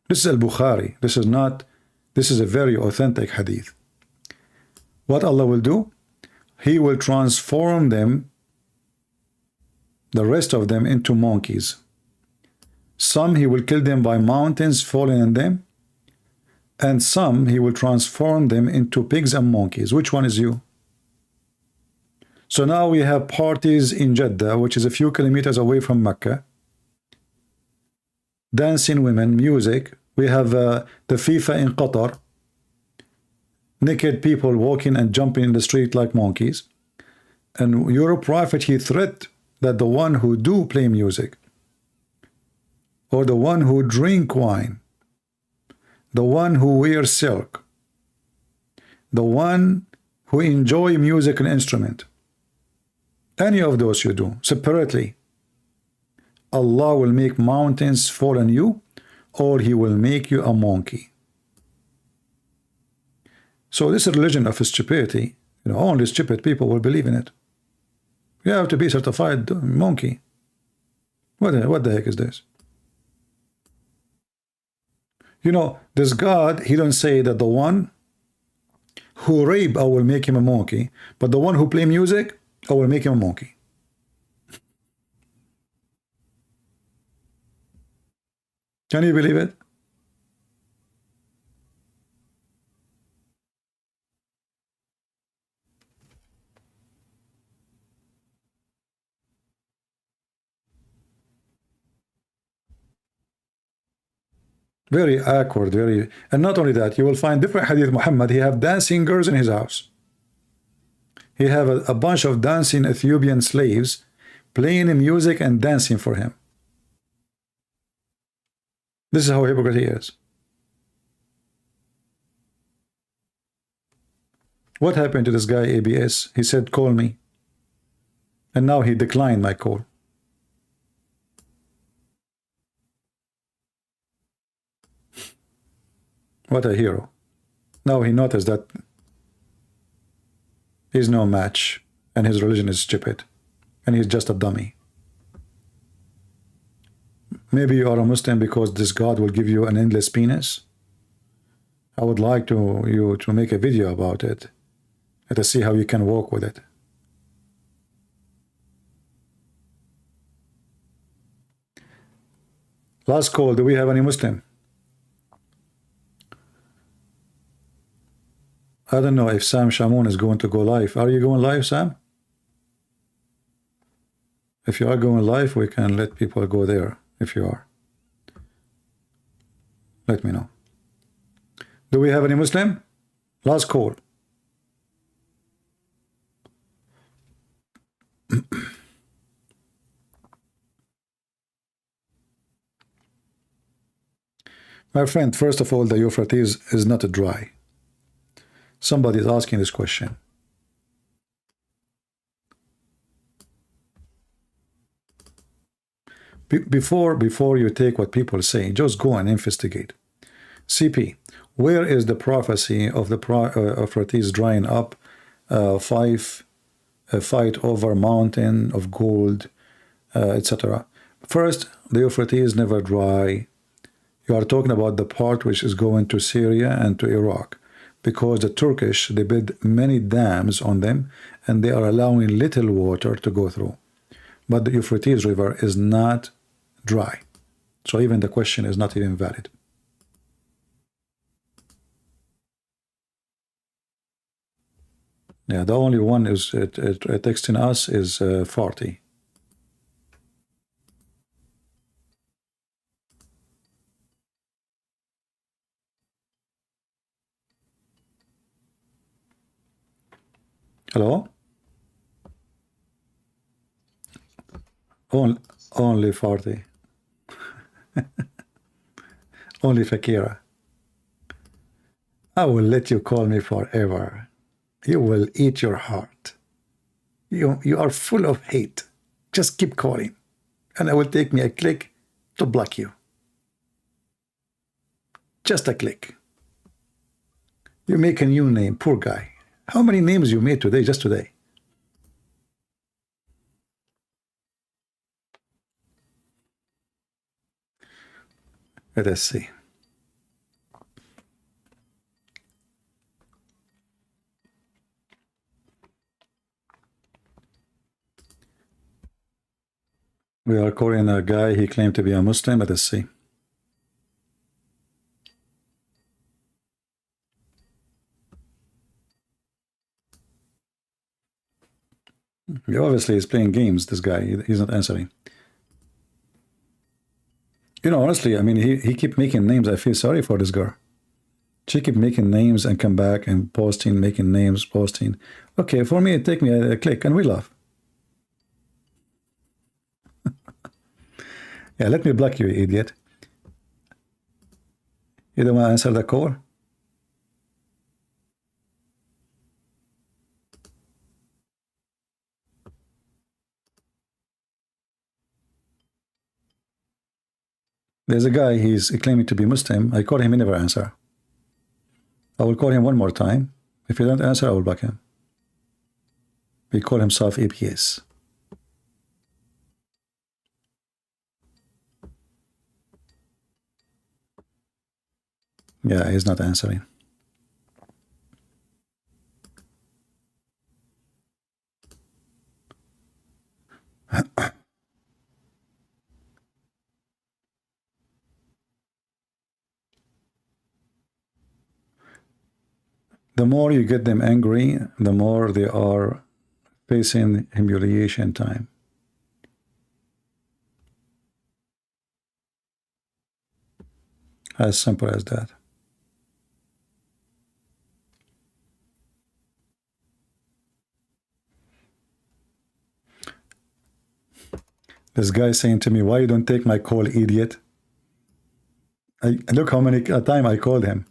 This is Al-Bukhari. This is a very authentic hadith. What Allah will do? He will transform them, the rest of them, into monkeys. Some he will kill them by mountains falling on them, and some he will transform them into pigs and monkeys. Which one is you? So now we have parties in Jeddah, which is a few kilometers away from Mecca. Dancing women, music. We have the FIFA in Qatar. Naked people walking and jumping in the street like monkeys. And your prophet, he threat that the one who do play music, or the one who drink wine, the one who wears silk, the one who enjoy musical instrument, any of those you do separately, Allah will make mountains fall on you, or he will make you a monkey. So this religion of stupidity, only stupid people will believe in it. You have to be certified monkey. What the heck is this? This God, he don't say that the one who rape, I will make him a monkey, but the one who play music, I will make him a monkey. Can you believe it? Very awkward, and not only that, you will find different hadith Muhammad, he have dancing girls in his house. He have a bunch of dancing Ethiopian slaves playing music and dancing for him. This is how hypocrite he is. What happened to this guy, ABS? He said, call me. And now he declined my call. What a hero. Now he noticed that he's no match and his religion is stupid and he's just a dummy. Maybe you are a Muslim because this God will give you an endless penis. I would like you to make a video about it and to see how you can walk with it. Last call, do we have any Muslim? I don't know if Sam Shamoun is going to go live. Are you going live, Sam? If you are going live, we can let people go there. If you are, let me know. Do we have any Muslim? Last call. My friend, first of all, the Euphrates is not dry. Somebody is asking this question. Before you take what people say, just go and investigate. CP, where is the prophecy of the Euphrates drying up, fight over mountain of gold, etc.? First, the Euphrates never dry. You are talking about the part which is going to Syria and to Iraq, because the Turkish, they build many dams on them and they are allowing little water to go through. But the Euphrates River is not dry. So even the question is not even valid. Yeah, the only one is texting us is Farty. Hello? Only Farty. Only Fakira. I will let you call me forever. You will eat your heart. You are full of hate. Just keep calling. And it will take me a click to block you. Just a click. You make a new name, poor guy. How many names you made today, just today? Let us see. We are calling a guy, he claimed to be a Muslim. Let us see. He obviously is playing games, this guy. He's not answering. You know, honestly, I mean, he keep making names. I feel sorry for this girl. She keep making names and come back and posting, making names, posting. Okay, for me, it take me a click and we laugh. Yeah, let me block you, idiot. You don't want to answer the call? There's a guy, he's claiming to be Muslim. I call him, he never answer. I will call him one more time. If he don't answer, I will block him. He call himself APS. Yeah, he's not answering. The more you get them angry, the more they are facing humiliation time. As simple as that. This guy saying to me, why you don't take my call, idiot? Look how many time I called him.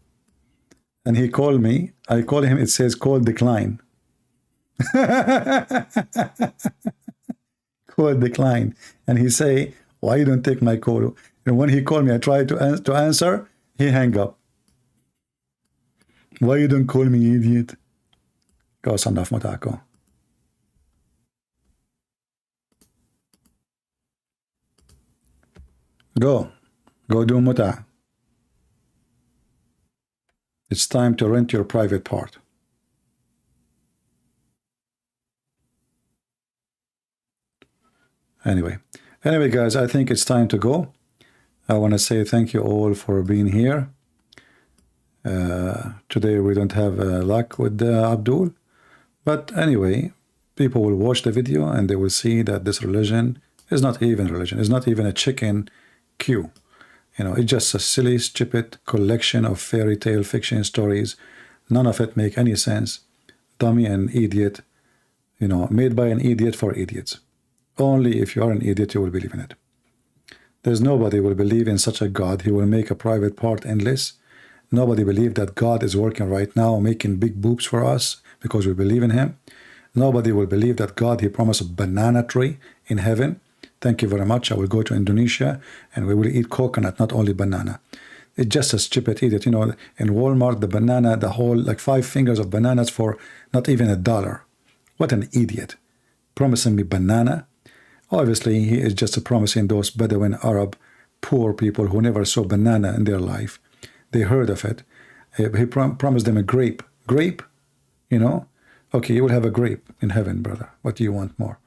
and he called me. I call him, it says call decline. Call decline. And he say, why you don't take my call? And when he called me, I tried to answer, he hang up. Why you don't call me, idiot? Go صنف متاعكم. Go do muta. It's time to rent your private part. Anyway, guys, I think it's time to go. I want to say thank you all for being here. Today we don't have luck with Abdul, but anyway, people will watch the video and they will see that this religion is not even religion. It's not even a chicken queue. You know, it's just a silly, stupid collection of fairy tale fiction stories. None of it make any sense. Dummy and idiot, you know, made by an idiot for idiots. Only if you are an idiot you will believe in it. There's nobody will believe in such a God. He will make a private part endless. Nobody believe that God is working right now making big boobs for us because we believe in him. Nobody will believe that God, he promised a banana tree in heaven. Thank you very much. I will go to Indonesia and we will eat coconut, not only banana. It's just a stupid idiot. You know, in Walmart, the banana, the whole, like 5 fingers of bananas for not even $1. What an idiot. Promising me banana. Obviously, he is just promising those Bedouin Arab poor people who never saw banana in their life. They heard of it. He promised them a grape. Grape? You know? Okay, you will have a grape in heaven, brother. What do you want more?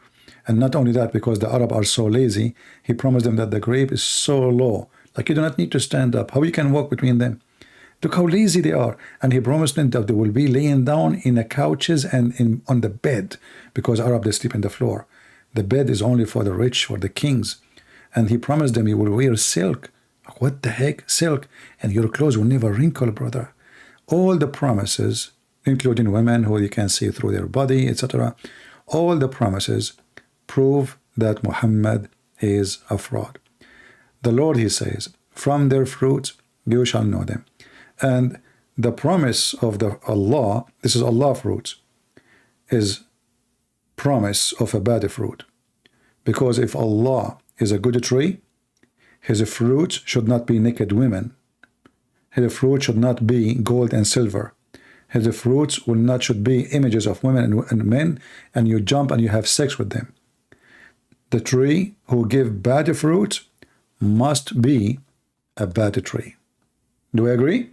And not only that, because the Arab are so lazy, he promised them that the grape is so low. Like you do not need to stand up. How you can walk between them? Look how lazy they are. And he promised them that they will be laying down in the couches and on the bed, because Arab, they sleep on the floor. The bed is only for the rich, for the kings. And he promised them he will wear silk. What the heck? Silk. And your clothes will never wrinkle, brother. All the promises, including women who you can see through their body, etc. All the promises prove that Muhammad is a fraud. The Lord, he says, from their fruits you shall know them. And the promise of the Allah, this is Allah fruits, is promise of a bad fruit. Because if Allah is a good tree, his fruits should not be naked women. His fruit should not be gold and silver. His fruits should be images of women and men, and you jump and you have sex with them. The tree who give bad fruits must be a bad tree. Do we agree?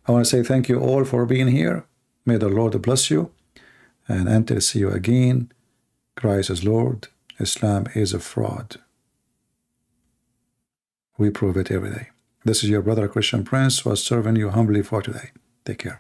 I want to say thank you all for being here. May the Lord bless you. And until see you again, Christ is Lord. Islam is a fraud. We prove it every day. This is your brother Christian Prince who is serving you humbly for today. Take care.